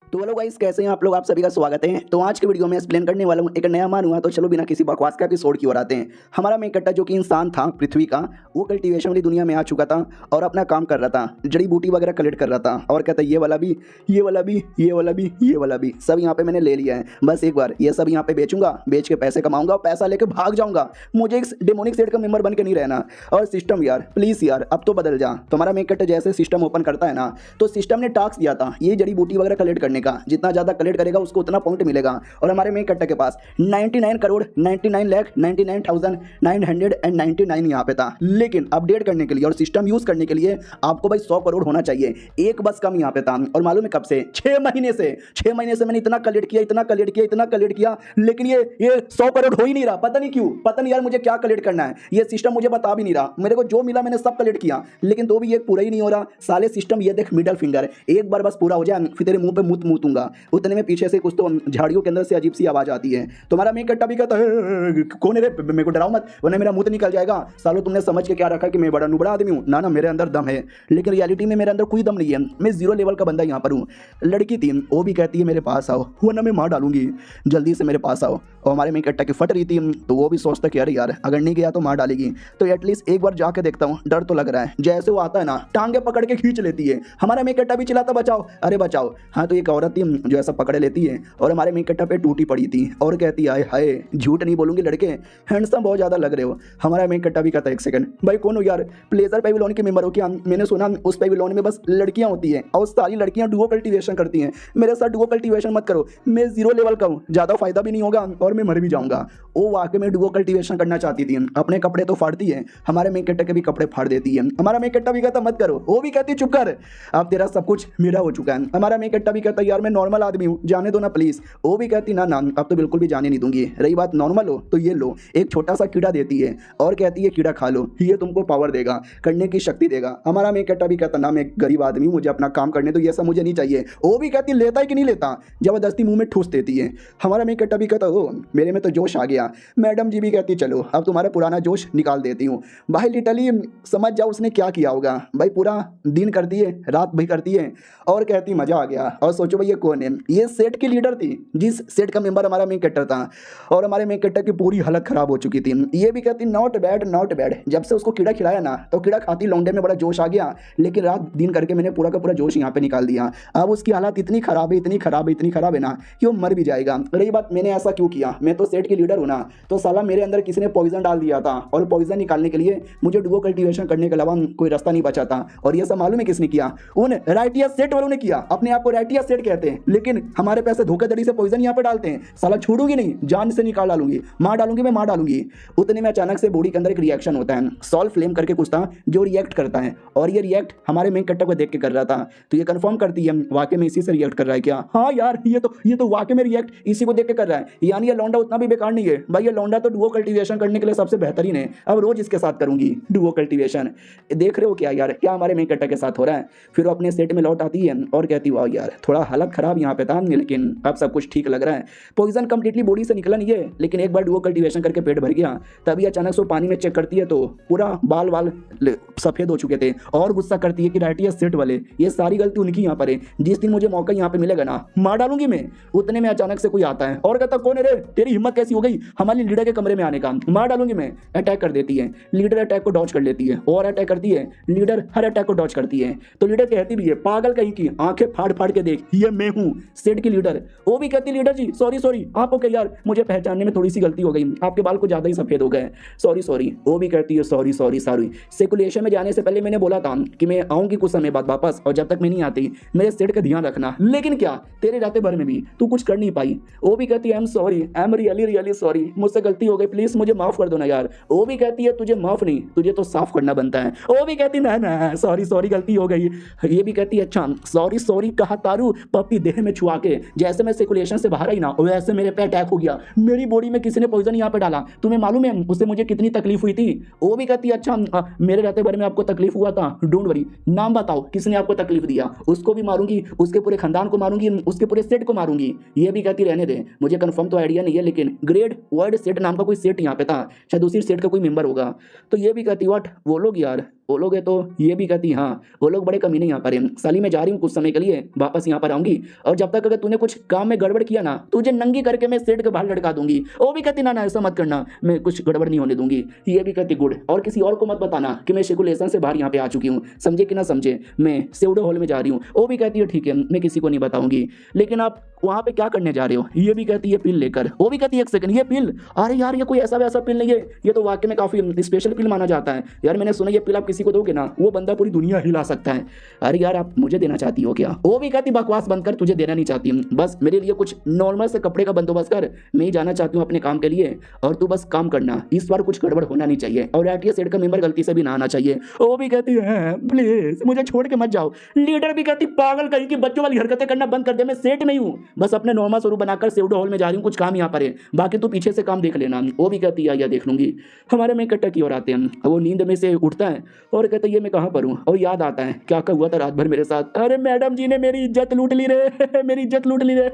तो hello guys, कैसे हैं आप लोग। आप सभी का स्वागत है। तो आज के वीडियो में एक्सप्लेन करने वाला हूँ एक नया मान हुआ। तो चलो बिना किसी बकवास का एपिसोड की ओर आते हैं। हमारा मेन कट्टा जो कि इंसान था पृथ्वी का, वो कल्टीवेशन वाली दुनिया में आ चुका था और अपना काम कर रहा था, जड़ी बूटी वगैरह कलेक्ट कर रहा था और कहता है ये वाला भी, ये वाला भी, ये वाला भी, ये वाला भी, सब यहाँ पे मैंने ले लिया है। बस एक बार ये सब यहाँ पे बेचूंगा, बेच के पैसे कमाऊंगा और पैसा लेके भाग जाऊंगा। मुझे एक डेमोनिक सेट का मेंबर बन के नहीं रहना। और सिस्टम यार प्लीज यार अब तो बदल जा। तुम्हारा मेन कट्टा जैसे सिस्टम ओपन करता है ना, तो सिस्टम ने टास्क दिया था ये जड़ी बूटी वगैरह कलेक्ट करने का। जितना ज़्यादा कलेक्ट करेगा उसको उतना पॉइंट मिलेगा। और हमारे मेन कट्टा के पास 99 करोड़ 99,99,999 यहाँ पे था। लेकिन अपडेट करने के लिए और सिस्टम यूज करने के लिए आपको भाई 100 करोड़ होना चाहिए। एक बस कम यहाँ पे था। और मालूम है कब से? 6 महीने से। 6 महीने से मैंने इतना कलेक्ट किया, इतना कलेक्ट किया, इतना कलेक्ट किया, लेकिन ये 100 करोड़ हो ही नहीं रहा। पता नहीं क्यों, पता नहीं यार मुझे क्या कलेक्ट करना है। ये सिस्टम मुझे बता भी नहीं रहा। मेरे को जो मिला मैंने सब कलेक्ट किया, लेकिन तो भी ये पूरा ही नहीं हो रहा। साले सिस्टम ये देख मिडल फिंगर, एक बार बस पूरा हो जाए फिर तेरे मुंह पे मुत मूतूंगा। उतने में पीछे से कुछ तो झाड़ियों के अंदर से अजीब सी आवाज आती है। तुम्हारा मेन कट्टा भी कहता है कौन है रे, मेरे को डराओ मत वरना मेरा मुंह निकल जाएगा। सालो तुमने समझ के क्या रखा कि मैं बड़ा नुबड़ा आदमी हूँ? ना ना, मेरे अंदर दम है, लेकिन रियलिटी में मेरे अंदर कोई दम नहीं है। मैं 0 लेवल का बंदा यहाँ पर हूँ। लड़की थी, वो भी कहती है मेरे पास आओ वरना मैं मार डालूंगी, जल्दी से मेरे पास आओ। और हमारे मेन कट्टा की फट रही थी, तो वो भी सोचता कि अरे यार अगर नहीं गया तो मार डालेगी। तो एटलीस्ट एक बार जाके देखता हूँ, डर तो लग रहा है। जैसे वो आता है ना, टांगे पकड़ के खींच लेती है। हमारा मेन कट्टा भी चिल्लाता बचाओ, अरे बचाओ। हाँ, तो एक औरत थी जो ऐसा पकड़ लेती है और हमारे मेन कट्टा पे टूटी पड़ी थी और कहती है हाय, झूठ नहीं बोलूंगी लड़के, हैंडसम बहुत ज्यादा लग रहे हो। हमारा मेन कट्टा भी कहता है एक सेकंड भाई कौन हो यार? प्लेजर पेविलोन के मेंबर हो क्या? मैंने सुना उस पेविलोन में बस लड़कियां होती हैं और सारी लड़कियां डुओ कल्टीवेशन करती हैं। मेरे साथ डुओ कल्टीवेशन मत करो, मैं 0 लेवल का हूँ, ज्यादा फायदा भी नहीं होगा और मैं मर भी जाऊंगा। वो वाकई में डुओ कल्टीवेशन करना चाहती थी। अपने कपड़े तो फाड़ती है, हमारे मेन कट्टा के भी कपड़े फाड़ देती है। हमारा मेन कट्टा भी कहता मत करो, वो भी कहती चुप कर, अब तेरा सब कुछ मेरा हो चुका है। हमारा मेन कट्टा भी कहता यार मैं नॉर्मल आदमी हूँ, जाने दो ना प्लीज। वो भी कहती ना ना अब तो बिल्कुल भी जाने नहीं दूंगी। रही बात नॉर्मल हो तो ये लो, एक छोटा सा कीड़ा देती है और कहती है कीड़ा खा लो, ये तुमको पावर देगा, करने की शक्ति देगा। हमारा मेन कट्टा भी कहता ना मैं गरीब आदमी हूँ, मुझे अपना काम करने तो ये सब मुझे नहीं चाहिए। वो भी कहती लेता है कि नहीं लेता, जबरदस्ती मुंह में ठूस देती है। हमारा मेन कट्टा भी कहता ओ मेरे में तो जोश आ गया। मैडम जी भी कहती चलो अब तुम्हारा पुराना जोश निकाल देती हूँ। भाई लिटरली समझ जाओ उसने क्या किया होगा। भाई पूरा दिन करती है, रात भी करती है और कहती मजा आ गया। और सोचो भाई ये कौन है? ये सेट की लीडर थी, जिस सेट का मेंबर हमारा मेन कट्टर था। और हमारे मेन कट्टर की पूरी हालत खराब हो चुकी थी। ये भी कहती नॉट बैड नॉट बैड। जब से उसको कीड़ा खिलाया ना, तो कीड़ा खाती लौंडे में बड़ा जोश आ गया, लेकिन रात दिन करके मैंने पूरा का पूरा जोश यहाँ पे निकाल दिया। अब उसकी हालत इतनी खराब है, इतनी खराब है, इतनी खराब है ना कि वो मर भी जाएगा। रही बात मैंने ऐसा क्यों किया, मैं तो सेट की लीडर हूँ ना, तो साला मेरे अंदर किसी ने पॉइजन डाल दिया था और पॉइजन निकालने के लिए मुझे डुओ कल्टीवेशन करने के अलावा कोई रास्ता नहीं बचा था। और ये सब मालूम है किसने किया? उन राइटिया सेट वालों ने किया। अपने आप को राइटिया सेट कहते हैं, लेकिन हमारे पैसे धोखाधड़ी से पॉइजन यहाँ पे डालते हैं। साला छोड़ूंगी नहीं, जान से निकाल डालूंगी, मार डालूंगी, मैं मार डालूंगी। उतने में अचानक से बॉडी के अंदर एक रिएक्शन होता है, सॉल्व फ्लेम करके कुछ था जो रिएक्ट करता है। और ये रिएक्ट हमारे मेन कट्टा को देख के कर रहा था। तो ये कंफर्म करती है वाकई में इसी से रिएक्ट कर रहा है क्या? हाँ यार ये तो वाकई में रिएक्ट इसी को देख के कर रहा है। यानी ये लौंडा उतना भी बेकार नहीं है भाई। ये लौंडा तो डुओ कल्टीवेशन करने के लिए सबसे बेहतरीन है। अब रोज इसके साथ करूंगी डुओ कल्टीवेशन। देख रहे हो क्या यार, क्या हमारे मेन कट्टा के साथ हो रहा है? फिर वो अपने सेट में लौट आती है और कहती वाह यार थोड़ा हालत खराब यहाँ पे था, लेकिन अब सब कुछ ठीक लग रहा है। पॉइजन कंप्लीटली बॉडी से निकला नहीं है, लेकिन एक बार डुओ कल्टीवेशन करके पेट भर गया। तभी अचानक से पानी में चेक करती है तो पूरा बाल वाल सफेद हो चुके थे। और गुस्सा करती है कि राइटिया सेट वाले, ये सारी गलती उनकी यहाँ पर है। जिस दिन मुझे मौका यहाँ पे मिलेगा ना, मार डालूंगी मैं। उतने में अचानक से कोई आता है और कहता कौन है रे, तेरी हिम्मत कैसी हो गई हमारी लीडर के कमरे में आने का? मार डालूंगी मैं। अटैक कर देती है लीडर, अटैक को डॉज कर लेती है और अटैक करती है लीडर, हर अटैक को डॉज करती है। तो लीडर कहती भी है पागल कहीं की, आंखें फाड़ फाड़ के देख, ये मैं हूँ सेट की लीडर। वो भी कहती लीडर जी सॉरी आप ओके यार, मुझे पहचानने में थोड़ी सी गलती हो गई, आपके बाल को ज्यादा ही सफेद हो गए, सॉरी। वो भी कहती है सॉरी। सर्कुलेशन में जाने से पहले मैंने बोला था कि मैं आऊंगी कुछ समय बाद वापस, और जब तक मैं नहीं आती मेरे सेट का ध्यान रखना। लेकिन क्या तेरे रातें भर में भी तू कुछ कर नहीं पाई। वो भी कहती है आई एम रियली सॉरी, मुझसे गलती हो गई, प्लीज मुझे माफ कर दो ना यार। वो भी कहती है तुझे माफ नहीं, तुझे तो साफ करना बनता है। वो भी कहती ना सॉरी गलती हो गई। ये भी कहती है अच्छा सॉरी कहा तारू पप्पी देह में छुआ के। जैसे मैं सर्कुलेशन से बाहर आई ना, वैसे मेरे पे अटैक हो गया, मेरी बॉडी में किसी ने पॉइजन यहाँ पे डाला। तुम्हें मालूम है उससे मुझे कितनी तकलीफ हुई थी? वो भी कहती है अच्छा मेरे रहते भर में आपको तकलीफ हुआ था, डोंट वरी, नाम बताओ किसने आपको तकलीफ दिया, उसको भी मारूंगी, उसके पूरे खानदान को मारूंगी, उसके पूरे सेट को मारूंगी। ये भी कहती रहने दे, मुझे कंफर्म तो आइडिया नहीं है, लेकिन ग्रेट वर्ल्ड सेट नाम का कोई सेट यहाँ पे था, शायद उसी सेट का कोई मेंबर होगा। तो ये भी कहती व्हाट वो लोग यार, वो लोग है तो ये भी कहती हाँ वो लोग बड़े कमीने यहाँ पर हैं, साली मैं जा रही हूँ कुछ समय के लिए, वापस यहाँ पर आऊंगी और जब तक अगर तूने कुछ काम में गड़बड़ किया ना तुझे नंगी करके मैं सेट के बाहर लटका दूंगी। वो भी कहती ना ना ऐसा मत करना, मैं कुछ गड़बड़ नहीं होने दूंगी। ये भी कहती गुड, और किसी और को मत बताना कि मैं सेकुलेशन से बाहर यहाँ पे आ चुकी हूँ, समझे कि ना समझे, मैं सेउडो हॉल में जा रही हूँ। वो भी कहती है ठीक है मैं किसी को नहीं बताऊंगी। लेकिन आप वहाँ पे क्या करने जा रहे हो? ये भी कहती है पिल लेकर। वो भी कहती है एक सेकंड ये पिल, अरे यार ये कोई ऐसा वैसा पिल नहीं है, ये तो वाकई में काफी स्पेशल पिल माना जाता है यार, मैंने सुना ये पिल आप किसी को दोगे ना वो बंदा पूरी दुनिया हिला सकता है। अरे यार आप मुझे देना चाहती हो क्या? वो भी कहती बकवास बंद कर, तुझे देना नहीं चाहती, बस मेरे लिए कुछ नॉर्मल से कपड़े का बंदोबस्त कर, मैं ही जाना चाहती हूँ अपने काम के लिए और तू बस काम करना, इस बार कुछ गड़बड़ होना नहीं चाहिए और आरटीए सेट का मेंबर गलती से भी ना आना चाहिए। वो भी कहती है प्लीज मुझे छोड़ के मत जाओ। लीडर भी कहती पागल कहीं की बच्चों वाली हरकतें करना बंद कर दे, मैं सेट नहीं हूँ, बस अपने नॉर्मल स्वरूप बनाकर सेउडो हॉल में जा रही हूँ, कुछ काम यहाँ पर है, बाकी तू पीछे से काम देख लेना। वो भी कहती है या देख लूंगी। हमारे में कट्टा की ओर आते हैं, वो नींद में से उठता है और कहता है ये मैं कहाँ पर हूँ, और याद आता है क्या क्या हुआ था रात भर मेरे साथ, अरे मैडम जी ने मेरी इज्जत लूट ली रे मेरी इज्जत लूट ली रे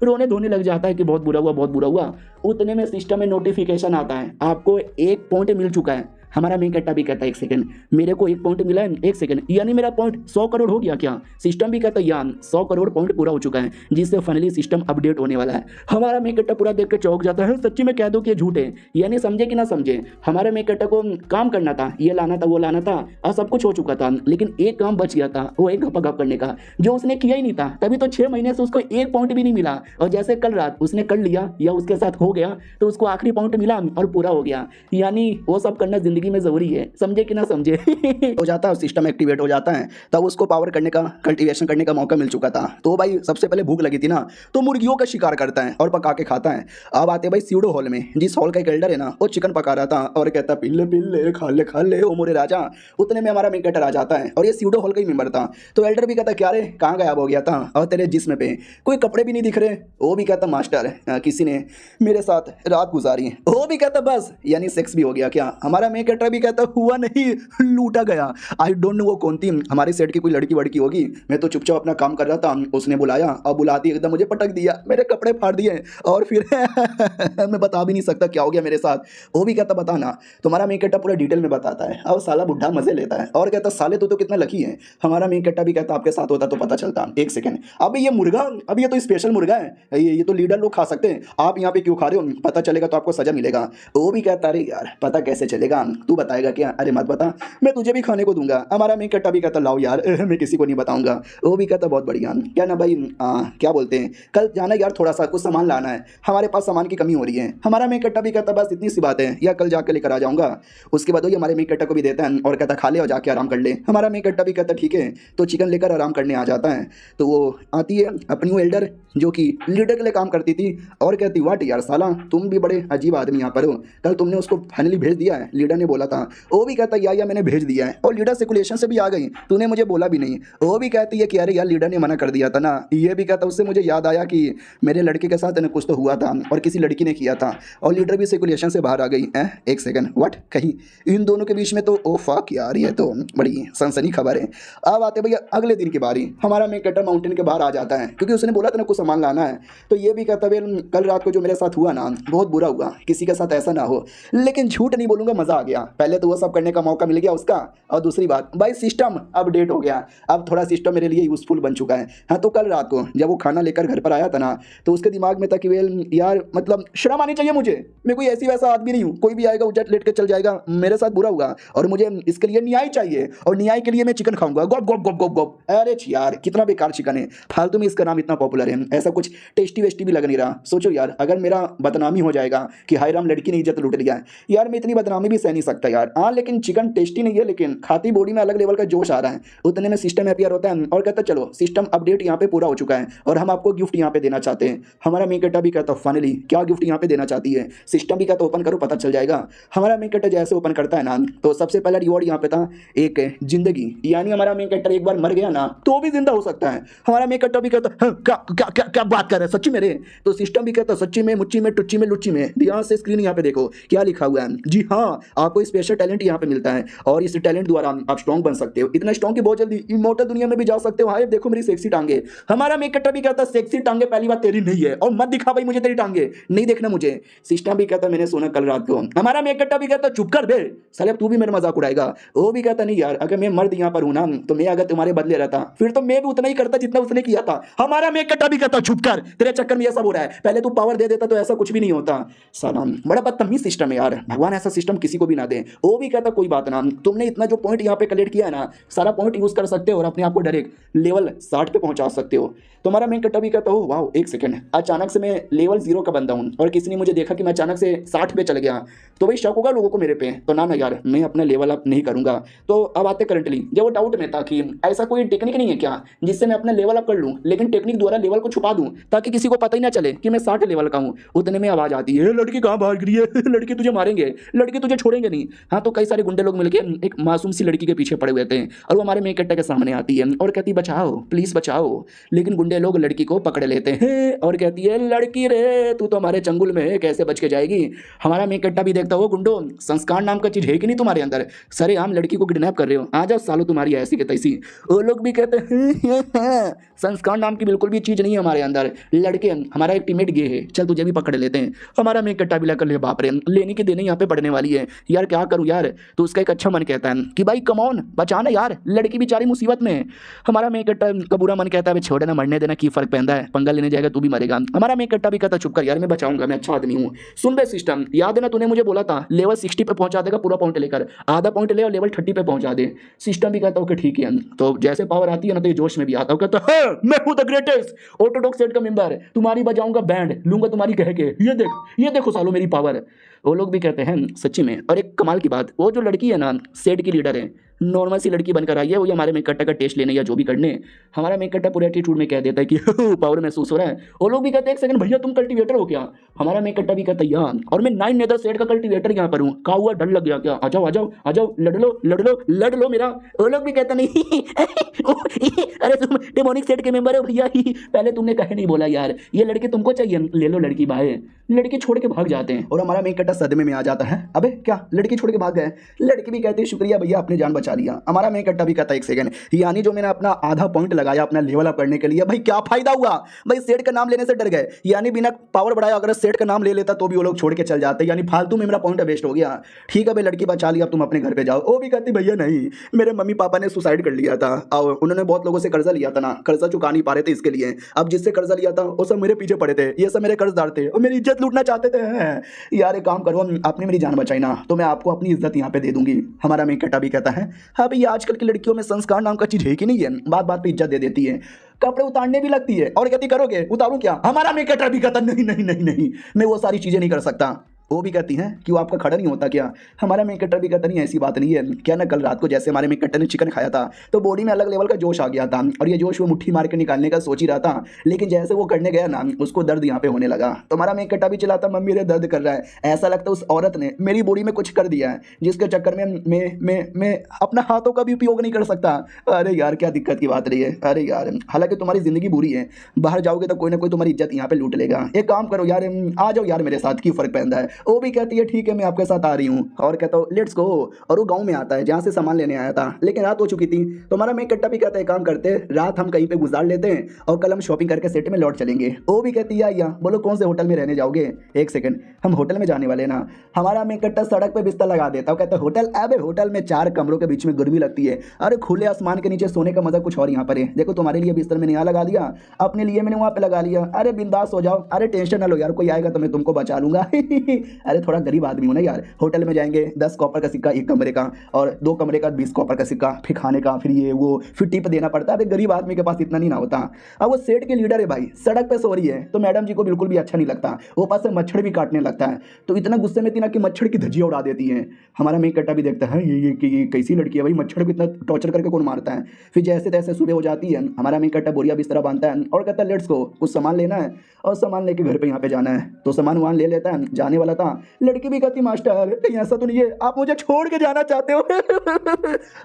रोने धोने लग जाता है कि बहुत बुरा हुआ बहुत बुरा हुआ। उतने में सिस्टम में नोटिफिकेशन आता है आपको 1 पॉइंट मिल चुका है। हमारा मेन कट्टा भी कहता है एक सेकंड मेरे को 1 पॉइंट मिला है, 1 सेकंड यानी मेरा पॉइंट 100 करोड़ हो गया क्या? सिस्टम भी कहता है यान 100 करोड़ पॉइंट पूरा हो चुका है, जिससे फाइनली सिस्टम अपडेट होने वाला है। हमारा मेन कट्टा पूरा देख के चौंक जाता है, सच्ची में कह दो कि झूठ है, यानी समझे कि ना समझे, हमारे मेन कट्टा को काम करना था, ये लाना था वो लाना था और सब कुछ हो चुका था, लेकिन एक काम बच गया था, वो एक गप करने का जो उसने किया ही नहीं था, तभी तो 6 महीने से उसको 1 पॉइंट भी नहीं मिला, और जैसे कल रात उसने कर लिया या उसके साथ हो गया तो उसको आखिरी पॉइंट मिला और पूरा हो गया। यानी वो सब करना जिंदगी में जरूरी है, समझे कि ना समझे हो जाता है, सिस्टम एक्टिवेट हो जाता है, तब उसको पावर करने का कल्टीवेशन करने का मौका मिल चुका था। तो भाई सबसे पहले भूख लगी थी ना तो मुर्गियों का शिकार करता है और पका के खाता है। अब आते भाई स्यूडो हॉल में, जिस हॉल का एक एल्डर है ना वो चिकन पका रहा था और कहता पिल्ले पिल्ले खा ले ओ मोरे राजा। उतने में हमारा मेन आ जाता है और ये स्यूडो हॉल का ही मेंबर था। तो एल्डर भी कहता क्या रे कहाँ गायब हो गया था और तेरे जिस्म पे कोई कपड़े भी नहीं दिख रहे। वो भी कहता मास्टर किसी ने मेरे साथ रात गुजारी है। वो भी कहता बस यानी सेक्स भी हो गया क्या? हमारा मेन भी कहता हुआ नहीं लूटा गया। आई डोंट नो वो कौन थी, हमारे सेट की कोई लड़की वड़की होगी, मैं तो चुपचाप अपना काम कर रहा था, उसने बुलाया और बुलाती एकदम मुझे पटक दिया, मेरे कपड़े फाड़ दिए और फिर मैं बता भी नहीं सकता क्या हो गया मेरे साथ। वो भी कहता बताना, तुम्हारा मेकट्टा पूरा डिटेल में बताता है और साला बुढ़ा मजे लेता है और कहता साले तो कितना लकी है। हमारा मेकट्टा भी कहता आपके साथ होता तो पता चलता। एक सेकंड अभी ये मुर्गा, अभी ये तो स्पेशल मुर्गा है, ये तो लीडर लोग खा सकते हैं, आप यहाँ पे क्यों खा रहे हो? पता चलेगा तो आपको सजा मिलेगा। वो भी कहता अरे यार पता कैसे चलेगा, तू बताएगा क्या? अरे मत बता, मैं तुझे भी खाने को दूंगा। हमारा मेकट्टा भी कहता लाओ यार मैं किसी को नहीं बताऊंगा। वो भी कहता बहुत बढ़िया, क्या ना भाई क्या बोलते हैं कल जाना यार, थोड़ा सा कुछ सामान लाना है, हमारे पास सामान की कमी हो रही है। हमारा मेकट्टा भी कहता बस इतनी सी बात है या कल जाकर लेकर आ जाऊंगा। उसके बाद वही हमारे मेकट्टा को भी देता है और कहता खा ले और जाके आराम कर ले। हमारा मेकट्टा भी कहता ठीक है, तो चिकन लेकर आराम करने आ जाता है। तो वो आती है अपनी वो एल्डर जो कि लीडर के लिए काम करती थी और कहती वाट यार साला तुम भी बड़े अजीब आदमी यहाँ पर हो, कल तुमने उसको फाइनली भेज दिया है, लीडर ने बोला था। वो भी कहता या मैंने भेज दिया है और लीडर सर्कुलेशन से भी आ गई, तूने मुझे बोला भी नहीं। वो भी कहती है कि अरे यार लीडर ने मना कर दिया था ना। ये भी कहता उससे मुझे याद आया कि मेरे लड़के के साथ कुछ तो हुआ था और किसी लड़की ने किया था और लीडर भी सर्कुलेशन से बाहर आ गई है। एक सेकंड व्हाट, कहीं इन दोनों के बीच में तो ओ फक यार ये तो बड़ी सनसनी खबर है। अब आते भैया अगले दिन की बारी, हमारा मेकट्टा माउंटेन के बाहर आ जाता है क्योंकि उसने बोला था ना कुछ सामान लाना है। तो ये भी कहता है कल रात को जो मेरे साथ हुआ ना बहुत बुरा हुआ, किसी के साथ ऐसा ना हो, लेकिन झूठ नहीं बोलूंगा मजा आ गया। पहले तो वो सब करने का मौका मिल गया उसका, और दूसरी बात भाई सिस्टम अपडेट हो गया, अब थोड़ा सिस्टम मेरे लिए यूजफुल बन चुका है। हाँ तो कल रात को जब वो खाना लेकर घर पर आया था ना तो उसके दिमाग में था कि वेल यार मतलब शर्म आनी चाहिए मुझे, मैं कोई ऐसी वैसा आदमी नहीं हूँ, कोई भी आएगा उजट लेट के चल जाएगा, मेरे साथ बुरा हुआ और मुझे इसके लिए न्याय चाहिए और न्याय के लिए मैं चिकन खाऊंगा। गोप गोप गोप गोप गोप। अरे यार कितना बेकार चिकन है, फालतू में इसका नाम इतना पॉपुलर है, ऐसा कुछ टेस्टी वेस्टी भी लग नहीं रहा। सोचो यार अगर मेरा बदनामी हो जाएगा कि हाय राम लड़की ने इज्जत लूट लिया यार, मैं इतनी बदनामी भी सह नहीं सकता यार। हाँ लेकिन चिकन टेस्टी नहीं है, लेकिन खाती बॉडी में अलग लेवल का जोश आ रहा है। उतने में सिस्टम अपीयर होता है और कहता चलो सिस्टम अपडेट यहाँ पे पूरा हो चुका है और हम आपको गिफ्ट यहाँ पे देना चाहते हैं। हमारा मेकट्टा भी कहता फाइनली क्या गिफ्ट यहाँ पे देना चाहती है? सिस्टम भी कहता ओपन करो पता चल जाएगा। हमारा मेकट्टा जैसे ओपन करता है ना तो सबसे पहला रिवॉर्ड यहाँ पे था एक जिंदगी, यानी हमारा मेकट्टा एक बार मर गया ना तो भी जिंदा हो सकता है। हमारा मेकट्टा भी कहता क्या बात कर रहे हैं सच्ची मेरे? तो सिस्टम भी कहता सच्ची में मुच्ची में टुच्ची में लुच्ची में। ध्यान से स्क्रीन यहाँ पे देखो क्या लिखा हुआ है। जी हाँ, आपको आपको स्पेशल टैलेंट यहाँ पे मिलता है और इस टैलेंट द्वारा आप स्ट्रॉन्ग बन सकते हो, इतना स्ट्रॉन्ग कि बहुत जल्दी इमोर्टल दुनिया में भी जा सकते हो। हाय देखो मेरी सेक्सी टांगे। हमारा मेक कट्टा भी कहता है सेक्सी टांगे पहली बात तेरी नहीं है और मत दिखा भाई मुझे तेरी टांगे, नहीं देखना मुझे। सिस्टम भी कहता मैंने सुना कल रात को। हमारा मेक कट्टा भी कहता चुप कर बे साले तू भी मेरा मजाक उड़ाएगा। वो भी कहता नहीं यार अगर मैं मर्द यहाँ पर हूं ना तो मैं अगर तुम्हारे बदले रहता फिर तो मैं भी उतना ही करता जितना उसने किया था। हमारा मेक कट्टा भी कहता चुप कर तेरे चक्कर में ये सब हो रहा है, पहले तू पावर दे देता तो ऐसा कुछ भी नहीं होता। सलाम बड़ा बदतमीज सिस्टम है यार, भगवान ऐसा सिस्टम किसी को भी ना दे। वो भी कहता कोई बात ना, तुमने इतना जो पॉइंट यहाँ पे कलेक्ट किया है ना सारा पॉइंट यूज कर सकते हो और अपने आप को डायरेक्ट लेवल 60 पे पहुंचा सकते हो। तुम्हारा मेक कट्टा भी कहता हो वाह एक सेकंड अचानक से मैं लेवल 0 का बंदा हूं और किसी ने मुझे देखा कि मैं अचानक से 60 पे चल गया तो भाई शक होगा लोगों को मेरे पे, तो ना यार मैं अपना लेवल अप नहीं करूंगा। तो अब आते करंटली जब वो डाउट में था कि ऐसा कोई टेक्निक नहीं है क्या जिससे मैं अपना लेवल अप कर लूं लेकिन टेक्निक द्वारा लेवल को छुपा दूं ताकि किसी को पता ही ना चले कि मैं 60 लेवल का हूं। उतने में आवाज आती है लड़की कहाँ भाग रही है लड़की तुझे मारेंगे, लड़की तुझे छोड़ेंगे नहीं। हाँ तो कई सारे गुंडे लोग मिलकर एक मासूम सी लड़की के पीछे पड़े हुए थे और वो हमारे मेक कट्टा के सामने आती है और कहती बचाओ प्लीज बचाओ, लेकिन गुंडे लोग लड़की को पकड़ लेते हैं और कहती है लड़की रे तू तो हमारे चंगुल में है कैसे बच के जाएगी। हमारा मेक कट्टा भी देखता हो गुंडो संस्कार नाम का चीज है कि नहीं तुम्हारे अंदर, सरे आम लड़की को किडनैप कर रहे हो आ जाओ सालो तुम्हारी ऐसी के तैसी। वो लोग भी कहते हैं संस्कार नाम की बिल्कुल भी चीज नहीं है हमारे अंदर, लड़के हमारा एक टीममेट गे है चल तुझे भी पकड़ लेते हैं। हमारा मेक कट्टा भी लेकर ले बाप रे लेने की देने यहाँ पे पड़ने वाली है यार क्या करूँ यार। तो उसका एक अच्छा मन कहता है कि भाई कमॉन बचाना यार लड़की बेचारी मुसीबत में है। हमारा मेक कट्टा का बुरा मन कहता है छोड़ ना मरने देना की फर्क पैदा है, पंगा लेने जाएगा तू भी मरेगा। हमारा मेक कट्टा भी कहता चुप कर यार मैं बचाऊंगा मैं अच्छा आदमी हूँ। सुन बे सिस्टम याद है ना तूने मुझे बोला था लेवल 60 पे पहुंचा देगा पूरा पॉइंट लेकर, आधा पॉइंट ले और लेवल 30 पे पहुंचा दे। सिस्टम भी कहता ओके ठीक है। तो जैसे पावर आती है ना तो ये जोश में भी आता है कहता है मैं हूं द ग्रेटेस्ट ऑर्थोडॉक्स सेट का मेंबर, तुम्हारी बजाऊंगा बैंड लूंगा तुम्हारी कह के ये देखो सालो मेरी पावर। वो लोग भी कहते हैं सच्ची में। और एक कमाल की बात वो जो लड़की है ना सेट की लीडर है नॉर्मल सी लड़की बनकर आई है, वो हमारे मेक कट्टा का टेस्ट लेने या जो भी करने। हमारा मेक कट्टा पूरे एटीट्यूड में कह देता है कि पावर महसूस हो रहा है। वो लोग भी कहते हैं एक सेकंड भैया तुम कल्टीवेटर हो क्या। हमारा मेक कट्टा भी कहता है यार और मैं 9 नेदर सेट का कल्टीवेटर यहाँ पर हूँ का हुआ डर लग गया क्या, आ जाओ आ जाओ आ जाओ लड़ लो मेरा। वो लोग भी कहता नहीं अरे तुम डेमोनिक सेट के मेंबर हो भैया पहले तुमने कहे नहीं बोला यार ये लड़की तुमको चाहिए ले लो लड़की बाय, लड़की छोड़ के भाग जाते हैं। और हमारा मेक कट्टा सदमे में आ जाता है अबे क्या लड़की छोड़ के भाग गए। लड़की भी कहती है शुक्रिया भैया अपनी जान बचा लिया। हमारा मेक कट्टा भी कहता है एक सेकंड यानी जो मैंने अपना आधा पॉइंट लगाया अपना लेवल अप करने के लिए भाई क्या फायदा हुआ, भाई सेठ का नाम लेने से डर गए यानी बिना पावर बढ़ाया अगर सेठ का नाम ले लेता तो भी वो लोग छोड़ के चल जाते यानी फालतू में मेरा पॉइंट वेस्ट हो गया। ठीक है भाई लड़की बचा लिया अब तुम अपने घर पे जाओ। वो भी कहती भैया नहीं मेरे मम्मी पापा ने सुसाइड कर लिया था और उन्होंने बहुत लोगों से कर्जा लिया था ना, कर्जा चुका नहीं पा रहे थे इसके लिए, अब जिससे कर्जा लिया था वो सब मेरे पीछे पड़े थे, ये सब मेरे कर्जदार थे और मेरी इज्जत लूटना चाहते थे। यार एक काम करो आपने मेरी जान बचाई ना तो मैं आपको अपनी इज्जत यहाँ पे दे दूंगी। हमारा मेक कट्टा भी कहता है हाँ भैया आजकल की लड़कियों में संस्कार नाम का चीज है कि नहीं है, बात बात पे इज्जत दे देती है, कपड़े उतारने भी लगती है और कहती करोगे उतारूं क्या। हमारा मेक कट्टा भी कहता नहीं नहीं नहीं नहीं मैं वो सारी चीजें नहीं कर सकता। वो भी कहती हैं कि वो आपका खड़ा नहीं होता क्या। हमारा मेक कट्टर भी कहता नहीं ऐसी बात नहीं है क्या ना कल रात को जैसे हमारे मेक कट्टर ने चिकन खाया था तो बॉडी में अलग लेवल का जोश आ गया था और ये जोश वो मुट्ठी मार के निकालने का सोच ही रहा था लेकिन जैसे वो करने गया ना उसको दर्द यहाँ पे होने लगा। तो हमारा मेक कट्टा भी चिल्लाता मम्मी मेरे दर्द कर रहा है, ऐसा लगता है उस औरत ने मेरी बॉडी में कुछ कर दिया है जिसके चक्कर में मैं अपना हाथों का भी उपयोग नहीं कर सकता। अरे यार क्या दिक्कत की बात रही है। अरे यार हालांकि तुम्हारी जिंदगी बुरी है, बाहर जाओगे तो कोई ना कोई तुम्हारी इज्जत यहाँ पे लूट लेगा, एक काम करो यार आ जाओ यार मेरे साथ, की फर्क पैदा है। वो भी कहती है ठीक है मैं आपके साथ आ रही हूँ और कहता हूँ लेट्स गो। और वो गांव में आता है जहाँ से सामान लेने आया था लेकिन रात हो चुकी थी। तो हमारा मेक कट्टा भी कहता है काम करते रात हम कहीं पे गुजार लेते हैं और कल हम शॉपिंग करके सेट में लौट चलेंगे। वो भी कहती है या बोलो कौन से होटल में रहने जाओगे, एक सेकंड हम होटल में जाने वाले ना। हमारा मेक कट्टा सड़क पे बिस्तर लगा देता है कहता है होटल, अबे होटल में 4 कमरों के बीच में गर्मी लगती है, अरे खुले आसमान के नीचे सोने का मजा कुछ और यहाँ पर है। देखो तुम्हारे लिए बिस्तर मैंने यहाँ लगा दिया, अपने लिए मैंने वहाँ पे लगा लिया, अरे बिंदास हो जाओ, अरे टेंशन ना लो यार कोई आएगा तो मैं तुमको बचा लूंगा अरे थोड़ा गरीब आदमी हूँ ना यार, होटल में जाएंगे 10 कॉपर का सिक्का एक कमरे का और 2 कमरे का 20 कॉपर का सिक्का, फिर खाने का फिर ये वो फिर टिप देना पड़ता है। गरीब आदमी के पास इतना नहीं ना होता। अब वो सेठ के लीडर है भाई, सड़क पे सो रही है तो मैडम जी को बिल्कुल भी अच्छा नहीं लगता, वो पास से मच्छर भी काटने लगता है तो इतना गुस्से में थी ना कि मच्छर की धज्जियां उड़ा देती है। हमारा मेक कट्टा भी देखता है ये कैसी लड़की है भाई, मच्छर को इतना टॉर्चर करके कौन मारता है। फिर जैसे तैसे सुबह हो जाती है, हमारा मेक कट्टा बोरिया बिस्तरा बांधता है और कहता है लेट्स गो, कुछ सामान लेना है और सामान लेके घर पे यहाँ पे जाना है। तो सामान वहाँ ले लेता है, जाने वाला था। लड़की भी कहती मास्टर कहीं ऐसा तो नहीं है आप मुझे छोड़ के जाना चाहते हो।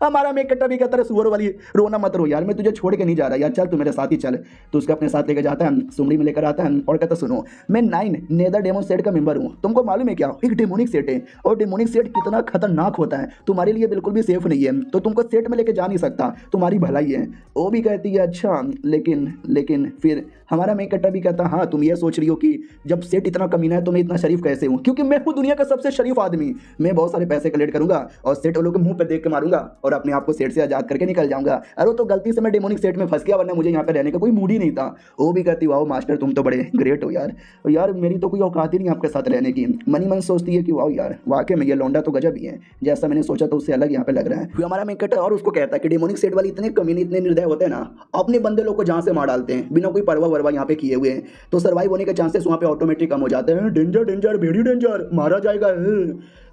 हमारा मेक कट्टा भी कहता है सुअर वाली रोना मत रो यार, मैं तुझे छोड़ के नहीं जा रहा यार, चल तू मेरे साथ ही चल। तो उसको अपने साथ लेकर जाता है, सुमड़ी में लेकर आता है और कहता सुनो मैं 9 नेदर डेमन सेट का मेंबर हूँ, तुमको मालूम है क्या एक डेमोनिक सेट है और डेमोनिक सेट कितना खतरनाक होता है, तुम्हारे लिए बिल्कुल भी सेफ नहीं है, तो तुमको सेट में लेके जा नहीं सकता, तुम्हारी भलाई है। वो भी कहती है अच्छा लेकिन फिर हमारा मेक कट्टा भी कहता हाँ तुम ये सोच रही हो कि जब सेट इतना कमीना है तो मैं इतना शरीफ कैसे हूँ, क्योंकि मैं हूँ दुनिया का सबसे शरीफ आदमी, मैं बहुत सारे पैसे कलेक्ट करूंगा और सेट वालों के मुंह पे देख के मारूंगा और अपने आप को सेट से आजाद करके निकल जाऊंगा। अरे तो गलती से मैं डेमोनिक सेट में फंस गया, वरना मुझे यहाँ पे रहने का कोई मूड ही नहीं था। वो भी कहती वाओ मास्टर तुम तो बड़े ग्रेट हो यार, यार मेरी तो कोई औकात ही नहीं आपके साथ रहने की। मनी मन सोचती है कि वाओ यार वाकई में ये लौंडा तो गजब ही है, जैसा मैंने सोचा था उससे अलग यहाँ पे लग रहा है। फिर हमारा मेक कट्टा और उसको कहता है कि डेमोनिक सेट वाले इतने कमीने इतने निर्दय होते हैं ना, अपने बंदे लोग को जहाँ से मार डालते हैं बिना कोई परवा वरवा यहाँ पे किए हुए, तो सर्वाइव होने के चांसेस वहाँ पे ऑटोमेटिक कम हो जाते हैं। डेंजर डेंजर वेरी डेंजर मारा जाएगा।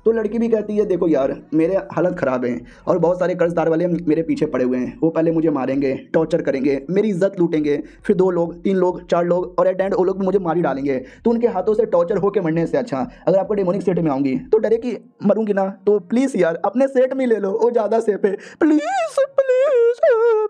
तो लड़की भी कहती है देखो यार मेरे हालत ख़राब है और बहुत सारे कर्जदार वाले मेरे पीछे पड़े हुए हैं, वो पहले मुझे मारेंगे, टॉर्चर करेंगे, मेरी इज्जत लूटेंगे, फिर 2 लोग 3 लोग 4 लोग और एट एंड वो लोग मुझे मार ही डालेंगे। तो उनके हाथों से टॉर्चर होकर मरने से अच्छा अगर आपको डेमोनिक सेट में आऊँगी तो डरे कि मरूंगी ना, तो प्लीज़ यार अपने सेट में ले लो, वो ज़्यादा सेफ है, प्लीज़ प्लीज़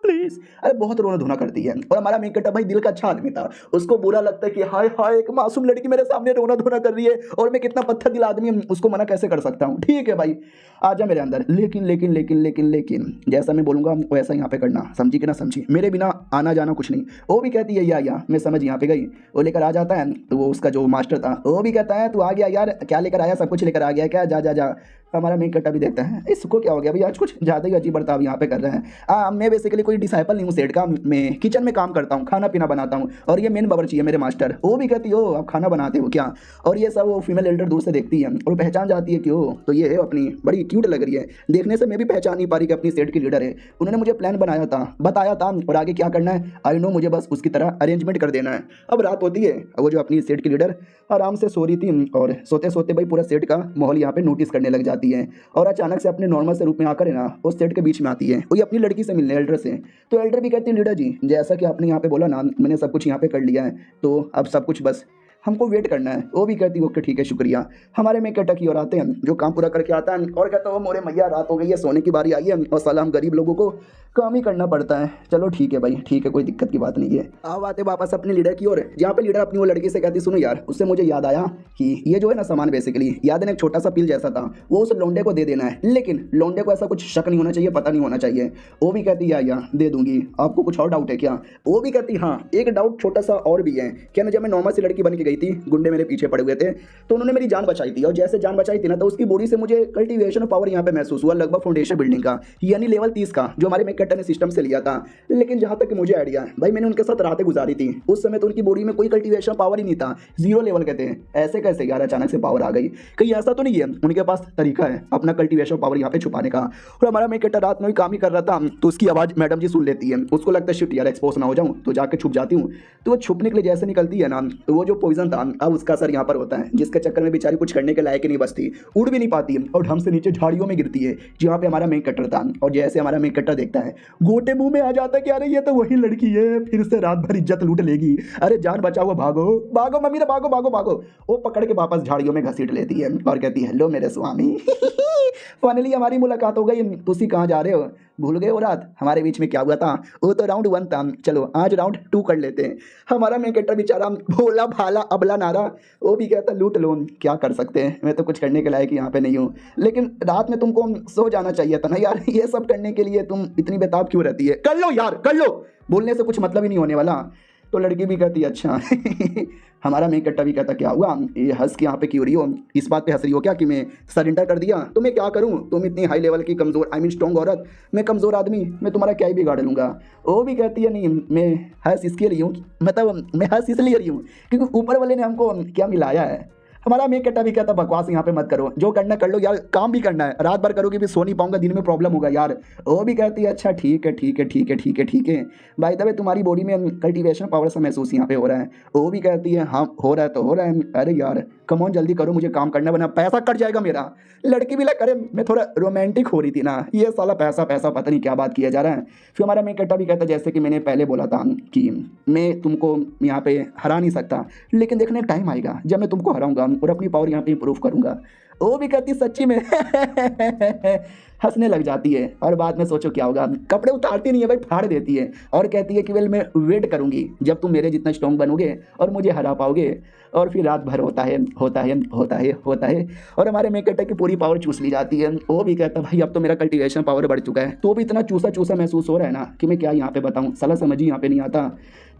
प्लीज़। अरे बहुत रोना धोना करती है और हमारा मेक कट्टा भाई दिल का अच्छा आदमी था, उसको बुरा लगता है कि हाय हाय एक मासूम लड़की मेरे सामने रोना धोना कर रही है और मैं कितना पत्थर दिल आदमी हूं, उसको मना कैसे कर सकता हूँ, ठीक है भाई आजा मेरे अंदर। लेकिन जैसा मैं बोलूँगा वैसा यहाँ पे करना, समझी कि ना समझी, मेरे बिना आना जाना कुछ नहीं। वो भी कहती है या मैं समझ यहाँ पे गई। वो लेकर आ जाता है तो वो उसका जो मास्टर था वो भी कहता है तू आ गया यार, क्या लेकर आया, सब कुछ लेकर आ गया क्या, जा जा जा। हमारा मेक कट्टा भी देखता है इसको क्या हो गया भाई आज कुछ ज़्यादा ही अजीब बर्ताव यहाँ पे कर रहे हैं। मैं बेसिकली कोई डिसाइपल नहीं हूँ सेठ का, मैं किचन में काम करता हूँ, खाना पीना बनाता हूँ और ये मेन बावर्ची है मेरे मास्टर। वो भी कहती हो आप खाना बनाते हो क्या, और ये सब वो फीमेल एल्डर दूर से देखती है और पहचान जाती है कि ओ तो ये है अपनी बड़ी क्यूट लग रही है, देखने से मैं भी पहचान नहीं पा रही कि अपनी सेठ की लीडर है। उन्होंने मुझे प्लान बनाया था बताया था और आगे क्या करना है आई नो, मुझे बस उसकी तरह अरेंजमेंट कर देना है। अब रात होती है, वो जो अपनी सेठ की लीडर आराम से सो रही थी और सोते सोते भाई पूरा सेट का माहौल यहाँ पे नोटिस करने लग जाती है और अचानक से अपने नॉर्मल से रूप में आकर है ना उस सेट के बीच में आती है, वो ये अपनी लड़की से मिलने एल्डर से। तो एल्डर भी कहती है लीडर जी जैसा कि आपने यहाँ पे बोला ना मैंने सब कुछ यहाँ पे कर लिया है, तो अब सब कुछ बस हमको वेट करना है। वो भी कहती है ओके ठीक है शुक्रिया। हमारे मेक कट्टा की ओर आते हैं जो काम पूरा करके आता है और कहता है मोरे मैया रात हो गई है सोने की बारी आई है और साला हम गरीब लोगों को काम ही करना पड़ता है, चलो ठीक है भाई ठीक है कोई दिक्कत की बात नहीं है। अब आते वापस अपने लीडर की ओर जहाँ पे लीडर अपनी वो लड़की से कहती सुनो यार, उससे मुझे याद आया कि ये जो है ना सामान बेसिकली याद है एक छोटा सा पिल जैसा था वो उस लोंडे को दे देना है, लेकिन लोंडे को ऐसा कुछ शक नहीं होना चाहिए, पता नहीं होना चाहिए। वो भी कहती या दे दूंगी, आपको कुछ और डाउट है क्या। वो भी कहती हाँ एक डाउट छोटा सा और भी है, क्या ना जब मैं नॉर्मल सी लड़की बन के गई थी गुंडे मेरे पीछे पड़े हुए थे तो उन्होंने मेरी जान बचाई थी और जैसे जान बचाई थी ना तो उसकी बॉडी से मुझे कल्टीवेशन पावर यहाँ पे महसूस हुआ लगभग फाउंडेशन बिल्डिंग का यानी लेवल 30 का जो हमारे मेक कट्टा ने सिस्टम से लिया था। लेकिन जहाँ तक मुझे आइडिया है भाई मैंने उनके साथ रातें गुजारी थी, उस समय तो उनकी बॉडी में कोई कल्टीवेशन पावर ही नहीं था, 0 लेवल कहते हैं। ऐसे कैसे यार अचानक से पावर आ गई, कहीं ऐसा तो नहीं है उनके पास तरीका है अपना कल्टीवेशन पावर यहाँ पे छुपाने का। और हमारा मेक कट्टा रात में भी काम ही कर रहा था तो उसकी आवाज़ मैडम जी सुन लेती है, उसको लगता है शिट यार एक्सपोज ना हो जाऊँ तो जाके छुप जाती हूँ। तो वो छुपने के लिए जैसे निकलती है ना तो वो जो पॉइजन था अब उसका असर यहाँ पर होता है जिसके चक्कर में बेचारी कुछ करने के लायक नहीं बचती, उड़ भी नहीं पाती है और ढंग से नीचे झाड़ियों में गिरती है जहाँ पे हमारा मेक कटर था। और जैसे हमारा मेक कटर देखता है गोटे मुंह में आ जाता है कि अरे ये तो वही लड़की है, फिर से रात भर इज्जत लूट लेगी, अरे जान बचाओ भागो भागो मम्मी भागो भागो भागो। वो पकड़ के वापस झाड़ियों में घसीट लेती है और कहती है हेलो मेरे स्वामी फाइनली हमारी मुलाकात हो गई, तुसी कहाँ जा रहे हो, भूल गए वो रात हमारे बीच में क्या हुआ था, वो तो राउंड 1 था, चलो आज राउंड 2 कर लेते हैं। हमारा मेक कटर बेचारा भोला भाला अबला नारा, वो भी कहता लूट लो, क्या कर सकते हैं मैं तो कुछ करने के लायक यहाँ पे नहीं हूँ, लेकिन रात में तुमको सो जाना चाहिए था ना यार, ये सब करने के लिए तुम इतनी बेताब क्यों रहती है, कर लो यार कर लो, बोलने से कुछ मतलब ही नहीं होने वाला। तो लड़की भी कहती है अच्छा हमारा मेक कट्टा भी कहता क्या हुआ, ये हंस के यहाँ पे क्यों रही हो, इस बात पे हंस रही हो क्या कि मैं सरेंडर कर दिया, तो मैं क्या करूँ, तुम इतनी हाई लेवल की कमज़ोर आई मीन स्ट्रॉन्ग औरत, मैं कमज़ोर आदमी, मैं तुम्हारा क्या ही बिगाड़ लूँगा। वो भी कहती है नहीं मैं हंस इसके लिए हूँ, मतलब मैं हंस इसलिए रही हूँ क्योंकि ऊपर वाले ने हमको क्या मिलाया है। हमारा मेक कट्टा भी कहता बकवास यहाँ पे मत करो, जो करना कर लो यार, काम भी करना है, रात भर करोगे भी सो नहीं पाऊंगा, दिन में प्रॉब्लम होगा यार। वो भी कहती है अच्छा ठीक है ठीक है ठीक है ठीक है ठीक है, बाय द वे तुम्हारी बॉडी में कल्टीवेशन पावर से महसूस यहाँ पे हो रहा है। वो भी कहती है हाँ हो रहा है तो हो रहा है, अरे यार कम ऑन जल्दी करो, मुझे काम करना बना पैसा कट जाएगा मेरा। लड़की भी लग अरे मैं थोड़ा रोमांटिक हो रही थी ना, ये साला पैसा पैसा पता नहीं क्या बात किया जा रहा है। फिर हमारा मेक कट्टा भी कहता जैसे कि मैंने पहले बोला था कि मैं तुमको यहाँ पे हरा नहीं सकता, लेकिन देखने टाइम आएगा जब मैं तुमको हराऊंगा और अपनी पावर यहाँ पे इंप्रूव करूँगा। वो भी कहती सच्ची में हंसने लग जाती है और बाद में सोचो क्या होगा, कपड़े उतारती नहीं है भाई, फाड़ देती है और कहती है कि वेल मैं वेट करूंगी जब तुम मेरे जितना स्ट्रॉन्ग बनोगे और मुझे हरा पाओगे। और फिर रात भर होता है और हमारे मेकअप की पूरी पावर चूस ली जाती है। वो भी कहता भाई अब तो मेरा कल्टीवेशन पावर बढ़ चुका है, तो भी इतना चूसा चूसा महसूस हो रहा है ना कि मैं क्या यहाँ पे बताऊँ, साला समझ ही यहाँ पे नहीं आता।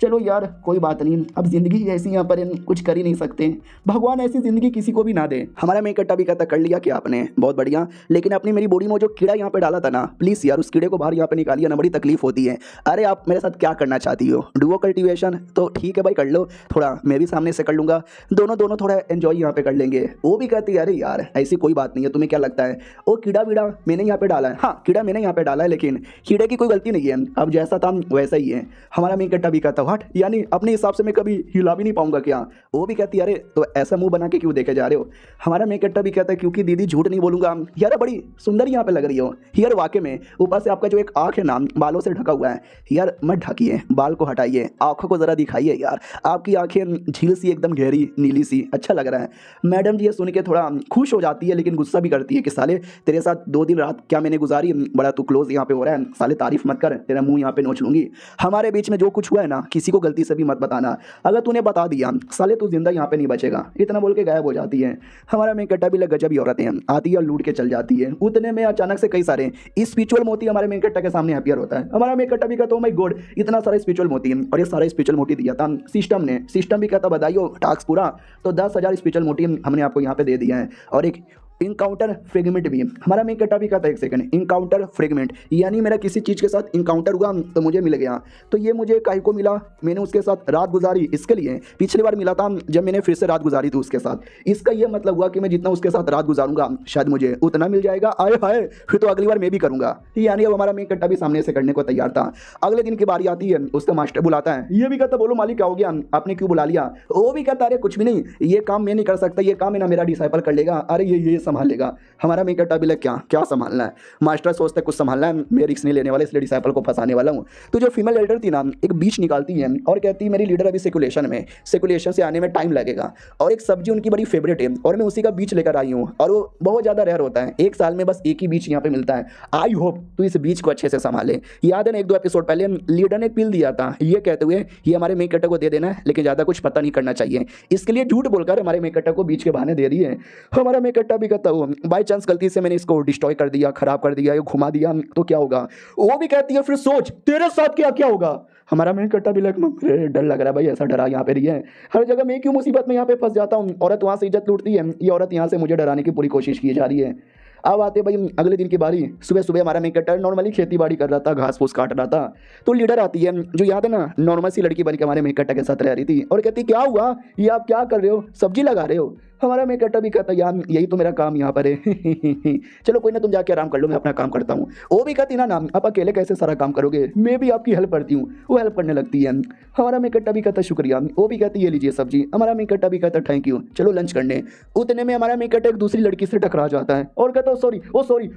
चलो यार कोई बात नहीं, अब ज़िंदगी ऐसी यहाँ पर कुछ कर ही नहीं सकते, भगवान ऐसी ज़िंदगी किसी को भी ना दे। हमारा मेकअप भी कहता कर लिया क्या आपने, बहुत बढ़िया, लेकिन अपनी मेरी बॉडी में जो कीड़ा यहाँ पे डाला था ना, प्लीज़ यार उस कीड़े को बाहर यहाँ पे निकालिए ना, बड़ी तकलीफ होती है। अरे आप मेरे साथ क्या करना चाहती हो, डुओ कल्टीवेशन तो ठीक है भाई कर लो, थोड़ा मैं भी सामने से कर लूँगा, दोनों थोड़ा एंजॉय यहाँ पे कर लेंगे। वो भी कहती है अरे यार ऐसी कोई बात नहीं है, तुम्हें क्या लगता है वो कीड़ा वीड़ा मैंने यहाँ पे डाला है, हाँ कीड़ा मैंने यहाँ पे डाला है, लेकिन कीड़े की कोई गलती नहीं है, अब जैसा था वैसा ही है। हमारा मेकअप भी कहता व्हाट, यानी अपने हिसाब से मैं कभी हिला भी नहीं पाऊंगा क्या। वो भी कहती है अरे तो ऐसा मुंह बना के क्यों देखे जा रहे हो। हमारा मेकअप भी कहता है क्योंकि दीदी झूठ नहीं बोलूंगा यार, बड़ी सुंदर यहाँ पे लग रही हो यार, वाकई में ऊपर से आपका जो एक आँख है ना बालों से ढका हुआ है यार, मत ढकिए, बाल को हटाइए, आंखों को जरा दिखाइए यार, आपकी आंखें झील सी एकदम गहरी नीली सी, अच्छा लग रहा है। मैडम जी ये सुन के थोड़ा खुश हो जाती है लेकिन गुस्सा भी करती है कि साले तेरे साथ 2 दिन रात क्या मैंने गुजारी, बड़ा तू क्लोज यहाँ पे हो रहा है, साले तारीफ मत कर, तेरा मुंह यहाँ पे नोच लूंगी। हमारे बीच में जो कुछ हुआ है ना किसी को गलती से भी मत बताना, अगर तूने बता दिया साले तू जिंदा यहाँ पे नहीं बचेगा, इतना बोल के गायब हो जाती है। हमारा मेकअप भी गजब ही औरतें हैं, आती है और लूट के चल जाती है। उतने में अचानक से कई सारे स्पिरिचुअल मोती हमारे मेकअप के सामने अपीयर होता है। हमारा मेकअप भी कहता है माय गॉड इतना सारा स्पिरिचुअल मोती है, और ये सारा स्पिरिचुअल मोती दिया था सिस्टम ने, सिस्टम भी कहता बताइयो टास्क पूरा, तो 10,000 स्पिरिचुअल मोती हमने आपको यहाँ पे दे दिया है, और एक इनकाउंटर फ्रेगमेंट भी। हमारा मेकअप भी कहता है, एक सेकंड, इनकाउंटर फ्रेगमेंट यानी मेरा किसी चीज़ के साथ इनकाउंटर हुआ तो मुझे मिल गया, तो ये मुझे काहे को मिला, मैंने उसके साथ रात गुजारी इसके लिए, पिछली बार मिला था जब मैंने फिर से रात गुजारी थी उसके साथ, इसका ये मतलब हुआ कि मैं जितना उसके साथ रात गुजारूंगा शायद मुझे उतना मिल जाएगा। आए हाय फिर तो अगली बार मैं भी करूंगा, यानी अब हमारा मेकअप भी सामने से करने को तैयार था। अगले दिन की बारी आती है, उसका मास्टर बुलाता है, ये भी कहता बोलो मालिक क्या हो गया, आपने क्यों बुला लिया। वो भी कहता अरे कुछ भी नहीं, ये काम मैं नहीं कर सकता, ये काम है ना मेरा डिसाइपल कर लेगा, अरे ये संभाल लेगा। हमारा मेकअप भी क्या क्या संभालना है, मास्टर सोचते कुछ संभालना है, मैं रिस्क नहीं लेने वाला इसलिए डिसाइपल को फंसाने वाला हूँ। तो जो फीमेल लीडर थी ना एक बीच निकालती है और कहती है मेरी लीडर अभी सेकुलेशन से आने में टाइम लगेगा, और एक सब्जी उनकी बड़ी फेवरेट है और मैं उसी का बीच लेकर आई हूँ, और वो बहुत ज़्यादा रेयर होता है, 1 साल में बस एक ही बीच यहाँ पे मिलता है। आई होप तू इस बीच को अच्छे से संभाले। याद है ना 1-2 एपिसोड पहले लीडर ने पील दिया था ये कहते हुए ये हमारे मेकअप को दे देना है, लेकिन ज़्यादा कुछ पता नहीं करना चाहिए, इसके लिए झूठ बोलकर हमारे मेकअप को बीच के बहाने दे दिए। हमारा मेकअप भी कहता हूँ बाई चांस गलती से मैंने इसको डिस्ट्रॉय कर दिया, खराब कर दिया, ये घुमा दिया तो क्या होगा। वो भी कहती है फिर सोच तेरे साथ क्या क्या होगा। हमारा मेकअप भी डर लग रहा है भाई, ऐसा डरा यहाँ पे रही है, हर जगह मैं क्यों मुसीबत में यहाँ पे फंस जाता हूँ, औरत वहाँ से इज्जत लूटती है, ये औरत यहाँ से मुझे डराने की पूरी कोशिश की जा रही है। अब आते भाई अगले दिन की बारी, सुबह सुबह हमारा मेकअप नॉर्मली खेती बाड़ी कर रहा था, घास फूस काट रहा था, तो लीडर आती है जो याद है ना नॉर्मल सी लड़की बन के हमारे मेकअप के साथ रह रही थी, और कहती क्या हुआ ये आप क्या कर रहे हो, सब्जी लगा रहे हो। हमारा मेकअप भी कहता यार यही तो मेरा काम यहाँ पर है चलो कोई ना तुम जाके आराम कर लो, मैं अपना काम करता हूँ। वो भी कहती ना आप अकेले कैसे सारा काम करोगे, मैं भी आपकी हेल्प करती हूँ, वो हेल्प करने लगती है। हमारा मेकअप भी कहता शुक्रिया, वो भी कहती ये लीजिए सब्जी, हमारा मेकअप भी कहता थैंक यू, चलो लंच करने। उतने में हमारा मेकअप एक दूसरी लड़की से टकरा जाता है और कहता सॉरी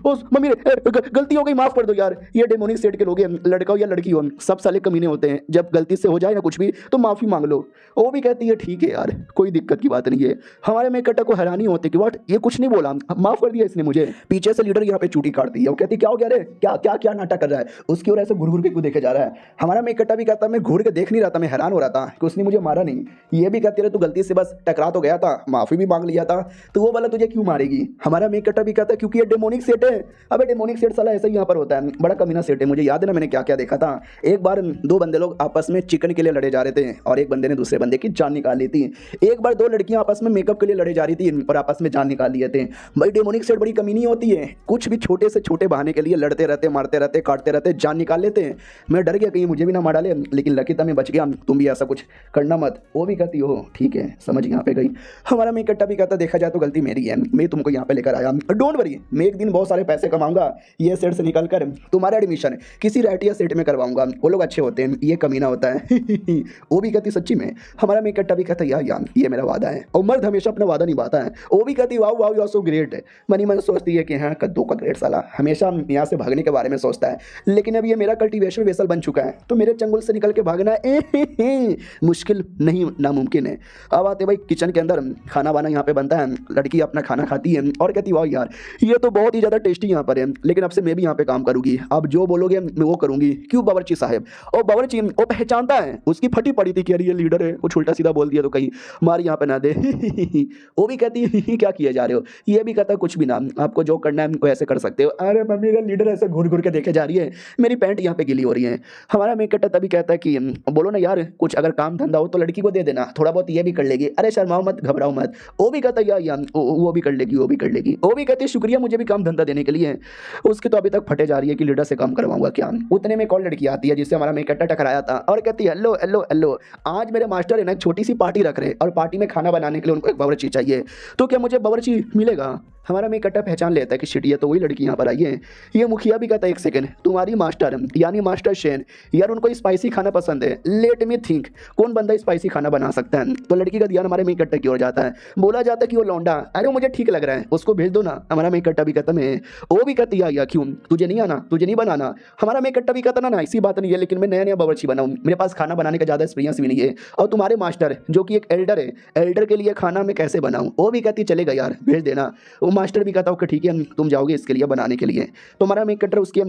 ओ मम्मी गलती हो गई माफ कर दो यार, ये डेमोनिक सेट के लोग हैं, लड़का हो या लड़की हो सब साले कमीने होते हैं, जब गलती से हो जाए ना कुछ भी तो माफी मांग लो। वो भी कहती है ठीक है यार कोई दिक्कत की बात नहीं है। हमारे मेकअप को हैरानी होती कि व्हाट ये कुछ नहीं बोला, माफ कर दिया इसने मुझे। पीछे से लीडर यहाँ पे चूटी काटती है, वो कहती क्या हो गया रे, क्या क्या क्या नाटक कर रहा है, उसकी ओर ऐसे घूर के क्यों देखे जा रहा है। हमारा मेकअप भी कहता मैं घूर के देख नहीं रहा था, मैं हैरान हो रहा था कि उसने मुझे मारा नहीं। ये भी कहती रहे तू गलती से बस टकरा तो गया था, माफी भी मांग लिया था, तो वो वाला तुझे क्यों मारेगी। हमारा मेकअप भी कहता क्योंकि ये डेमोनिक सेट है। अबे डेमोनिक सेट साला ऐसा ही यहाँ पर होता है, बड़ा कमीना सेट है। मुझे याद है ना मैंने क्या क्या देखा था, एक बार 2 बंदे लोग आपस में चिकन के लिए लड़े जा रहे थे और एक बंदे ने दूसरे बंदे की जान निकाल ली थी। एक बार 2 लड़कियां आपस में मेकअप के लिए लड़े जा रही थी और आपस में जान निकाल लिए थे। भाई डेमोनिक सेट बड़ी कमीनी होती है, कुछ भी छोटे से छोटे बहाने के लिए लड़ते रहते, मारते रहते, काटते रहते, जान निकाल लेते हैं। मैं डर गया कहीं मुझे भी ना मार डाले, लेकिन लकी था मैं बच गया, तुम भी ऐसा कुछ करना मत। वो भी कहती हो ठीक है समझ यहाँ पे गई। हमारा मेकअप भी कहता देखा जाए तो गलती मेरी है, मैं तुमको यहाँ पे लेकर आया, डोंट वरी मैं एक दिन बहुत सारे पैसे कमाऊंगा, ये सेट से निकल कर तुम्हारा एडमिशन किसी रैटिया सेट में करवाऊंगा, वो लोग अच्छे होते हैं, ये कमीना होता है वो भी कहती सच्ची में। हमारा मेकअप भी कहता यार ये मेरा वादा है, और मर्द हमेशा अपना वादा निभाता है। वो भी कहती wow wow you are so great. मनी मन सोचती है कि हाँ कद्दू का ग्रेट साला हमेशा यहाँ से भागने के बारे में सोचता है, लेकिन अब ये मेरा कल्टीवेशन वेसल बन चुका है तो मेरे चंगुल से निकल के भागना मुश्किल नहीं नामुमकिन है। अब आते भाई किचन के अंदर, खाना वाना यहाँ पे बनता है, लड़की अपना खाना खाती है और कहती वाह यार ये तो बहुत ही ज़्यादा टेस्टी यहाँ पर है, लेकिन अब से मैं भी यहाँ पे काम करूँगी, अब जो बोलोगे मैं वो करूँगी। क्यों बावर्ची साहब? और बावर्ची वो पहचानता है, उसकी फटी पड़ी थी कि अरे ये लीडर है, कुछ उल्टा सीधा बोल दिया तो कहीं मार यहाँ पे ना दे। वो भी कहती है क्या किए जा रहे हो? ये भी कहता कुछ भी ना, आपको जो करना है वैसे कर सकते हो। अरे मम्मी का लीडर ऐसे घूर घूर के देखे जा रही है, मेरी पैंट यहाँ पे गिली हो रही है। हमारा मेक कट्टा तभी कहता है कि बोलो ना यार कुछ अगर काम धंधा हो तो लड़की को दे देना, थोड़ा बहुत ये भी कर लेगी। अरे शर्माओ मत, घबराओ मत। वो भी कहता है यार वो भी कर लेगी, वो भी कर लेगी। वो भी कहती है शुक्रिया मुझे भी काम धंधा देने के लिए। उसके तो अभी तक फटे जा रही है कि लीडर से काम करवाऊंगा क्या। उतने में कॉल लड़की आती है जिससे हमारा मेक कट्टा टकराया था और कहती है हेलो हेलो हेलो, आज मेरे मास्टर है ना एक छोटी सी पार्टी रख रहे और पार्टी में खाना बनाने के लिए उनको एक बावर्ची चाहिए, तो क्या मुझे बावर्ची मिलेगा? हमारा मेक कट्टा पहचान लेता है कि शिट ये तो वही लड़की यहाँ पर आई है। ये मुखिया भी कहता है एक सेकंड, तुम्हारी मास्टर यानी मास्टर शेन यार उनको स्पाइसी खाना पसंद है, लेट मी थिंक कौन बंदा स्पाइसी खाना बना सकता है। तो लड़की का ध्यान हमारे मेक कट्टा की ओर जाता है, बोला जाता है कि वो लौंडा, अरे वो मुझे ठीक लग रहा है उसको भेज दो ना। हमारा मेक कट्टा भी कहता है वो भी कहती है क्यों तुझे नहीं आना, तुझे नहीं बनाना? हमारा मेक कट्टा भी कहता ना ऐसी बात नहीं है, लेकिन मैं नया नया बावर्ची बनाऊँ, मेरे पास खाना बनाने का ज़्यादा एक्सपीरियंस भी नहीं है, और तुम्हारे मास्टर जो कि एक एल्डर है, एल्डर के लिए खाना मैं कैसे बनाऊँ? वो भी कहती चलेगा यार भेज देना। वो मास्टर भी कहता हूँ ठीक है तुम जाओगे इसके लिए बनाने के लिए। तो हमारा मेक कटर उसके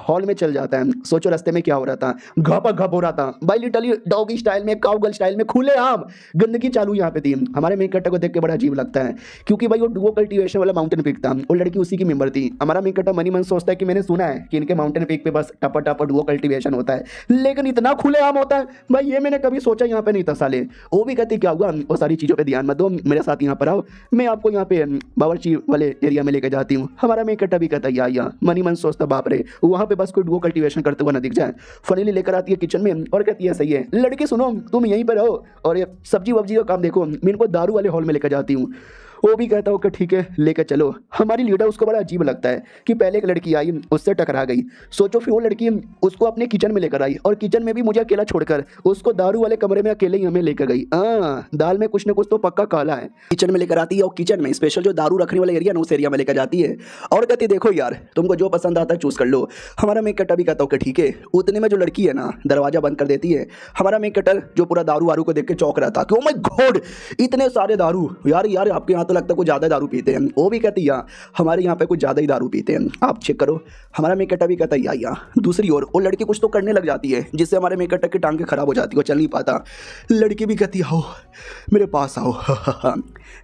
हॉल में चल जाता है। सोचो रास्ते में क्या हो रहा था, घपा घप हो रहा था भाई, लिटरली डॉगी स्टाइल में, काउगर्ल स्टाइल में, खुले आम गंदगी चालू यहाँ पे थी। हमारे मेक कटर को देख के बड़ा अजीब लगता है क्योंकि भाई वो डुओ कल्टीवेशन वाला माउंटेन पीक था, वो लड़की उसी की मेंबर थी। हमारा मेक कटर मनी मन सोचता है कि मैंने सुना है कि इनके माउंटेन पीक पे बस टपा टपा डुओ कल्टीवेशन होता है, लेकिन इतना खुले आम होता है भाई ये मैंने कभी सोचा यहाँ पे नहीं था साले। वो भी कहती क्या हुआ, वो सारी चीज़ों पर ध्यान मत दो, मेरे साथ यहाँ पर आओ, मैं आपको यहाँ पे बावर्ची वाले एरिया में लेकर जाती हूँ। हमारा मेक कट्टा भी कहता या मनी मन सोचता बाप रे वहां पे बस कोई डुओ कल्टीवेशन करते हुआ ना दिख जाए। फनीली लेकर आती है किचन में और कहती है सही है लड़के सुनो तुम यहीं पर रहो और ये सब्जी वब्जी का काम देखो, मैं इनको दारू वाले हॉल में लेकर जाती हूँ। वो भी कहता हो कि ठीक है लेकर चलो। हमारी लीडर उसको बड़ा अजीब लगता है कि पहले एक लड़की आई उससे टकरा गई, सोचो फिर वो लड़की उसको अपने किचन में लेकर आई और किचन में भी मुझे अकेला छोड़कर उसको दारू वाले कमरे में अकेले ही हमें लेकर गई। दाल में कुछ ना कुछ तो पक्का काला है। किचन में लेकर आती है और किचन में स्पेशल जो दारू रखने वाला एरिया ना उस एरिया में लेकर जाती है और कहती देखो यार तुमको जो पसंद आता है चूज कर लो। हमारा मेक कटर भी कहता हो कि ठीक है। उतने में जो लड़की है ना दरवाजा बंद कर देती है। हमारा मेक कटर जो पूरा दारू वारू को देख के चौंक रहा था कि ओ माय गॉड इतने सारे दारू, यार आपके यहाँ तो लगता है कुछ ज़्यादा दारू पीते हैं। वो भी कहती है हमारे यहाँ पे कुछ ज़्यादा ही दारू पीते हैं, आप चेक करो। हमारा मेक कटर भी कहता है या दूसरी ओर वो लड़की कुछ तो करने लग जाती है जिससे हमारे मेक कटर की टांगें खराब हो जाती है, वो चल नहीं पाता। लड़की भी कहती है आओ मेरे पास आओ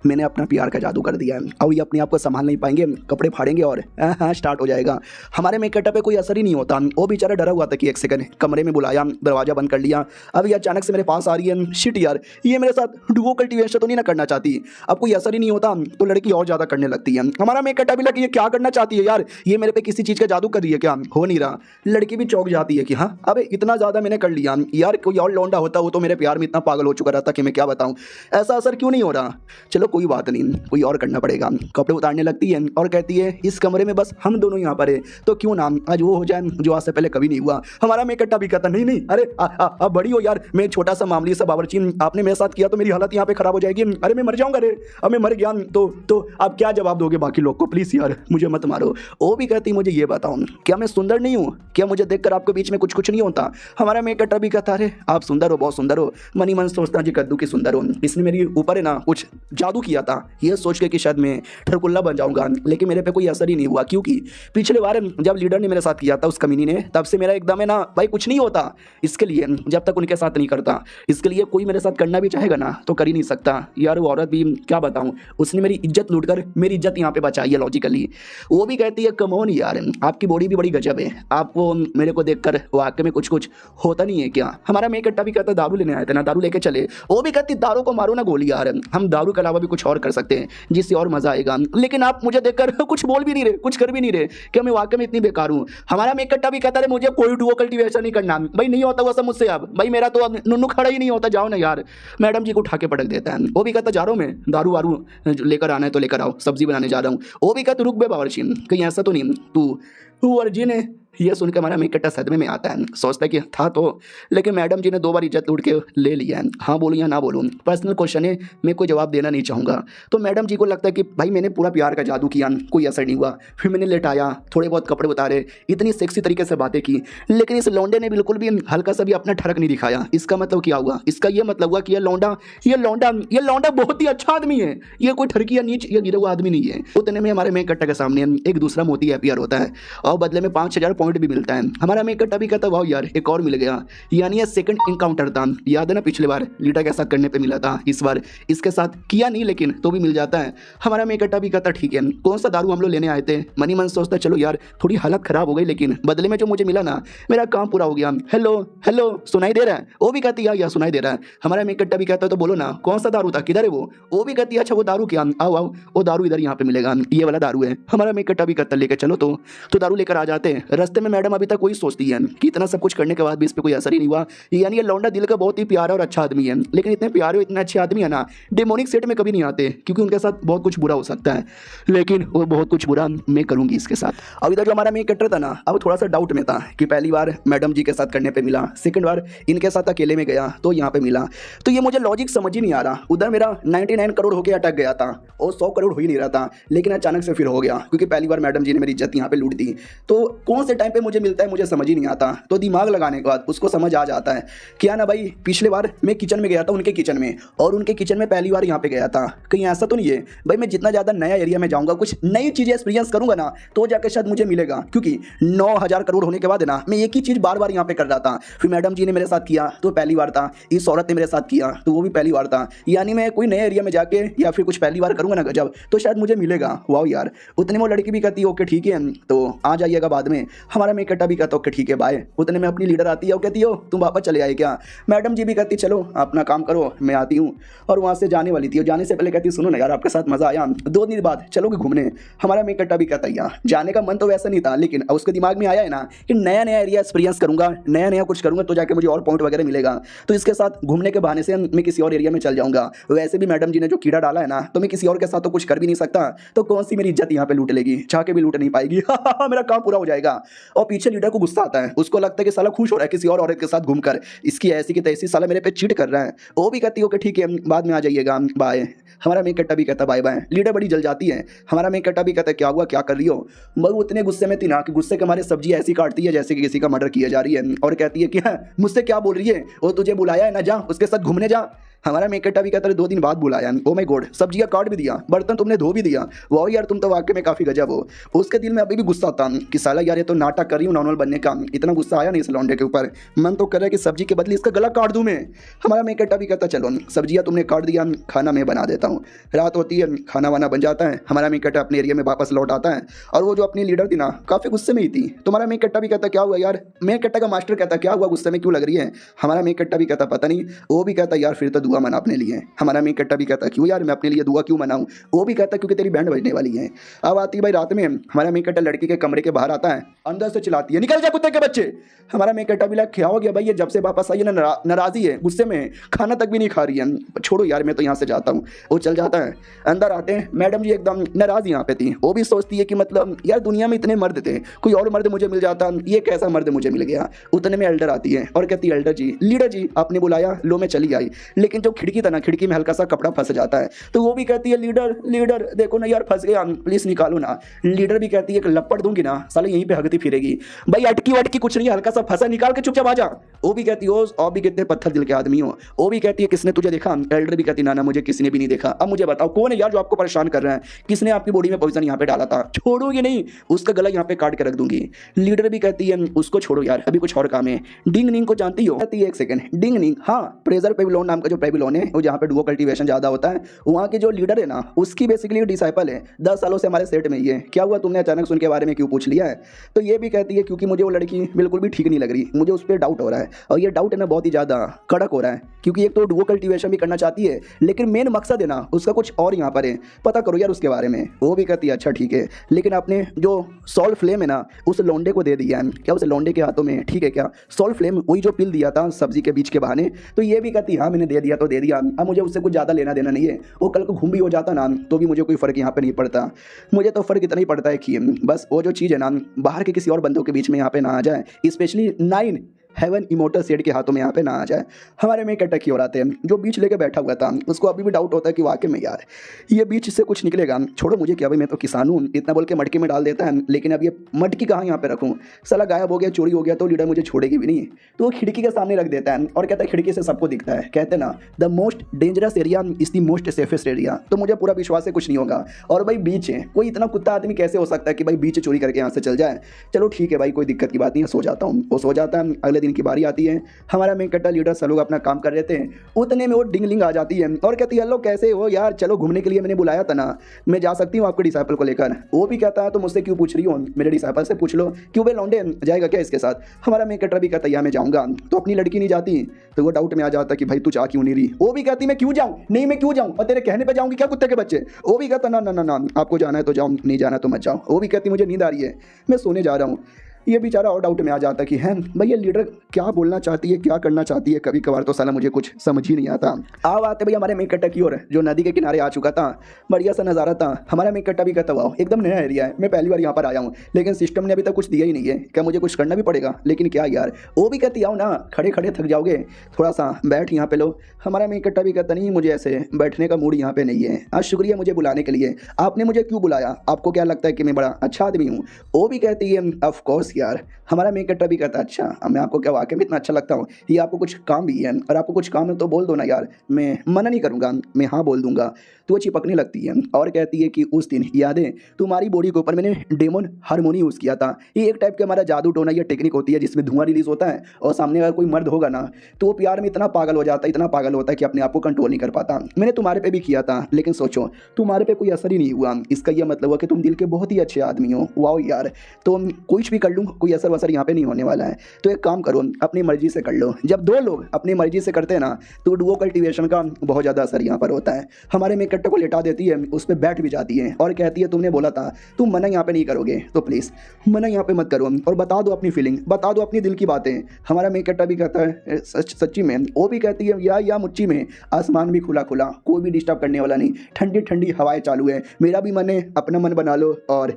मैंने अपना प्यार का जादू कर दिया है, अब ये अपने आप को संभाल नहीं पाएंगे, कपड़े फाड़ेंगे और हाँ स्टार्ट हो जाएगा। हमारे मेक कटर पे कोई असर ही नहीं होता। वो बेचारा डरा हुआ था कि एक सेकंड, कमरे में बुलाया, दरवाजा बंद कर लिया, अब ये अचानक से मेरे पास आ रही है, शिट यार ये मेरे साथ डुओ कल्टीवेशन तो नहीं ना करना चाहती। अब कोई असर ही नहीं होता तो लड़की और ज़्यादा करने लगती है। हमारा मेक कटर भी लगी ये क्या करना चाहती है यार, ये मेरे पे किसी चीज़ का जादू कर रही है क्या, हो नहीं रहा। लड़की भी चौंक जाती है कि हाँ अबे इतना ज़्यादा मैंने कर लिया यार, कोई और लौंडा होता वो तो मेरे प्यार में इतना पागल हो चुका रहता कि मैं क्या बताऊँ, ऐसा असर क्यों नहीं हो रहा। चलो कोई बात नहीं, कोई और करना पड़ेगा। कपड़े उतारने लगती है और कहती है इस कमरे में बस हम दोनों यहाँ पर है तो क्यों ना आज वो हो जाए जो आज से पहले कभी नहीं हुआ। हमारा मेक कट्टा भी कहता नहीं अरे आप बड़ी हो यार, मैं छोटा सा मामूली सा बावर्ची, आपने मेरे साथ किया तो मेरी हालत यहाँ पे खराब हो जाएगी, अरे मैं मर जाऊंगा रे, अब मैं मर गया तो आप क्या जवाब दोगे बाकी लोग को, प्लीज़ यार मुझे मत मारो। वो भी कहती मुझे ये बताओ क्या मैं सुंदर नहीं हूँ, क्या मुझे देखकर आपके बीच में कुछ नहीं होता। हमारा मेक कट्टा भी कहता अरे आप सुंदर हो, बहुत सुंदर हो। मनी मन सोचता जी कद्दू की सुंदर हो, इसने मेरी ऊपर है ना कुछ जादू किया था, ये सोच के कि शायद मैं ठरकुल्ला बन जाऊंगा, लेकिन मेरे पे कोई असर ही नहीं हुआ क्योंकि पिछले बार जब लीडर ने मेरे साथ किया था उस कमीनी ने, तब से मेरा एकदम है ना भाई कुछ नहीं होता। इसके लिए जब तक उनके साथ नहीं करता, इसके लिए कोई मेरे साथ करना भी चाहेगा ना तो कर ही नहीं सकता। यार वो औरत भी क्या बताऊं, उसने मेरी इज्जत लूटकर मेरी इज्जत यहाँ पे बचाई है लॉजिकली। वो भी कहती है कम ऑन यार आपकी बॉडी भी बड़ी गजब है, आपको मेरे को देखकर वाकई में कुछ होता नहीं है क्या। हमारा मेक कट्टा भी कहता दारू लेने आए थे ना, दारू लेके चले। वो भी कहती दारू को मारो ना गोली यार, हम दारू के अलावा भी कुछ और कर सकते हैं जिससे और मजा आएगा, लेकिन आप मुझे देखकर कुछ बोल भी नहीं रहे, कुछ कर भी नहीं रहे, क्या मैं वाकई में इतनी बेकार हूँ। हमारा मेक कट्टा भी कहता है मुझे कोई डुओ कल्टीवेशन नहीं करना भाई, नहीं होता वो सब मुझसे, अब भाई मेरा तो अब नुन्नू खड़ा ही नहीं होता, जाओ ना यार। मैडम जी को उठा के पटक देता है। वो भी कहता जा रहा हूँ मैं, दारू वारू लेकर आना है तो लेकर आओ, सब्जी बनाने जा रहा हूँ। वो भी कहता रुक बे बावर्ची, कहीं ऐसा तो नहीं तू वर्जिन है ये सुनकर हमारा मेन कट्टा सदमे में आता है, सोचता है कि था तो, लेकिन मैडम जी ने 2 बार इज्जत लूट के ले लिया है। हाँ बोलूँ या ना बोलूँ, पर्सनल क्वेश्चन है, मैं कोई जवाब देना नहीं चाहूँगा। तो मैडम जी को लगता है कि भाई मैंने पूरा प्यार का जादू किया, कोई असर नहीं हुआ। फिर मैंने लेटाया, थोड़े बहुत कपड़े उतारे, इतनी सेक्सी तरीके से बातें की, लेकिन इस लौंडे ने बिल्कुल भी हल्का सा भी अपना ठरक नहीं दिखाया। इसका मतलब क्या हुआ? इसका ये मतलब हुआ कि ये लौंडा बहुत ही अच्छा आदमी है, ये कोई ठरकी या नीच या गिरा हुआ आदमी नहीं है। उतने में हमारे मेन कट्टा के सामने एक दूसरा मोती अपीयर होता है और बदले में 5000 पॉइंट भी मिलता है। हमारा मेन कट्टा भी कहता वाह यार एक और मिल गया, यानी ये सेकंड इनकाउंटर था। याद है ना पिछले बार लीडर के साथ करने पे मिला था, इस बार इसके साथ किया नहीं लेकिन तो भी मिल जाता है। हमारा मेन कट्टा भी कहता ठीक है, कौन सा दारू हम लोग लेने आए थे। मनी मन सोचता चलो यार थोड़ी हालत खराब हो गई, लेकिन बदले में जो मुझे मिला ना मेरा काम पूरा हो गया। हेलो हेलो सुनाई दे रहा है? वो भी कहती है सुनाई दे रहा है। हमारा मेन कट्टा भी कहता है तो बोलो ना कौन सा दारू था, किधर है वो भी कहती है अच्छा वो दारू क्या, आओ आओ वो दारू इधर यहाँ पे मिलेगा, ये वाला दारू है। हमारा मेन कट्टा भी कहता लेके चलो तो दारू लेकर आ जाते हैं। रास्ते में मैडम अभी तक वही सोचती है कि इतना सब कुछ करने के बाद भी इस पर कोई असर ही नहीं हुआ, यानी ये लौंडा दिल का बहुत ही प्यारा और अच्छा आदमी है, लेकिन इतने प्यारे और इतने अच्छे आदमी है ना डेमोनिक सेट में कभी नहीं आते, क्योंकि उनके साथ बहुत कुछ बुरा हो सकता है, लेकिन वो बहुत कुछ बुरा मैं करूंगी इसके साथ। अब इधर जो हमारा मेन कट्टर था ना, अब थोड़ा सा डाउट में था कि पहली बार मैडम जी के साथ करने पे मिला, सेकंड बार इनके साथ अकेले में गया तो यहाँ पे मिला, तो ये मुझे लॉजिक समझ ही नहीं आ रहा। उधर मेरा 99 करोड़ होके अटक गया था और 100 करोड़ हो ही नहीं रहा था, लेकिन अचानक से फिर हो गया, क्योंकि पहली बार मैडम जी ने मेरी इज्जत यहाँ पे लूट दी। तो कौन से टाइम पे मुझे मिलता है मुझे समझ ही नहीं आता, तो दिमाग लगाने के बाद उसको समझ आ जाता है क्या ना भाई पिछले बार मैं किचन में गया था उनके किचन में, और उनके किचन में पहली बार यहाँ पे गया था, कहीं ऐसा तो नहीं है भाई मैं जितना ज़्यादा नया एरिया में जाऊँगा कुछ नई चीज़ें एक्सपीरियंस करूँगा ना तो जाकर शायद मुझे मिलेगा, क्योंकि 9000 करोड़ होने के बाद है ना मैं एक ही चीज़ बार बार यहाँ पे कर रहा था। फिर मैडम जी ने मेरे साथ किया तो पहली बार था, इस औरत ने मेरे साथ किया तो वो भी पहली बार था, यानी मैं कोई नए एरिया में जाके या फिर कुछ पहली बार करूँगा ना गजब तो शायद मुझे मिलेगा। वाह यार। उतने में वो लड़की भी कहती है ओके ठीक है तो आ जाइएगा बाद में। हमारा मेन कट्टा भी कहता ओके ठीक है बाय। उतने में अपनी लीडर आती है, वो कहती हो तुम वापस चले आए क्या? मैडम जी भी कहती चलो अपना काम करो मैं आती हूँ, और वहाँ से जाने वाली थी, और जाने से पहले कहती सुनो ना यार आपके साथ मज़ा आया, 2 दिन बाद चलोगे घूमने? हमारा मेन कट्टा भी कहता है यार जाने का मन तो वैसा नहीं था, लेकिन उसके दिमाग में आया है ना कि नया नया एरिया एक्सपीरियंस करूँगा, नया नया कुछ करूँगा तो जाके मुझे और पॉइंट वगैरह मिलेगा, तो इसके साथ घूमने के बहाने से मैं किसी और एरिया में चल जाऊँगा। वैसे भी मैडम जी ने जो कीड़ा डाला है ना तो मैं किसी और के साथ तो कुछ कर भी नहीं सकता, तो कौन सी मेरी इज्जत यहाँ पे लूट लेगी, चाह के भी लूट नहीं पाएगी। मेरा काम पूरा हो जाएगा। और पीछे लीडर को गुस्सा आता है, उसको लगता है कि साला खुश हो रहा है किसी और औरत के साथ घूमकर, इसकी ऐसी की तैसी साला मेरे पे चीट कर रहा है। वो भी कहती है ओके ठीक है बाद में आ जाइएगा बाय। हमारा मेन कट्टा भी कहता बाय बाय। लीडर बड़ी जल जाती है। हमारा मेन कट्टा भी कहता है क्या हुआ क्या कर रही हो? मगर उतने गुस्से में थी ना कि गुस्से के हमारे सब्जी ऐसी काटती है जैसे कि किसी का मर्डर किया जा रही है, और कहती है कि हाँ मुझसे क्या बोल रही है, वो तुझे बुलाया है ना जा उसके साथ घूमने जा। हमारा मेन कट्टा भी कहता है 2 दिन बाद बुलाया। ओ माय गॉड, सब्जियां काट भी दिया, बर्तन तुमने धो भी दिया, वाह यार तुम तो वाकई में काफ़ी गजब हो। उसके दिल में अभी भी गुस्सा आता कि साला यार ये तो नाटक कर रही हूँ नॉर्मल बनने का, इतना गुस्सा आया नहीं इस लौंडे के ऊपर, मन तो कर रहा है कि सब्जी के बदले इसका गला काट दूँ मैं। हमारा मेन कट्टा भी कहता चलो सब्जियाँ तुमने काट दिया, खाना मैं बना देता हूँ। रात होती है, खाना वाना बन जाता है, हमारा मेन कट्टा अपने एरिया में वापस लौट आता है, और वो जो अपनी लीडर थी ना काफ़ी गुस्से में ही थी। तुम्हारा मेन कट्टा भी कहता क्या हुआ यार? मेन कट्टा का मास्टर कहता क्या हुआ, गुस्से में क्यों लग रही है? हमारा मेन कट्टा भी कहता पता नहीं। वो भी कहता यार फिर तो दुआ मना अपने लिए। हमारा मेन कट्टा भी कहता क्यों यार मैं अपने लिए दुआ क्यों मनाऊं? वो भी कहता क्योंकि तेरी बैंड बजने वाली है। अब आती भाई रात में, हमारा मेन कट्टा लड़की के कमरे के बाहर आता है, अंदर से चिल्लाती है निकल जा कुत्ते के बच्चे। हमारा मेन कट्टा भी लगा क्या हो गया भाई, ये जब से वापस आई है ना नाराजी है, गुस्से में, खाना तक भी नहीं खा रही है, छोड़ो यार मैं तो यहाँ से जाता हूँ। वो चल जाता है। अंदर आते हैं, मैडम जी एकदम नाराज यहाँ पे थी। वो भी सोचती है कि मतलब यार दुनिया में इतने मर्द थे, कोई और मर्द मुझे मिल जाता, ये कैसा मर्द मुझे मिल गया। उतने में एल्डर आती है और कहती है एल्डर जी लीडर जी आपने बुलाया, लो मैं चली आई, लेकिन जो खिड़की था ना खिड़की में हल्का सा कपड़ा फंस जाता है, तो वो भी कहती है लीडर लीडर देखो ना यार फंस गया, प्लीज निकालो ना। लीडर भी कहती है कि लपट दूंगी ना साले यहीं पे हगती फिरेगी। भाई अटकी वटकी कुछ नहीं, हल्का सा फंसा निकाल के चुपचाप आ जा। वो भी कहती हो और भी कितने पत्थर दिल के आदमी हो। वो भी कहती है किसने तुझे देखा? एल्डर भी कहती ना मुझे किसी ने भी नहीं देखा। अब मुझे बताओ कौन है यार जो आपको परेशान कर रहा है, किसने आपकी बॉडी में पॉइजन यहाँ पे डाला था? छोड़ूंगी नहीं, उसका गला यहाँ पे काट के रख दूंगी। लीडर भी कहती है उसको छोड़ो यार अभी कुछ और काम है। डिंग निंग को जानती हो? कहती है एक सेकंड, डिंग निंग हाँ प्रेजर पेबिलोन नाम का जो पेबिलोन है वो जहाँ पे डुओ कल्टीवेशन ज्यादा होता है, वहाँ के जो लीडर है ना उसकी बेसिकली डिसाइपल है, 10 सालों से हमारे सेट में ही है। क्या हुआ तुमने अचानक से उनके बारे में क्यों पूछ लिया है? तो ये भी कहती है क्योंकि मुझे वो लड़की बिल्कुल भी ठीक नहीं लग रही, मुझे उस पर डाउट हो रहा है, और ये डाउट है ना बहुत ही ज़्यादा कड़क हो रहा है, क्योंकि एक तो डुओ कल्टीवेशन भी करना चाहती है लेकिन मेन मकसद है ना उसका कुछ और यहाँ पर है, पता करो यार उसके बारे में। वो भी कहती है अच्छा ठीक है, लेकिन आपने जो सॉल्ट फ्लेम है ना उस लौंडे को दे दिया है क्या? उस लौंडे के हाथों में ठीक है क्या सॉल्ट फ्लेम, वही जो पिल दिया था सब्जी के बीच के बहाने? तो ये भी कहती है हाँ मैंने दे दिया तो दे दिया, अब मुझे उससे कुछ ज़्यादा लेना देना नहीं है। वो कल को घूम भी हो जाता ना तो भी मुझे कोई फ़र्क यहाँ पे नहीं पड़ता। मुझे तो फ़र्क इतना ही पड़ता है कि बस वो जो चीज़ है ना बाहर के किसी और बंदों के बीच में यहाँ पे ना आ जाए, स्पेशली 9 हेवन इमोटल सेड के हाथों में यहाँ पे ना आ जाए। हमारे में एक अटैक की ओर आते हैं। जो बीच लेके बैठा हुआ था उसको अभी भी डाउट होता है कि वाकई में यार ये बीच से कुछ निकलेगा। छोड़ो मुझे क्या भाई, मैं तो किसान हूँ, इतना बोल के मटके में डाल देता है। लेकिन अब ये मटकी कहाँ यहाँ पे रखूँ, साला गायब हो गया, चोरी हो गया तो लीडर मुझे छोड़ेगी भी नहीं। तो वो खिड़की के सामने रख देता है और कहता है खिड़की से सबको दिखता है। कहते हैं ना the most dangerous area is the most safest area. तो मुझे पूरा विश्वास है कुछ नहीं होगा। और भाई बीच है, कोई इतना कुत्ता आदमी कैसे हो सकता है कि भाई बीच चोरी करके यहाँ से चल जाए। चलो ठीक है भाई, कोई दिक्कत की बात नहीं है, सो जाता हूँ। वो सो जाता है। अगले दिन की बारी आती है। हमारा मेन कट्टा लीडर सब लोग अपना काम कर रहे थे, उतने में वो डिंगलिंग आ जाती है और कहती है हेलो कैसे हो यार, चलो घूमने के लिए मैंने बुलाया था ना, मैं जा सकती हूँ आपके डिसाइपल को लेकर। वो भी कहता है तो मुझसे क्यों पूछ रही हो, मेरे डिसाइपल से पूछ लो, क्यों वे लौंडे जाएगा क्या इसके साथ। हमारा मेन कट्टा भी कहता है मैं जाऊँगा। तो अपनी लड़की नहीं जाती तो वो डाउट में आ जाता कि भाई तू जा क्यों नहीं रही। वो भी कहती मैं क्यों जाऊँ, नहीं मैं क्यों जाऊँ, और तेरे कहने पर जाऊँगी क्या कुत्ते के बच्चे। वो भी कहता ना ना ना ना आपको जाना है तो जाओ, नहीं जाना तो मत जाओ। वो भी कहती मुझे नींद आ रही है, मैं सोने जा रहा हूँ। ये बेचारा और डाउट में आ जाता कि है भाई ये लीडर क्या बोलना चाहती है, क्या करना चाहती है। कभी कभार तो साला मुझे कुछ समझ ही नहीं आता। अब आते भैया हमारे मेकट्टा की ओर, जो नदी के किनारे आ चुका था, बढ़िया सा नज़ारा था। हमारा मेकट्टा भी कहता हुआ एकदम नया एरिया है, मैं पहली बार यहाँ पर आया हूँ, लेकिन सिस्टम ने अभी तक कुछ दिया ही नहीं है, क्या मुझे कुछ करना भी पड़ेगा। लेकिन क्या यार, वो भी कहती आओ ना, खड़े खड़े थक जाओगे, थोड़ा सा बैठ यहाँ पे लो। हमारा मेकट्टा भी कहता नहीं मुझे ऐसे बैठने का मूड यहाँ पे नहीं है। आज शुक्रिया मुझे बुलाने के लिए, आपने मुझे क्यों बुलाया, आपको क्या लगता है कि मैं बड़ा अच्छा आदमी हूँ। वो भी कहती है ऑफ कोर्स यार। हमारा मेन कट्टा भी कहता है अच्छा मैं आपको क्या वाकई में इतना अच्छा लगता हूँ, ये आपको कुछ काम भी है, और आपको कुछ काम है तो बोल दो ना यार, मैं मना नहीं करूँगा, मैं हाँ बोल दूंगा। तो वो चिपकने लगती है और कहती है कि उस दिन यादें तुम्हारी बॉडी के ऊपर मैंने डेमन हार्मोनी यूज़ किया था। ये एक टाइप का हमारा जादू टोना या टेक्निक होती है जिसमें धुआं रिलीज होता है और सामने अगर कोई मर्द होगा ना तो वो प्यार में इतना पागल हो जाता है, इतना पागल होता है कि अपने आप को कंट्रोल नहीं कर पाता। मैंने तुम्हारे पे भी किया था लेकिन सोचो तुम्हारे पे कोई असर ही नहीं हुआ। इसका यह मतलब हुआ कि तुम दिल के बहुत ही अच्छे आदमी हो। वाओ यार, तो कुछ भी कर लूँ, कोई असर वसर यहाँ पे नहीं होने वाला है। तो एक काम करो, अपनी मर्जी से कर लो। जब दो लोग अपनी मर्जी से करते हैं ना तो डुओ कल्टीवेशन का बहुत ज़्यादा असर यहाँ पर होता है। हमारे में कट्टे को लेटा देती है, उस पर बैठ भी जाती है और कहती है तुमने बोला था तुम मना यहाँ पे नहीं करोगे, तो प्लीज़ मना यहाँ पे मत करो और बता दो अपनी फीलिंग, बता दो अपनी दिल की बातें। हमारा मेन कट्टा भी कहता है सच्ची में। वो भी कहती है या मुच्ची में, आसमान भी खुला खुला, कोई भी डिस्टर्ब करने वाला नहीं, ठंडी ठंडी हवाएं चालू है, मेरा भी मन है, अपना मन बना लो और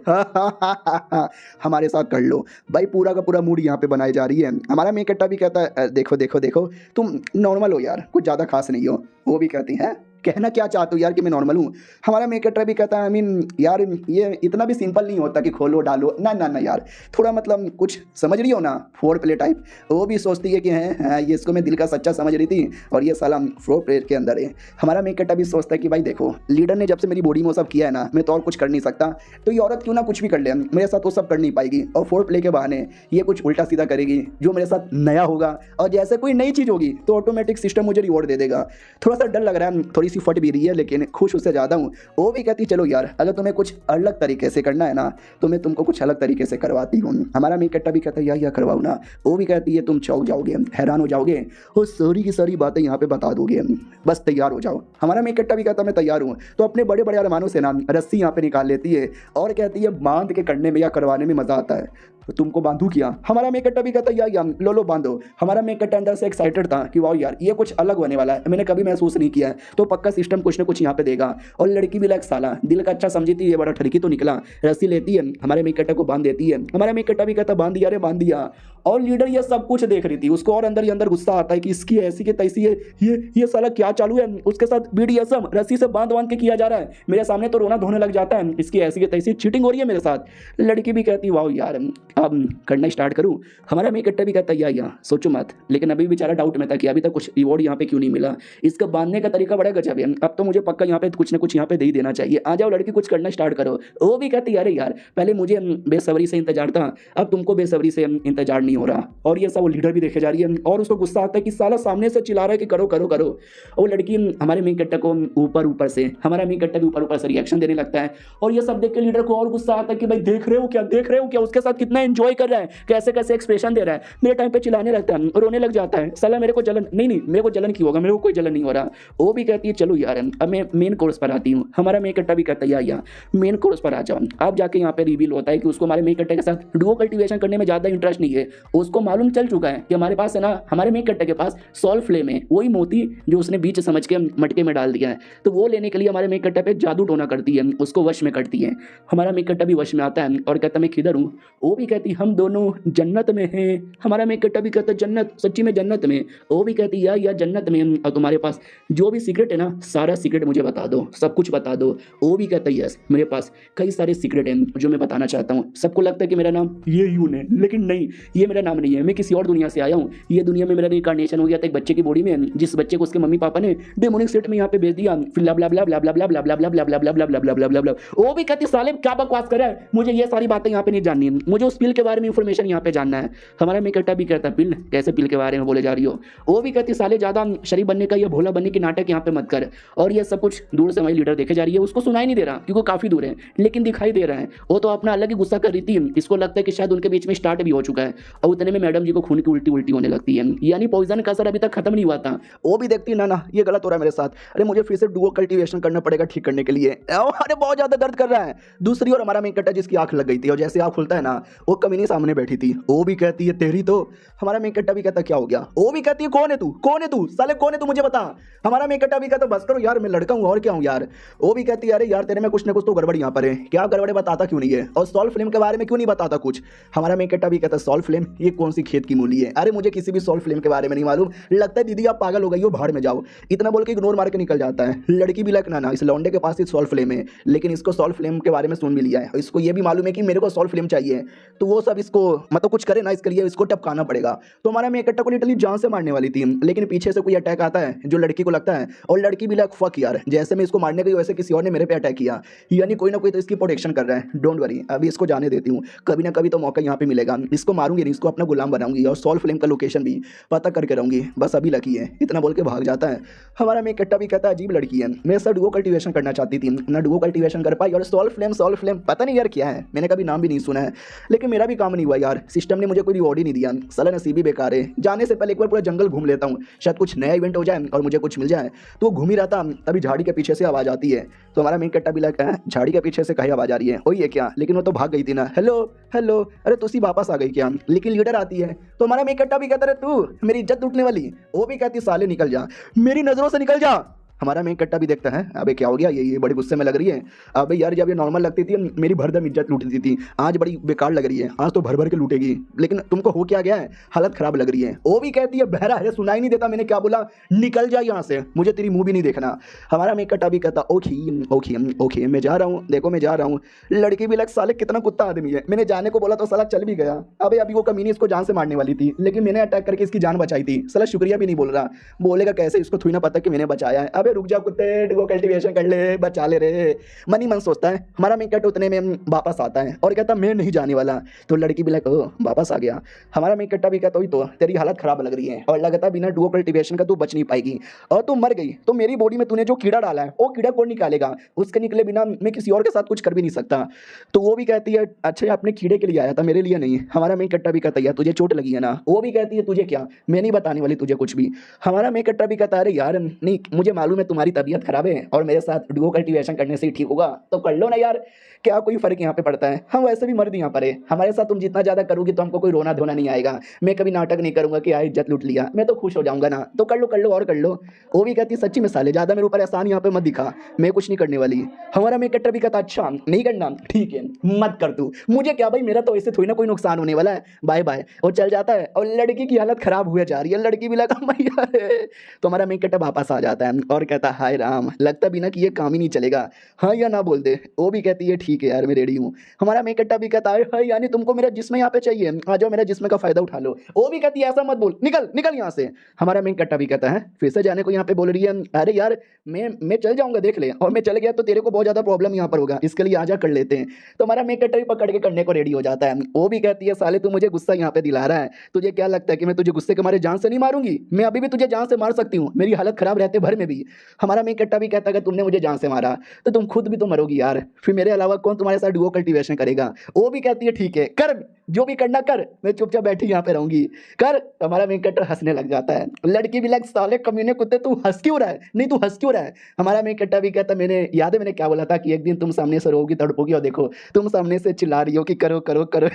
हमारे साथ कर लो। भाई पूरा का पूरा मूड यहाँ पे बनाई जा रही है। हमारा मेन कट्टा भी कहता है देखो देखो देखो तुम नॉर्मल हो यार, कुछ ज़्यादा खास नहीं हो। वो भी कहती है कहना क्या चाहते हो यार कि मैं नॉर्मल हूँ। हमारा मेन कट्टा भी कहता है आई मीन यार ये इतना भी सिंपल नहीं होता कि खोलो डालो, ना ना ना यार, थोड़ा मतलब कुछ समझ रही हो ना, फोर प्ले टाइप। वो भी सोचती है कि है ये इसको मैं दिल का सच्चा समझ रही थी और ये साला फोर प्ले के अंदर है। हमारा मेन कट्टा भी सोचता है कि भाई देखो लीडर ने जब से मेरी बॉडी में वो सब किया है ना, मैं तो और कुछ कर नहीं सकता, तो ये औरत क्यों ना कुछ भी कर ले, मेरे साथ वो सब कर नहीं पाएगी और फोर प्ले के बहाने ये कुछ उल्टा सीधा करेगी जो मेरे साथ नया होगा। और जैसे कोई नई चीज़ होगी तो ऑटोमेटिक सिस्टम मुझे रिवॉर्ड दे देगा। थोड़ा सा डर लग रहा है, थोड़ी सी फट भी रही है, लेकिन खुश उससे ज़्यादा हूँ। वो भी कहती चलो यार अगर तुम्हें कुछ अलग तरीके से करना है ना तो मैं तुमको कुछ अलग तरीके से करवाती हूँ। हमारा मेन कट्टा भी कहता है या करवाओ ना। वो भी कहती है तुम चौंक जाओगे, हैरान हो जाओगे और सारी की सारी बातें यहाँ पे बता दोगे, बस तैयार हो जाओ। हमारा मेन कट्टा भी कहता है मैं तैयार हूँ। तो अपने बड़े बड़े अरमानों से ना रस्सी यहाँ पे निकाल लेती है और कहती है बांध के करने में या करवाने में मज़ा आता है, तो तुमको बांधू किया। हमारा मेन कट्टा भी कहता है या लो बांधो। हमारा मेन कट्टा अंदर से एक्साइटेड था कि वाह यार ये कुछ अलग होने वाला है, मैंने कभी महसूस नहीं किया है, तो पक्का सिस्टम कुछ ना कुछ यहाँ पे देगा। और लड़की भी लाइक साला दिल का अच्छा समझी थी, ये बड़ा ठरकी तो निकला, रस्सी लेती है हमारे मेन कट्टा को बांध देती है। हमारा मेन कट्टा भी कहता बांध दिया, अरे बांध दिया। और लीडर ये सब कुछ देख रही थी, उसको और अंदर ही अंदर गुस्सा आता है कि इसकी ऐसी के तैसी है, ये साला क्या चालू है, उसके साथ BDSM रस्सी से बांध के किया जा रहा है, मेरे सामने तो रोना धोने लग जाता है, इसकी ऐसी के तैसी चीटिंग हो रही है मेरे साथ। लड़की भी कहती वाह यार अब करना स्टार्ट करूँ। हमारा मेन कट्टा भी कहता या सोचो मत, लेकिन अभी बेचारा डाउट में था कि अभी तक कुछ रिवॉर्ड यहाँ पे क्यों नहीं मिला, इसका बांधने का तरीका बड़ा गजब है, अब तो मुझे पक्का यहाँ पे कुछ ना कुछ यहाँ पे दे ही देना चाहिए, आ जाओ लड़की कुछ करना स्टार्ट करो। वो भी कहती अरे यार पहले मुझे बेसब्री से इंतजार था, अब तुमको बेसब्री से इंतजार नहीं हो रहा। और ये सब वो लीडर भी देखे जा रही है और उसको गुस्सा आता है कि साला सामने से चिल्ला रहा है कि करो करो करो। और लड़की हमारे मेन कट्टा को ऊपर से, हमारा मेन कट्टा भी ऊपर से रिएक्शन देने लगता है और ये सब देख के लीडर को और गुस्सा आता है कि भाई देख रहे हो क्या, देख रहे हो क्या, उसके साथ कितना एंजॉय कर रहा है, कैसे कैसे एक्सप्रेशन दे रहा है, मेरे टाइम पे चिल्लाने लगता है, रोने लग जाता है, साला मेरे को जलन नहीं, मेरे को जलन क्यों होगा, मेरे को कोई जलन नहीं हो रहा। वो भी कहती है चलो यार अब मैं मेन कोर्स पर आती हूँ। हमारा मेन कट्टा भी कहता है यार मेन कोर्स पर आ जाओ। अब जाके यहाँ पे रिवील होता है कि उसको हमारे मेन कट्टे के साथ डुओ कल्टीवेशन करने में ज़्यादा इंटरेस्ट नहीं है। उसको मालूम चल चुका है कि हमारे पास है ना, हमारे मेन कट्टे के पास सॉल फ्लेम है, वही मोती जो उसने बीच समझ के मटके में डाल दिया है, तो वो लेने के लिए हमारे मेन कट्टे पे जादू टोना करती है, उसको वश में करती है। हमारा मेन कट्टा भी वश में आता है और कहता मैं किधर हूँ। वो भी कहती हम दोनों जन्नत में हैं। हमारा मेन कट्टा भी कहता जन्नत, सच्ची में जन्नत में। वो भी कहती यार जन्नत में और तुम्हारे पास जो भी सीक्रेट है ना, सारा सीक्रेट मुझे बता दो, सब कुछ बता दो। वो भी कहता है यस मेरे पास कई सारे सीक्रेट हैं जो मैं बताना चाहता हूँ। सबको लगता है कि मेरा नाम ये यून है, लेकिन नहीं, ये मेरा नाम नहीं है, मैं किसी और दुनिया से आया हूँ। ये दुनिया में मेरा रिइंकार्नेशन हो गया था एक बच्चे की बॉडी में, जिस बच्चे को उसके मम्मी पापा ने डेमोनिक सेट में यहाँ पे भेज दिया। फिर लब लब लब लब लब लब लब लब लब लब लब लब लब लब लब लब लब लब। वो भी कहती साले क्या बकवास कर रहा है, मुझे ये सारी बातें यहाँ पे नहीं जाननी है, मुझे उस पिल के बारे में इंफॉर्मेशन यहाँ पे जानना है। हमारा मेकट्टा भी कहता पिल, कैसे पिल के बारे में बोले जा रही हो। वो भी कहती साले ज्यादा शरीफ बनने का या भोला बनने की नाटक यहाँ पे मत कर। और ये सब कुछ दूर से हमारी लीडर देखे जा रही है, उसको सुनाई नहीं दे रहा क्योंकि काफी दूर है, लेकिन दिखाई दे रहा है। वो तो अपना अलग ही गुस्सा कर रही थी, इसको लगता है कि शायद उनके बीच में स्टार्ट भी हो चुका है। और उतने में मैडम जी को खून की उल्टी उल्टी होने लगती है, यानी पॉइजन का असर अभी तक खत्म नहीं हुआ था। वो भी देखती ना ये गलत हो रहा है मेरे साथ, अरे मुझे फिर से डुओ कल्टीवेशन करना पड़ेगा ठीक करने के लिए, अरे बहुत ज्यादा दर्द कर रहा है। दूसरी ओर हमारा मेन कट्टा जिसकी आंख लग गई थी और जैसे आंख खुलता है ना, वो कमीनी सामने बैठी थी। वो भी कहती है तेरी तो। हमारा मेन कट्टा भी कहता क्या हो गया। वो भी कहती है कौन है तू, कौन है तू, साले कौन है तू, मुझे बता। हमारा मेन कट्टा भी कहता बस करो यार, मैं लड़का हूँ और क्या हूँ यार। वो भी कहती है अरे यार तेरे में कुछ ना कुछ तो गड़बड़ यहाँ पर है, क्या गड़बड़ है बताता क्यों नहीं है, और सॉल्व फ्लेम के बारे में क्यों नहीं बताता कुछ। हमारा मेन कट्टा भी कहता सॉल्व फ्लेम ये कौन सी खेत की मूली है, अरे मुझे किसी भी सॉल्व फ्लेम के बारे में नहीं मालूम, लगता है दीदी आप पागल हो गई हो, भाड़ में जाओ। इतना बोल के इग्नोर मार के निकल जाता है। लड़की भी लाइक ना इस लौंडे के पास सॉल्व फ्लेम है, लेकिन इसको सॉल्व फ्लेम के बारे में सुन भी लिया है, इसको ये भी मालूम है कि मेरे को सॉल्व फ्लेम चाहिए, तो वो सब इसको मतलब कुछ करे ना, इसके लिए इसको टपकाना पड़ेगा। तो हमारा मेन कट्टा को लिटरली जान से मारने वाली थी, लेकिन पीछे से कोई अटैक आता है जो लड़की को लगता है, और लड़की भी लाइक फक यार, जैसे मैं इसको मारने गई वैसे किसी और ने मेरे पे अटैक किया, यानी कोई ना कोई तो इसकी प्रोटेक्शन कर रहा है। डोंट वरी, अभी इसको जाने देती हूँ, कभी ना कभी तो मौका यहाँ पे मिलेगा, इसको मारूंगी नहीं, इसको अपना गुलाम बनाऊंगी और सॉल्व फ्लेम का लोकेशन भी पता करके रहूंगी, बस अभी लकी है। इतना बोल के भाग जाता है। हमारा मेन कट्टा भी कहता है अजीब लड़की है, मेरे साथ डुओ कल्टीवेशन करना चाहती थी ना, डुओ कल्टीवेशन कर पाई, और सॉल्व फ्लेम पता नहीं यार क्या है, मैंने कभी नाम भी नहीं सुना है, लेकिन मेरा भी काम नहीं हुआ यार, सिस्टम ने मुझे कोई रिवॉर्ड ही नहीं दिया, साला नसीब ही बेकार है। जाने से पहले एक बार पूरा जंगल घूम लेता हूँ, शायद कुछ नया इवेंट हो जाए और मुझे कुछ मिल जाए। तो घूम ही रहा था, तभी झाड़ी के पीछे से आवाज़ आती है। तो हमारा मेन कट्टा भी लगता है झाड़ी के पीछे से कहीं आवाज़ आ रही है, वही है क्या, लेकिन वो तो भाग गई थी ना। हेलो हेलो, अरे तुसी वापस आ गई क्या, लेकिन लीडर आती है। तो हमारा मेन कट्टा भी कहता रहे तू मेरी इज्जत लूटने वाली, वो भी कहती साले निकल जा, मेरी नज़रों से निकल जा। हमारा मेन कट्टा भी देखता है अबे क्या हो गया, ये बड़ी गुस्से में लग रही है। अबे यार जब ये नॉर्मल लगती थी मेरी भरदम इज्जत लूटती थी, आज बड़ी बेकार लग रही है, आज तो भर भर के लूटेगी, लेकिन तुमको हो क्या गया है, हालत खराब लग रही है। वो भी कहती है बहरा है, सुनाई नहीं देता मैंने क्या बोला, निकल जा यहाँ से, मुझे तेरी मुंह भी नहीं देखना। हमारा मेन कट्टा भी कहता ओके ओके ओके मैं जा रहा हूँ, देखो मैं जा रहा हूँ। लड़की भी लग साले कितना कुत्ता आदमी है, मैंने जाने को बोला तो साला चल भी गया। अबे अभी वो कमीनी इसको जान से मारने वाली थी, लेकिन मैंने अटैक करके इसकी जान बचाई थी, साला शुक्रिया भी नहीं बोल रहा, बोलेगा कैसे, इसको थोड़ी ना पता कि मैंने बचाया है। अबे रुक जा कुत्ते, वो कल्टीवेशन कर ले, बचा ले रे। मनी मन सोचता है। हमारा मेन कट्टा उतने में वापस आता है और कहता मैं नहीं जाने वाला। तो लड़की भी लाइक ओ वापस आ गया। हमारा मेन कट्टा भी कहता हुई तो तेरी हालत खराब लग रही है और लगता बिना डुओ कल्टीवेशन का तू बच नहीं पाएगी, और तू मर गई तो मेरी बॉडी में तूने जो कीड़ा डाला है वो कीड़ा कौन निकालेगा, उसके निकले बिना मैं किसी और के साथ कुछ कर भी नहीं सकता। तो वो भी कहती है अच्छा अपने कीड़े के लिए आया था, मेरे लिए नहीं। हमारा मेन कट्टा भी कहता है तुझे चोट लगी है ना। वो भी कहती है तुझे क्या, मैं नहीं बताने वाली तुझे कुछ भी। हमारा मेन कट्टा भी कहता है अरे यार नहीं, मुझे मालूम है तुम्हारी तबीयत खराब है और मेरे साथ डुओ कल्टीवेशन करने से ही ठीक होगा, तो कर लो ना यार, क्या कोई फर्क यहाँ पे पड़ता है, हम वैसे भी मर्द यहाँ पर है, हमारे साथ तुम जितना ज्यादा करोगी तो हमको कोई रोना धोना नहीं आएगा, मैं कभी नाटक नहीं करूंगा कि यार इज्जत लूट लिया, मैं तो खुश हो जाऊंगा ना, तो कर लो और कर लो। वो भी कहती सच्ची में साले ज्यादा मेरे ऊपर एहसान यहाँ पे मत दिखा, मैं कुछ नहीं करने वाली। हमारा मेन कट्टा भी कहता अच्छा नहीं करना ठीक है मत कर तू, मुझे क्या भाई, मेरा तो ऐसे थोड़ी ना कोई नुकसान होने वाला है, बाय बाय। और चल जाता है और लड़की की हालत खराब हुए जा रही है, लड़की भी लगा मैया है। तो हमारा मेन कट्टा वापस आ जाता है और कहता हाय राम, लगता भी ना कि ये काम ही नहीं चलेगा, हाँ या ना बोल दे। वो भी कहती है ठीक है यार मैं रेडी हूँ। हमारा मेन कट्टा भी कहता है यानी तुमको मेरा जिस्म यहाँ पे चाहिए, आ जाओ मेरा जिस्म का फायदा उठा लो। वो भी कहती है ऐसा मत बोल, निकल निकल यहाँ से। हमारा मेन कट्टा भी कहता है फिर से जाने को यहाँ पे बोल रही है, अरे यार मैं चल जाऊंगा देख ले, और मैं चल गया तो तेरे को बहुत ज्यादा प्रॉब्लम यहाँ पर होगा, इसके लिए आजा कर लेते हैं। तो हमारा मेन कट्टा भी पकड़ के करने को रेडी हो जाता है। वो भी कहती है साले तू मुझे गुस्सा यहाँ पे दिला रहा है, तुझे क्या लगता है कि मैं तुझे गुस्से के मारे जान से नहीं मारूंगी, मैं अभी भी तुझे जान से मार सकती हूँ, मेरी हालत खराब रहते भर में भी, हमारा मेन कट्टा भी कहता अगर तुमने मुझे जान से मारा तो तुम खुद भी तो मरोगी यार, फिर मेरे अलावा कौन तुम्हारे साथ डुओ कल्टीवेशन करेगा। वो भी कहती है ठीक है कर, जो भी करना कर, मैं चुपचाप बैठी यहाँ पे रहूंगी, कर। हमारा मेन कट्टा हंसने लग जाता है। लड़की भी लग साले कमीने कुत्ते तू हंस क्यों रहा है, नहीं तू हंस क्यों रहा है। हमारा मेन कट्टा भी कहता मैंने याद है मैंने क्या बोला था कि एक दिन तुम सामने से रोगी तड़पोगी और देखो तुम सामने से चिल्ला रही हो कि करो करो करो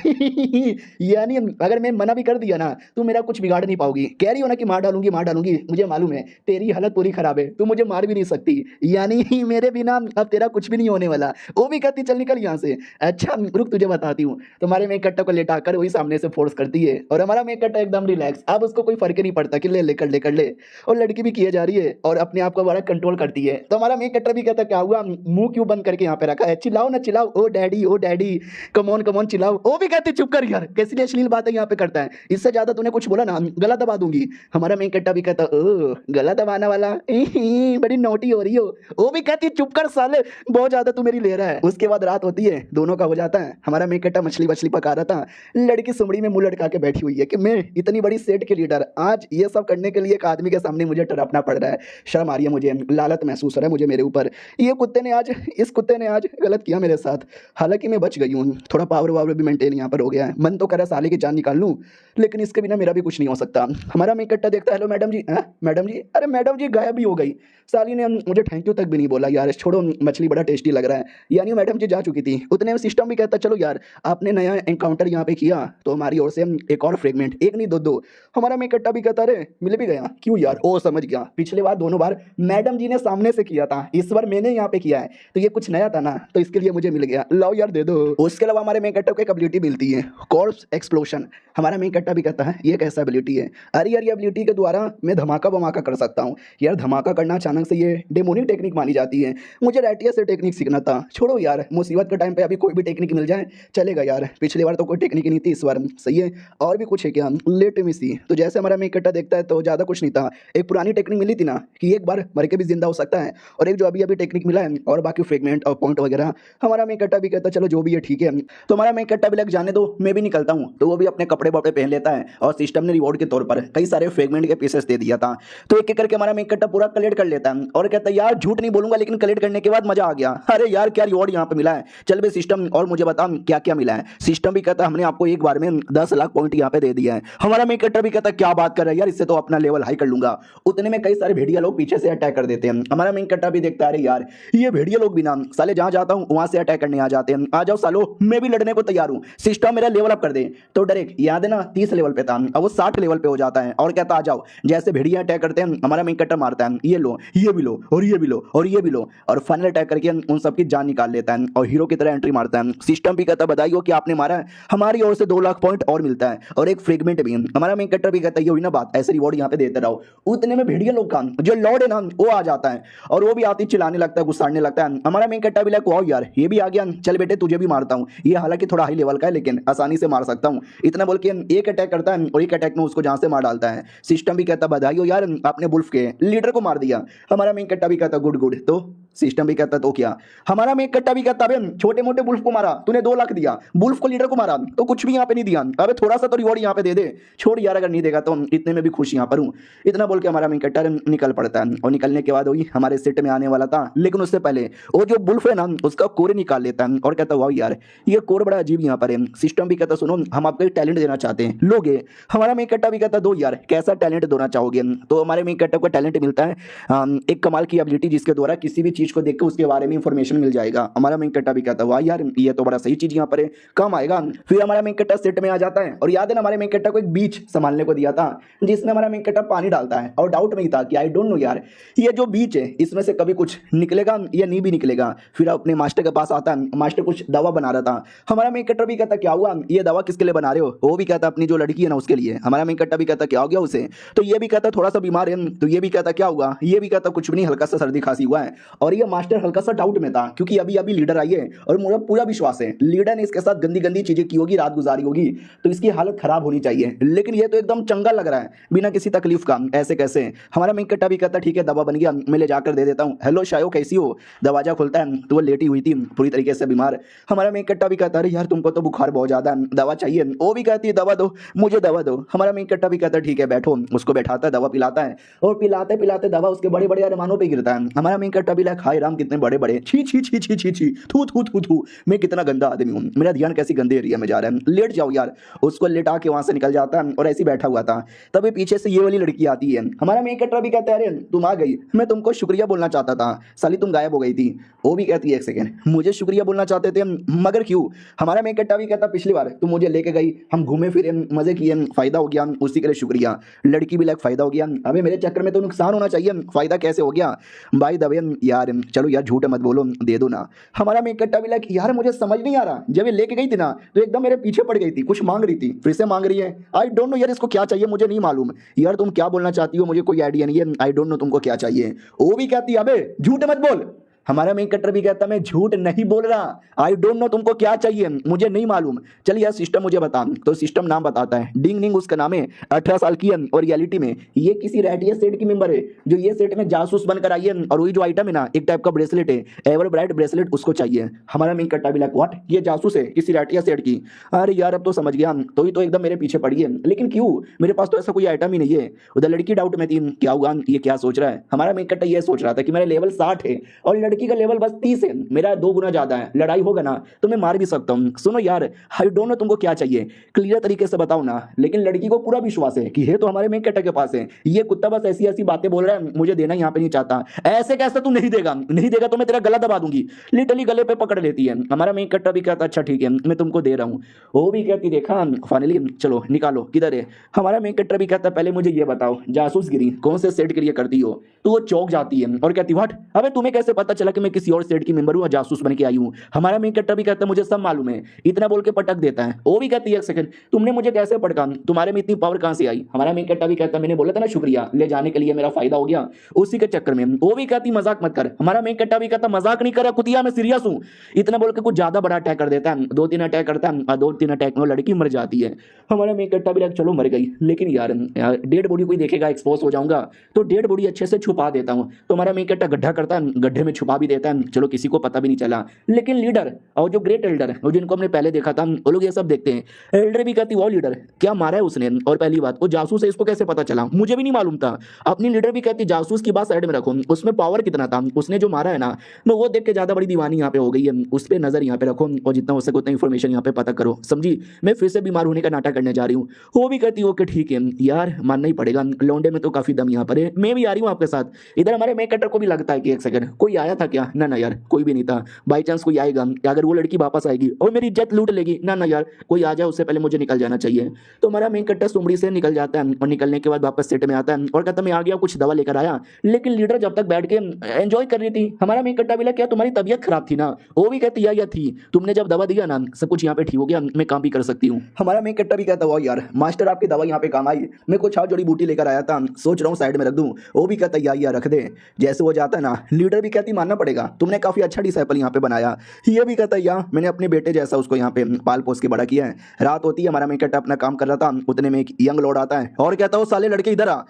यानी अगर मैं मना भी कर दिया ना तुम मेरा कुछ बिगाड़ नहीं पाओगी। कह रही हो ना कि मार डालूंगी मार डालूंगी, मुझे मालूम है तेरी हालत पूरी खराब है, तू मुझे मार भी नहीं सकती, यानी मेरे बिना अब तेरा कुछ भी नहीं होने वाला। वो भी कहती चल निकल यहाँ से। अच्छा रुक तुझे बताती हूँ। तुम्हारे मेन कट्टा को लेटाकर वही सामने से फोर्स करती है और हमारा मेन कट्टा एकदम रिलैक्स, अब उसको कोई फर्क ही नहीं पड़ता कि ले ले कर ले कर ले। और लड़की भी किए जा रही है और अपने आप को बड़ा कंट्रोल करती है। तो हमारा मेन कट्टा भी कहता क्या हुआ, मुंह क्यों बंद करके यहाँ पे रखा है, चिल्लाओ ना चिल्लाओ, ओ डैडी कमॉन कमॉन चिल्लाओ। वो भी कहती चुप कर यार, कैसी अश्लील बातें यहाँ पे करता है, इससे ज्यादा तूने कुछ बोला ना गला दबा दूंगी। हमारा मेन कट्टा भी कहता ओ गला दबाना वाला बड़ी नोटी हो रही हो। वो भी कहती चुप कर साले, बहुत ज्यादा तू मेरी ले रहा है। उसके बाद रात होती है, दोनों का हो जाता है। हमारा मेन कट्टा मछली वछली पका रहा था, लड़की सुमड़ी में मुंह लटका के बैठी हुई है कि मैं इतनी बड़ी सेट की लीडर, आज ये सब करने के लिए एक आदमी के सामने मुझे टरपना पड़ रहा है, शर्म आ रही है मुझे, लालत महसूस हो रहा है मुझे मेरे ऊपर। इस कुत्ते ने आज गलत किया मेरे साथ। हालांकि मैं बच गई हूँ, थोड़ा पावर वावर भी मेंटेन यहाँ पर हो गया है, मन तो करा साले की जान निकाल लूँ, लेकिन इसके बिना मेरा भी कुछ नहीं हो सकता। हमारा मेन कट्टा देखता है हेलो मैडम जी, मैडम जी, अरे मैडम जी गायब भी हो गई, साली ने मुझे थैंक यू तक भी नहीं बोला यार, छोड़ो मछली बड़ा टेस्टी लग रहा है। यानी मैडम जी जा चुकी थी। उतने में सिस्टम भी कहता चलो यार आपने नया एनकाउंटर यहाँ पे किया तो हमारी ओर से एक और फ्रेगमेंट, एक नहीं दो दो। हमारा मेन कट्टा भी कहता अरे मिल भी गया, क्यों यार, ओ समझ गया, पिछले बार दोनों बार मैडम जी ने सामने से किया था, इस बार मैंने यहाँ पे किया है तो ये कुछ नया था ना, तो इसके लिए मुझे मिल गया, लाओ यार दे दो। उसके अलावा हमारे मेन कट्टा को एक एबिलिटी मिलती है कॉर्प्स एक्सप्लोशन। हमारा मेन कट्टा भी कहता है ये कैसा एबिलिटी है, अरे यार ये एबिलिटी के द्वारा मैं धमाका बमाका कर सकता हूँ। यार धमाका करना अचानक से ये डेमोनिक टेक्निक मानी जाती है, मुझे रैटिया से टेक्निक सीखना था। छोड़ो यार मुसीबत के टाइम पे अभी कोई भी टेक्निक मिल जाए चलेगा यार, पिछली बार तो कोई टेक्निक नहीं थी, इस बार सही है। और भी कुछ है क्या, लेट मी सी। तो जैसे हमारा मेन कट्टा देखता है तो ज़्यादा कुछ नहीं था, एक पुरानी टेक्निक मिली थी ना कि एक बार मर के भी जिंदा हो सकता है, और एक जो अभी अभी टेक्निक मिला है और बाकी फ्रेगमेंट और पॉइंट वगैरह। हमारा मेन कट्टा भी कहता चलो जो भी है ठीक है। तो हमारा मेन कट्टा भी लग जाने दो, मैं भी निकलता हूँ। तो वो भी अपने कपड़े वपड़े पहन लेता है और सिस्टम ने रिवॉर्ड के तौर पर कई सारे फ्रेगमेंट के पीसेस दे दिया था। तो एक एक करके हमारा मेन कट्टा पूरा कलेक्ट कर लेता है और कहता है यार झूठ नहीं बोलूंगा लेकिन कलेक्ट करने के बाद मजा आ गया। अरे यार क्या रिवॉर्ड यहाँ पे मिला है, चल बे सिस्टम और मुझे बता क्या क्या मिला है। सिस्टम भी कहता हमने आपको एक बार में 10 लाख पॉइंट यहाँ पे दे दिया है। हमारा मेन कट्टा भी कहता क्या बात कर रहा है यार, इससे तो अपना लेवल हाई कर लूंगा। उतने में कई सारे भेड़िया लोग पीछे से अटैक कर देते हैं। हमारा मेन कट्टा भी देखता है अरे यार ये भेड़िया लोग भी ना साले जहां जाता हूं वहां से अटैक करने आ जाते हैं, आ जाओ सालो मैं भी लड़ने को तैयार हूं, सिस्टम मेरा लेवल अप कर दे। तो डायरेक्ट याद है ना 30 लेवल पे था, अब वो 60 लेवल पे हो जाता है और कहता आ जाओ। जैसे भेड़िया अटैक करते हैं हमारा मेन कट्टा मारता है ये लो ये भी लो और ये भी लो और ये भी लो, और फाइनल अटैक करके उन सबकी जान निकाल लेता है और हीरो की तरह एंट्री मारता है। सिस्टम भी कहता बधाई हो कि आपने मारा है, हमारी ओर से 2 लाख पॉइंट और मिलता है और एक फ्रेगमेंट भी। हमारा मेन कट्टर भी कहता है ये हुई ना बात, ऐसे रिवॉर्ड यहाँ पे देते रहो। उतने में भेड़िया लोग का जो लॉर्ड है ना वो आ जाता है और वो भी आती चिल्लाने लगता है गुस्साने लगता है। हमारा मेन कट्टा भी लाइक वाओ यार ये भी आ गया, चल बेटे तुझे भी मारता हूँ, ये हालांकि थोड़ा हाई लेवल का है लेकिन आसानी से मार सकता हूँ। इतना बोल के एक अटैक करता है और एक अटैक में उसको जहां से मार डालता है। सिस्टम भी कहता बधाई हो यार आपने बुल्फ के लीडर को मार दिया। हमारा मेन कट्टा भी कहता गुड गुड। तो सिस्टम भी कहता तो क्या, हमारा मेन कट्टा भी कहता अबे छोटे मोटे बुल्फ को मारा तूने 2 लाख दिया, बुल्फ को लीडर को मारा तो कुछ भी यहाँ पे नहीं दिया, अबे थोड़ा सा तो रिवॉर्ड यहाँ पे दे दे, छोड़ यार अगर नहीं देगा तो इतने में भी खुश यहाँ पर हूँ। इतना बोल के हमारा मेन कट्टा निकल पड़ता है और निकलने के बाद वही हमारे सेट में आने वाला था, लेकिन उससे पहले वो जो बुल्फ है ना उसका कोर निकाल लेता है और कहता वाह यार ये कोर बड़ा अजीब यहाँ पर है। सिस्टम भी कहता सुनो हम आपको एक टैलेंट देना चाहते हैं, लोगे। हमारा मेन कट्टा भी कहता दो यार कैसा टैलेंट देना चाहोगे। तो हमारे मेन कट्टा को टैलेंट मिलता है एक कमाल की एबिलिटी जिसके द्वारा किसी भी चीज को देख के उसके बारे में इंफॉर्मेशन मिल जाएगा। हमारा मेन कट्टा भी कहता वाह यार ये तो बड़ा सही चीज यहाँ पर है, काम आएगा। फिर हमारा मेन कट्टा सेट में आ जाता है और याद है हमारे मेन कट्टा को एक बीच संभालने को दिया था जिसमें हमारा मेन कट्टा पानी डालता है और डाउट में ही था कि आई डोंट नो यार ये जो बीच है इसमें से कभी कुछ निकलेगा या नहीं भी निकलेगा। फिर अपने मास्टर के पास आता है, मास्टर कुछ दवा बना रहा था। हमारा मेन कट्टा भी कहता क्या हुआ ये दवा किसके लिए बना रहे हो, वो भी कहता अपनी जो लड़की है ना उसके लिए। हमारा मेन कट्टा भी कहता क्या हो गया उसे, तो ये भी कहता थोड़ा सा बीमार है, तो ये भी कहता क्या हुआ, ये भी कहता कुछ भी नहीं हल्का सा सर्दी खांसी हुआ है। और ये मास्टर हल्का सा डाउट में था, क्योंकि अभी अभी लीडर आई है और मुझे पूरा विश्वास है लीडर ने इसके साथ गंदी गंदी चीजें की होगी, रात गुजारी होगी, तो इसकी हालत खराब होनी चाहिए। लेकिन ये तो एकदम चंगा लग रहा है बिना किसी तकलीफ का। ऐसे कैसे? हमारा मेन कट्टा भी कहता ठीक है दवा बन गया, मैं ले जाकर दे देता हूँ। हेलो शायो कैसी हो? दरवाजा खुलता है तो वो लेटी हुई थी पूरी तरीके से बीमार। हमारा मेन कट्टा भी कहता अरे यार तुमको तो बुखार बहुत ज्यादा है, दवा चाहिए? वो भी कहती है दवा दो, मुझे दवा दो। हमारा मेन कट्टा भी कहता ठीक है बैठो, उसको बैठाता है, दवा पिलाता है और पिलाते पिलाते दवा उसके बड़े बड़े अरमानों पे गिरता है। हमारा मेन कट्टा भी लाइक हाय राम कितने बड़े बड़े, छी छी छी छी छी छी, थू थू थू थू, मैं कितना गंदा आदमी हूँ, मेरा ध्यान कैसी गंदे एरिया में जा रहा है, लेट जाओ यार। उसको लेटा के वहां से निकल जाता है और ऐसे ही बैठा हुआ था। तभी पीछे से ये वाली लड़की आती है। हमारा मेन कट्टा भी कहता है अरे तुम आ गई, मैं तुमको शुक्रिया बोलना चाहता था, साली तुम गायब हो गई थी। वो भी कहती है एक सेकेंड, मुझे शुक्रिया बोलना चाहते थे मगर क्यों? हमारा मेन कट्टा भी कहता पिछली बार तुम मुझे लेके गई, हम घूमे फिरे, मजे किए, फायदा हो गया, उसी के लिए शुक्रिया। लड़की भी लाइक फायदा हो गया, अबे मेरे चक्कर में तो नुकसान होना चाहिए, फायदा कैसे हो गया? भाई दबे यार, चलो यार झूठ मत बोलो, दे दो ना। हमारा मेन कट्टा भी लाइक यार मुझे समझ नहीं आ रहा, जब ये लेके गई थी ना तो एकदम मेरे पीछे पड़ गई थी, कुछ मांग रही थी, फिर से मांग रही है। आई डोंट नो यार इसको क्या चाहिए, मुझे नहीं मालूम यार, तुम क्या बोलना चाहती हो मुझे कोई आइडिया नहीं है, आई डोंट नो तुमको क्या चाहिए। वो भी कहती है अबे झूठ मत बोल। हमारा मेन कट्टर भी कहता मैं झूठ नहीं बोल रहा, आई डोंट नो तुमको क्या चाहिए, मुझे नहीं मालूम। चलिए यार सिस्टम मुझे बता। तो सिस्टम नाम बताता है, डिंग निंग उसका नाम है, 18 साल की है और रियलिटी में ये किसी रैटिया सेट की मेंबर है, जो ये सेट में जासूस बनकर आई है। और वही जो आइटम है ना, एक टाइप का ब्रेसलेट है, एवर ब्राइट ब्रेसलेट, उसको चाहिए। हमारा मेन कट्टा भी लाइक व्हाट, ये जासूस है किसी रैटिया सेट की? अरे यार अब तो समझ गया, तो ही तो एकदम मेरे पीछे पड़ी है, लेकिन क्यों? मेरे पास तो ऐसा कोई आइटम ही नहीं है। उधर लड़की डाउट में थी, क्या हुआ ये क्या सोच रहा है? हमारा मेन कट्टा ये सोच रहा था कि मेरा लेवल 60 है और लड़की का लेवल बस 30 है, मेरा 2 गुना ज्यादा है, लड़ाई होगा ना तो मैं मार भी सकता हूँ। सुनो यार आई डोंट नो तुमको क्या चाहिए, क्लियर तरीके से बताओ ना। लेकिन लड़की को पूरा विश्वास है कि ये तो हमारे मेन कट्टा के पास है, ये कुत्ता बस ऐसी ऐसी बातें बोल रहा है, मुझे देना यहाँ पे नहीं चाहता। ऐसे कैसे तू नहीं देगा? नहीं देगा तो मैं तेरा गला दबा दूंगी। लिटरली गले पे पकड़ लेती है। हमारा मेन कट्टा भी कहता अच्छा ठीक है मैं तुमको दे रहा हूँ। वो भी कहती देखा फाइनली, चलो निकालो किधर है। हमारा मेन कट्टा भी कहता पहले मुझे ये बताओ जासूसगिरी कौन से सेट के लिए करती हो? तो वो चौक जाती है और कहती व्हाट, अबे तुम्हें कैसे पता चला कि मैं किसी और सेट की मेंबर हूँ, जासूस बन के आई हूँ? हमारा मेन कट्टा भी कहता है मुझे सब मालूम है, इतना बोल के पटक देता है। वो भी कहती है एक सेकंड, तुमने मुझे कैसे पटका, तुम्हारे में इतनी पावर कहां से आई? हमारा मेन कट्टा भी कहता मैंने बोला था ना शुक्रिया, ले जाने के लिए मेरा फायदा हो गया, उसी के चक्कर में। वो भी कहती मजाक मत कर। हमारा मेन कट्टा भी कहता मजाक नहीं कर कुतिया, मैं सीरियस हूँ। इतना बोल के कुछ ज्यादा बड़ा अटैक कर देता है, 2-3 अटैक करता है और 2-3 अटैक में लड़की मर जाती है। हमारा मेन कट्टा भी चलो मर गई, लेकिन यार डेड बॉडी कोई देखेगा एक्सपोज हो जाऊंगा, तो डेड बॉडी अच्छे से छुपा देता हूँ। तो हमारा मेन कट्टा गड्ढा करता है, गड्ढे में छुपा भी देता है, चलो किसी को पता भी नहीं चला। लेकिन लीडर और जो ग्रेट एल्डर है, जिनको हमने पहले देखा था, वो लोग ये सब देखते हैं। एल्डर भी कहती वो लीडर क्या मारा है उसने, और पहली बात वो जासूस है, इसको कैसे पता चला, मुझे भी नहीं मालूम था। अपनी लीडर भी कहती जासूस की बात साइड में रखो, उसमें पावर कितना था, उसने जो मारा है ना, मैं वो देख के ज्यादा बड़ी दीवानी यहाँ पे हो गई है, उस पर नजर यहाँ पे रखो और जितना हो सके उतना इन्फॉर्मेशन यहाँ पे पता करो, समझी? मैं फिर से बीमार होने का नाटक करने जा रही हूँ। वो भी कहती ओके ठीक है यार, मानना ही पड़ेगा, लौंडे में तो काफी दम यहाँ पर है, मैं भी आ रही हूँ आपके साथ। इधर हमारे मेन कट्टर को भी लगता है कि एक सेकंड कोई आया था क्या? ना यार कोई भी नहीं था, बाई चांस कोई आएगा, अगर वो लड़की वापस आएगी और मेरी इज्जत लूट लेगी, ना यार कोई आ जाए उससे पहले मुझे निकल जाना चाहिए। तो हमारा मेन कट्टा सुमड़ी से निकल जाता है और निकलने के बाद वापस सेट में आता है और कहता मैं आ गया, कुछ दवा लेकर आया। लेकिन लीडर जब तक बैठ के एंजॉय कर रही थी, हमारा मेन कट्टा बोला क्या तुम्हारी तबीयत खराब थी ना? वो भी कहती या थी, तुमने जब दवा दिया ना सब कुछ यहाँ पे ठीक हो गया, मैं काम भी कर सकती हूँ। हमारा मेन कट्टा भी कहता हुआ यार मास्टर आपकी दवा यहाँ पे काम आई, मैं कुछ जड़ी बूटी लेकर आया था, सोच रहा हूँ साइड में रख दूँ। वो भी कहता या रख दे। जैसे वो जाता है ना, लीडर भी कहती मानना पड़ेगा तुमने काफी अच्छा डिसाइपल यहाँ पे बनाया। ये भी कहता है या मैंने अपने बेटे जैसा उसको यहाँ पे पाल पोस के बड़ा किया है। रात होती है, हमारा मेन कट्टा अपना काम कर रहा था, उतने में एक यंग लॉर्ड आता है और कहता है वो साले लड़के इधर आ।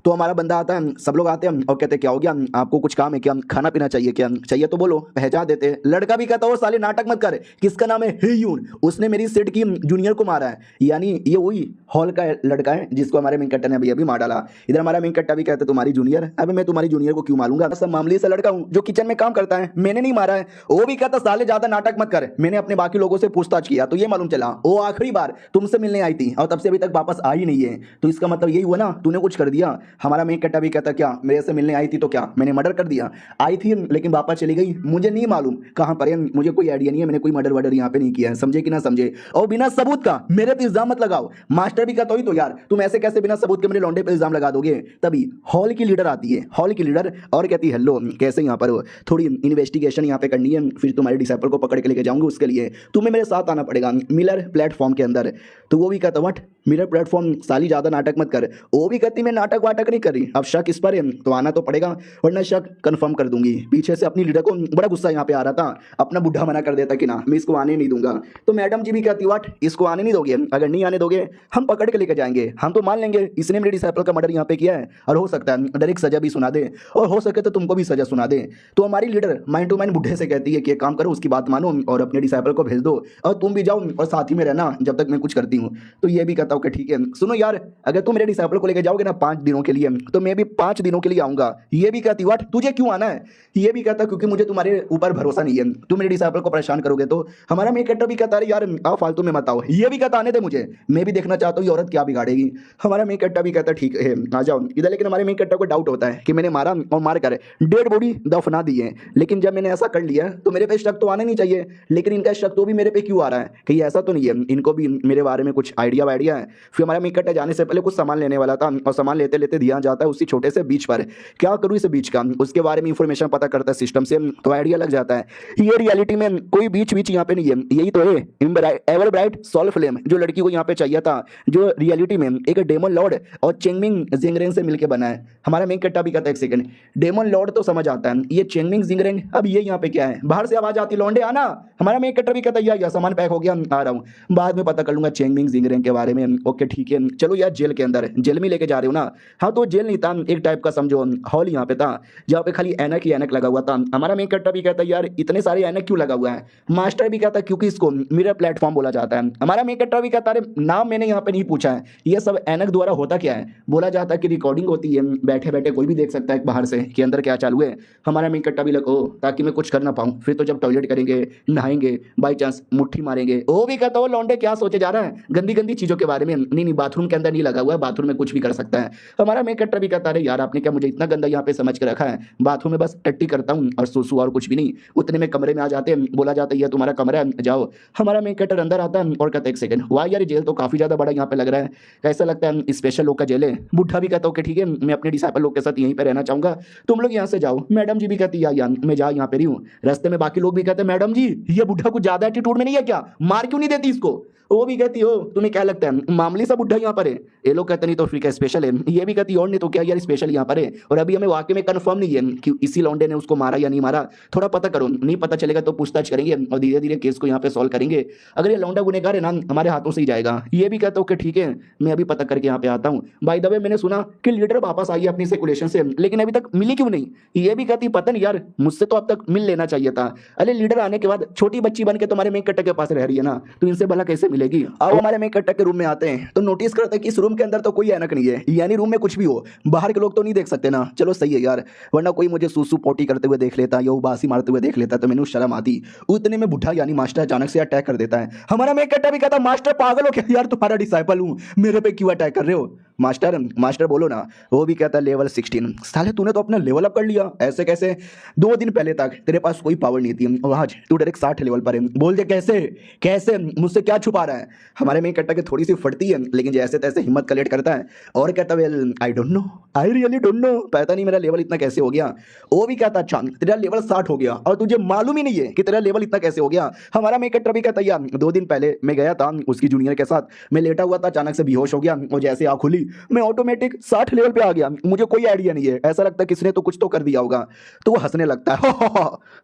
तो हमारा बंदा आता है, सब लोग आते हैं और कहते हैं क्या हो गया, आपको कुछ काम है क्या, खाना पीना चाहिए क्या? चाहिए तो बोलो, पहचान देते हैं। लड़का भी कहता है वो साले नाटक मत कर, किसका नाम है हेयून, उसने मेरी सेट की जूनियर को मारा है। यानी ये वही हॉल का लड़का है जिसको हमारे मेन कट्टा ने अभी मार डाला। इधर हमारा मेन कट्टा भी कहता है तुम्हारी जूनियर, अबे मैं तुम्हारी जूनियर को क्यों मारूंगा, सब मामूली सा लड़का हूँ जो किचन में काम करता है, मैंने नहीं मारा है। वो भी कहता साले ज्यादा नाटक मत कर, मैंने अपने बाकी लोगों से पूछताछ किया तो ये मालूम चला वो आखिरी बार तुमसे मिलने आई थी और तब से अभी तक वापस आई नहीं है, तो इसका मतलब यही हुआ ना तूने कुछ कर दिया। हमारा मेन कट्टा भी कहता क्या मेरे से मिलने आई थी तो क्या मैंने मर्डर कर दिया? आई थी लेकिन वापस चली गई, मुझे नहीं मालूम कहां पर है, मुझे कोई आइडिया नहीं है, मैंने कोई मर्डर वर्डर यहाँ पे नहीं किया है, समझे कि ना समझे? और बिना सबूत का मेरे पे इल्जाम मत लगाओ। मास्टर भी कहता ही तो यार तुम ऐसे कैसे बिना सबूत के मेरे लौंडे पे इल्जाम लगा दोगे? तभी हॉल की लीडर आती है, हॉल की लीडर और कहती है हेलो कैसे यहाँ पर हो, थोड़ी इन्वेस्टिगेशन यहाँ पे करनी है, फिर तुम्हारे डिसाइपल को पकड़ के लेके जाऊंगी, उसके लिए तुम्हें मेरे साथ आना पड़ेगा मिलर प्लेटफॉर्म के अंदर। तो वो भी कहता व्हाट मिलर प्लेटफॉर्म, साली ज्यादा नाटक मत कर। वो भी कहती मैं नाटक वाटक नाटक नहीं कर रही, अब शक इस पर है तो आना तो पड़ेगा, वरना शक कंफर्म कर दूंगी। पीछे से अपनी लीडर को बड़ा गुस्सा यहाँ पे आ रहा था, अपना बुढ़ा मना कर देता कि ना मैं इसको आने नहीं दूंगा। तो मैडम जी भी कहती व्हाट, इसको आने नहीं दोगे? अगर नहीं आने दोगे हम पकड़ के लेकर जाएंगे, हम तो मान लेंगे इसने मेरे डिसाइपल का मर्डर यहाँ पे किया है, और हो सकता है डायरेक्ट सजा भी सुना दे, और हो सके तो तुमको भी सजा सुना दे। तो हमारी लीडर माइंड टू माइंड बुढ़े से कहती है कि एक काम करो, उसकी बात मानो और अपने डिसाइपल को भेज दो, और तुम भी जाओ और साथ ही में रहना जब तक मैं कुछ करती हूँ। तो ये भी कहता हूँ कि ठीक है, सुनो यार, अगर तुम मेरे डिसाइपल को लेकर जाओगे ना 5 दिनों के लिए, तो मैं भी 5 दिनों के लिए आऊंगा। ये भी कहती व्हाट, तुझे क्यों आना है? ये भी कहता क्योंकि मुझे तुम्हारे ऊपर भरोसा नहीं है, तुम मेरे डिसाइपल को परेशान करोगे। तो हमारा मेन कैरेक्टर भी कहता है यार आओ फालतू में मत आओ, ये भी कहता आने दे मुझे, मैं भी देखना चाहता हूँ ये औरत क्या बिगाड़ेगी। हमारा मेन कैरेक्टर भी कहता ठीक है आ जाओ इधर। लेकिन हमारे मेन कैरेक्टर को डाउट होता है कि मैंने मारा और मार कर डेड बॉडी दफना दी है, लेकिन जब मैंने ऐसा कर लिया तो मेरे पे शक तो आना नहीं चाहिए, लेकिन इनका शक तो भी मेरे पे क्यों आ रहा है? कहीं ऐसा तो नहीं है इनको भी मेरे बारे में कुछ आइडिया है? फिर हमारा मेन कैरेक्टर जाने से पहले कुछ सामान लेने वाला था, और सामान लेते लेते ध्यान जाता है उसी छोटे से बीच पर। क्या करूँ इस बीच का, उसके बारे में इंफॉर्मेशन पता करता है सिस्टम से, तो आइडिया लग जाता है ये रियलिटी में कोई बीच बीच यहाँ पे नहीं है, यही तो है एवर ब्राइट सोल फ्लेम जो लड़की को यहाँ पे चाहिए था, जो रियलिटी में एक डेमन लॉर्ड और चेंगमिंग जिंगरेंग से मिलकर बना है। हमारा मेन कैरेक्टर भी कहता है एक सेकंड, डेमन लॉर्ड तो समझ आता है, ये चेंगमिंग जिंगरेंग अब ये यहाँ पे क्या है? बाहर से आवाज आती लौंडे आना। हमारा मेन कैरेक्टर भी कहता है यार सामान पैक हो गया आ रहा हूँ, बाद में पता कर लूंगा चेंगमिंग जिंगरेंग के बारे में। ओके ठीक है चलो यार, जेल के अंदर, जेल में लेके जा रहे हो ना? हाँ तो जेल नहीं था, एक टाइप का समझो हॉल यहाँ पे था, जहाँ पे खाली ऐनक ही ऐनक लगा हुआ था। हमारा मेन कैरेक्टर भी कहता है यार इतने सारे ऐनक क्यों लगा हुआ है? मास्टर भी कहता है क्योंकि इसको मिरर प्लेटफॉर्म बोला जाता है। हमारा मेन कैरेक्टर भी कहता है नाम मैंने यहाँ पे नहीं पूछा है, ये सब ऐनक द्वारा होता क्या है? बोला जाता है कि रिकॉर्डिंग होती है, बैठे बैठे कोई भी देख सकता है बाहर से कि अंदर क्या चालू है। हमारा मेन कैरेक्टर भी लगो ताकि मैं कुछ कर ना पाऊँ, फिर तो जब टॉयलेट करेंगे नहाएंगे बाई चांस मुट्ठी मारेंगे। वो भी कहता हो लौंडे क्या सोचे जा रहा है गंदी गंदी चीजों के बारे में? नहीं बाथरूम के अंदर नहीं लगा हुआ है, बाथरूम में कुछ भी कर सकता है। हमारा मेन कैरेक्टर भी कहता है यार आपने क्या मुझे इतना गंदा यहाँ पे समझ के रखा है? बाथरूम में बस टट्टी करता हूँ और सुसु और कुछ भी नहीं। उतने में कमरे में आ जाते हैं, बोला जाता है ये तुम्हारा कमरा है जाओ। हमारा मेन कैरेक्टर अंदर आता है और कहता है एक सेकंड वाह यार जेल तो काफी ज्यादा बड़ा यहाँ पे लग रहा है, कैसा लगता है स्पेशल लोग का जेल है? बुढ़ा भी कहता हूँ कि ठीक है मैं अपने डिसाइपल लोग के साथ यहीं पे रहना चाहूंगा, तुम लोग यहाँ से जाओ। मैडम जी भी कहती है यार मैं जा यहाँ पे रही हूँ। रास्ते में बाकी लोग भी कहते हैं मैडम जी ये बुढ़ा कुछ ज्यादा एटीट्यूड में नहीं है क्या, मार क्यों नहीं देती इसको? वो भी कहती हो तुम्हें क्या लगता है मामूली सा बुढ़ा यहाँ पर है? ये लोग कहते नहीं तो फिर क्या स्पेशल है? ये भी कहती और नहीं तो क्या यार स्पेशल यहाँ पर है, और अभी हमें वाकई में कंफर्म नहीं है कि इसी लौंडे ने उसको मारा या नहीं मारा, थोड़ा पता करो, नहीं पता चलेगा तो पूछताछ करेंगे और धीरे धीरे केस को यहाँ पे सॉल्व करेंगे। अगर ये लौंडा गुनहगार है ना हमारे हाथों से ही जाएगा। ये भी कहता हूँ कि ठीक है मैं अभी पता करके यहाँ पे आता हूँ। बाय द वे मैंने सुना कि लीडर वापस आई है अपनी सर्कुलेशन से, लेकिन अभी तक मिली क्यों नहीं? ये भी कहती पता नहीं यार मुझसे तो अब तक मिल लेना चाहिए था। अरे लीडर आने के बाद छोटी बच्ची बन के तुम्हारे मेन कैरेक्टर के पास रह रही है ना, तो इनसे भला कैसे मिलेगी? अब हमारे मेन कैरेक्टर के रूम में आते हैं तो नोटिस करते हैं कि इस रूम के अंदर तो कोई ऐनक नहीं है, यानी रूम में कुछ भी हो बाहर के लोग तो नहीं देख सकते ना। चलो सही है यार, वरना कोई मुझे सूसू पोटी करते हुए देख लेता या उबासी मारते हुए देख लेता तो मैंने शर्म आती। उतने में बुढ़ा यानी मास्टर अचानक से अटैक कर देता है। हमारा मेन कैरेक्टर भी कहता मास्टर पागल हो क्या यार, तुम्हारा डिसाइपल हूं, मेरे पे क्यों अटैक कर रहे हो? मास्टर मास्टर बोलो ना। वो भी कहता है लेवल 16। साले तूने तो अपना लेवल अप कर लिया, ऐसे कैसे? 2 दिन पहले तक तेरे पास कोई पावर नहीं थी और आज तू डायरेक्ट 60 लेवल पर है। बोल दे कैसे कैसे, मुझसे क्या छुपा रहा है? हमारे मेन कैरेक्टर की थोड़ी सी फटती है, लेकिन जैसे तैसे हिम्मत कलेक्ट करता है और कहता well I don't know, I really don't know, पता नहीं मेरा लेवल इतना कैसे हो गया। वो भी कहता अच्छा तेरा लेवल 60 हो गया और तुझे मालूम ही नहीं है कि तेरा लेवल इतना कैसे हो गया। हमारा मेन कैरेक्टर भी कहता यार 2 दिन पहले मैं गया था उसकी जूनियर के साथ, मैं लेटा हुआ था, अचानक से बेहोश हो गया और जैसे आँख खुली मैं ऑटोमेटिक 60 लेवल पे आ गया, मुझे कोई आइडिया नहीं है, ऐसा लगता है किसने तो कुछ तो कर दिया होगा। तो वो हंसने लगता है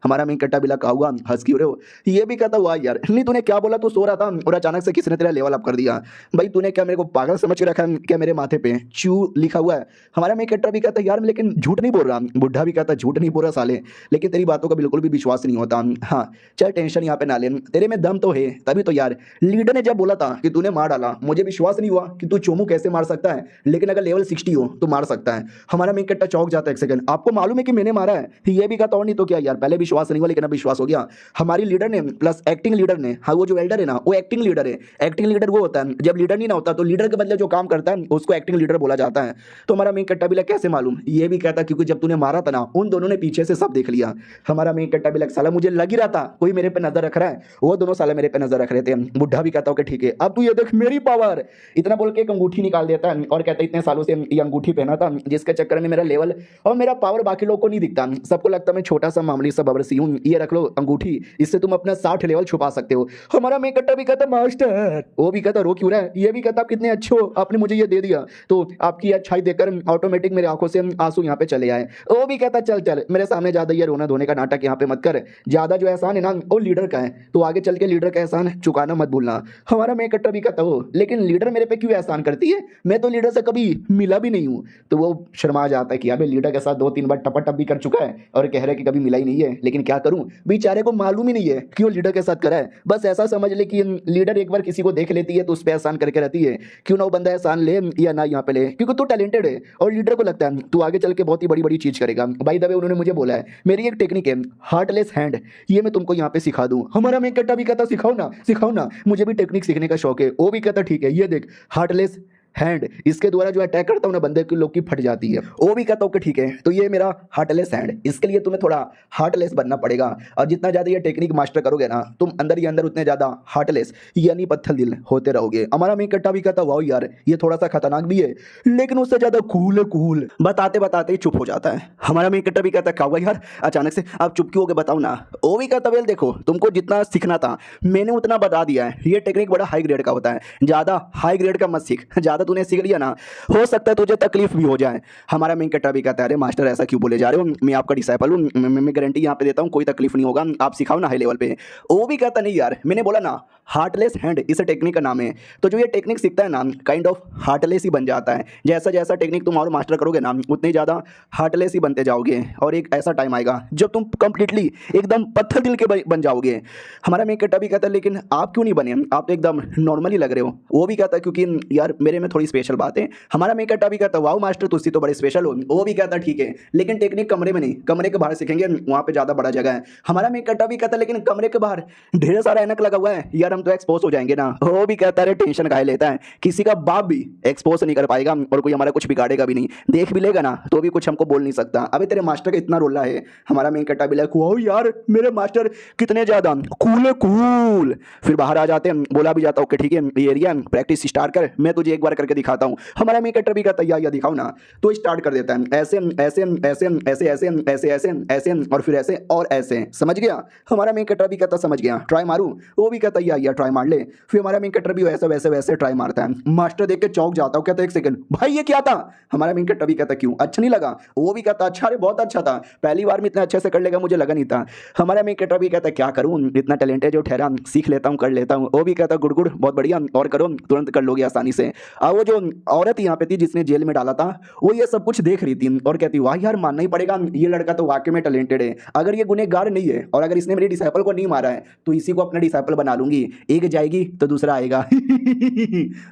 हमारा मेन कैरेक्टर भी लगा हुआ हंस क्यों रहे हो? ये भी कहता हुआ यार नहीं तूने क्या बोला, तू सो रहा था और अचानक से किसने तेरा लेवल अप कर दिया? भाई तूने क्या मेरे को पागल समझ के रखा है क्या? मेरे माथे पे चू लिखा हुआ है। हमारा मेन कैरेक्टर भी कहता है यार लेकिन झूठ नहीं बोल रहा। बुढ़ा भी कहता झूठ नहीं बोल रहा साले, लेकिन तेरी बातों का बिल्कुल भी विश्वास नहीं होता। हाँ चल टेंशन यहाँ पे ना ले, तेरे में दम तो है तभी तो यार लीडर ने जब बोला था कि तूने मार डाला मुझे विश्वास नहीं हुआ कि तू चोमू कैसे मार सकता है, लेकिन अगर लेवल 60 हो तो मार सकता है। हमारा मेन कैरेक्टर चौंक जाता है, एक सेकंड आपको मालूम है कि मैंने मारा है? ये भी कहता और नहीं तो क्या यार, पहले विश्वास नहीं हुआ लेकिन अब विश्वास हो गया। हमारी लीडर ने प्लस एक्टिंग लीडर ने, हाँ वो जो एल्डर है ना वो एक्टिंग लीडर है। एक्टिंग लीडर वो होता है जब लीडर नहीं ना होता तो लीडर के बदले जो काम करता है उसको एक्टिंग लीडर बोला जाता है। तो हमारा मेन कैरेक्टर भी लग कैसे मालूम? ये भी कहता क्योंकि जब तूने मारा था ना उन दोनों ने पीछे से सब देख लिया। हमारा मेन कैरेक्टर भी लग साला मुझे लग ही रहा था कोई मेरे पे नजर रख रहा है, वो दोनों साले मेरे पे नजर रख रहे थे। बुढ़ा भी कहता हूँ कि ठीक है अब तू ये देख मेरी पावर, इतना बोल के एक अंगूठी निकाल देता है और कहता है इतने सालों से ये अंगूठी पहना था जिसके चक्कर में मेरा लेवल और मेरा पावर बाकी लोगों को नहीं दिखता, सबको लगता मैं छोटा सा मामूली सा बबरसी हूँ, ये रख लो अंगूठी, इससे तुम अपना 60 लेवल छुपा सकते हो। हमारा मेन कट्टा भी कहता मास्टर, वो भी कहता रो क्यों रहा है, ये भी कहता आप कितने अच्छे हो, आपने मुझे ये दे दिया, तो आपकी अच्छाई देखकर ऑटोमेटिक मेरे आंखों से आंसू यहाँ पे चले आए। वो भी कहता चल चल मेरे सामने ज्यादा ये रोना धोने का नाटक यहाँ पे मत कर, ज्यादा जो एहसान है ना वो लीडर का है, तो आगे चल के लीडर का एहसान चुकाना मत भूलना। हमारा मेन कट्टा भी कहता हो लेकिन लीडर मेरे पे क्यों एहसान करती है, मैं तो लीडर से कभी मिला भी नहीं हूँ। तो वो शर्मा जाता है कि अबे लीडर के साथ 2-3 बार टपाटप भी कर चुका है और कह रहा है कि कभी मिला ही नहीं है, लेकिन क्या करूं बेचारे को मालूम ही नहीं है क्यों लीडर के साथ करा है। बस ऐसा समझ ले कि लीडर एक बार किसी को देख लेती है तो उस पर एहसान करके रहती है, क्यों ना वो बंदा एहसान ले या ना यहाँ पे ले, क्योंकि तू टैलेंटेड है और लीडर को लगता है तू आगे चल के बहुत ही बड़ी बड़ी चीज करेगा। बाय द वे उन्होंने मुझे बोला है मेरी एक टेक्निक है हार्टलेस हैंड, ये मैं तुमको यहाँ पे सिखा दूं। हमारा मेन कट्टा भी कहता सिखाओ ना, मुझे भी टेक्निक सीखने का शौक है। वो भी कहता ठीक है ये देख हार्टलेस हैंड, इसके द्वारा जो अटैक करता हूँ ना बंदे की लोग की फट जाती है। वो भी कहता हूँ कि ठीक है तो ये मेरा हार्टलेस हैंड, इसके लिए तुम्हें थोड़ा हार्टलेस बनना पड़ेगा और जितना ज़्यादा ये टेक्निक मास्टर करोगे ना तुम अंदर ही अंदर उतने ज़्यादा हार्टलेस यानी पत्थर दिल होते रहोगे। हमारा मेन कट्टा भी कहता वाह यार ये थोड़ा सा खतरनाक भी है लेकिन उससे ज़्यादा कूल है, कूल बताते बताते ही चुप हो जाता है। हमारा मेन कट्टा भी कहता क्या हुआ यार अचानक से आप चुप क्यों हो गए बताओ ना। वो भी कहता वेल देखो तुमको जितना सीखना था मैंने उतना बता दिया है, ये टेक्निक बड़ा हाई ग्रेड का होता है, ज़्यादा हाई ग्रेड का मत सीख, ज़्यादा तूने सीख लिया ना हो सकता है तुझे तकलीफ भी हो जाए। हमारा मेन कट्टा भी कहता है अरे मास्टर ऐसा क्यों बोले जा रहे हो, मैं आपका डिसाइपल हूँ, मैं गारंटी यहाँ पे देता हूँ कोई तकलीफ नहीं होगा, आप सिखाओ ना हाई लेवल पे। वो भी कहता नहीं यार मैंने बोला ना हार्टलेस हैंड इस टेक्निक का नाम है, तो जो ये टेक्निक सीखता है ना काइंड ऑफ हार्टलेस ही बन जाता है। जैसा जैसा टेक्निक तुम और मास्टर करोगे ना उतने ज़्यादा हार्टलेस ही बनते जाओगे और एक ऐसा टाइम आएगा जब तुम कंप्लीटली एकदम पत्थर दिल के बन जाओगे। हमारा मेन कट्टा भी कहता है लेकिन आप क्यों नहीं बने, आप तो एकदम नॉर्मली लग रहे हो। वो भी कहता है क्योंकि यार मेरे में थोड़ी स्पेशल बात है। हमारा मेन कट्टा भी कहता वाओ मास्टर तुसी तो बड़े स्पेशल हो। वो भी कहता ठीक है लेकिन टेक्निक कमरे में नहीं, कमरे के बाहर सीखेंगे, वहाँ पे ज़्यादा बड़ा जगह है। हमारा मेन कट्टा भी कहता लेकिन कमरे के बाहर ढेर सारा ऐनक लगा हुआ है यार हम तो एक्सपोज हो जाएंगे ना। वो भी कहता है टेंशन काहे लेता है, किसी का बाप भी एक्सपोज नहीं कर पाएगा और कोई हमारा कुछ बिगाड़ेगा भी नहीं, देख भी लेगा ना तो भी कुछ हमको बोल नहीं सकता। अबे तेरे मास्टर का इतना रोला है। हमारा मेन कट्टा भी लाइक वाओ यार मेरे मास्टर कितने ज़्यादा कूल कूल। फिर बाहर आ जाते हैं, बोला भी जाता ओके ठीक है ये एरिया प्रैक्टिस स्टार्ट कर, मैं तुझे एक बार करके दिखाता हूँ। हमारा मेन कट्टा भी कहता या दिखाओ ना, तो स्टार्ट कर देता है ऐसे ऐसे ऐसे ऐसे ऐसे ऐसे ऐसे ऐसे और फिर ऐसे और ऐसे, समझ गया। हमारा मेन कट्टा भी कहता समझ गया, ट्राई मारूं। वो भी कहता या ट्राई मार ले। फिर हमारा मेन कट्टर भी वैसे वैसे वैसे ट्राई मारता है। मास्टर देख के चौंक जाता है, कहता एक सेकंड भाई ये क्या था। हमारा मेन कट्टर भी कहता क्यों अच्छा नहीं लगा। वो भी कहता अच्छा अरे बहुत अच्छा था, पहली बार में इतना अच्छे से कर लेगा मुझे लगा नहीं था। हमारा मेन कट्टर भी कहता क्या करूं इतना टैलेंट है जो ठहरा, सीख लेता हूं कर लेता हूं। वो भी कहता गुड गुड बहुत बढ़िया और करो तुरंत कर लोगे आसानी से। और वो जो औरत यहाँ पे थी जिसने जेल में डाला था वो ये सब कुछ देख रही थी और कहती वाह यार मानना ही पड़ेगा ये लड़का तो वाकई में टैलेंटेड है, अगर ये गुनहगार नहीं है और अगर इसने मेरे डिसाइपल को नहीं मारा है तो इसी को अपना डिसाइपल बना लूंगी, एक जाएगी तो दूसरा आएगा।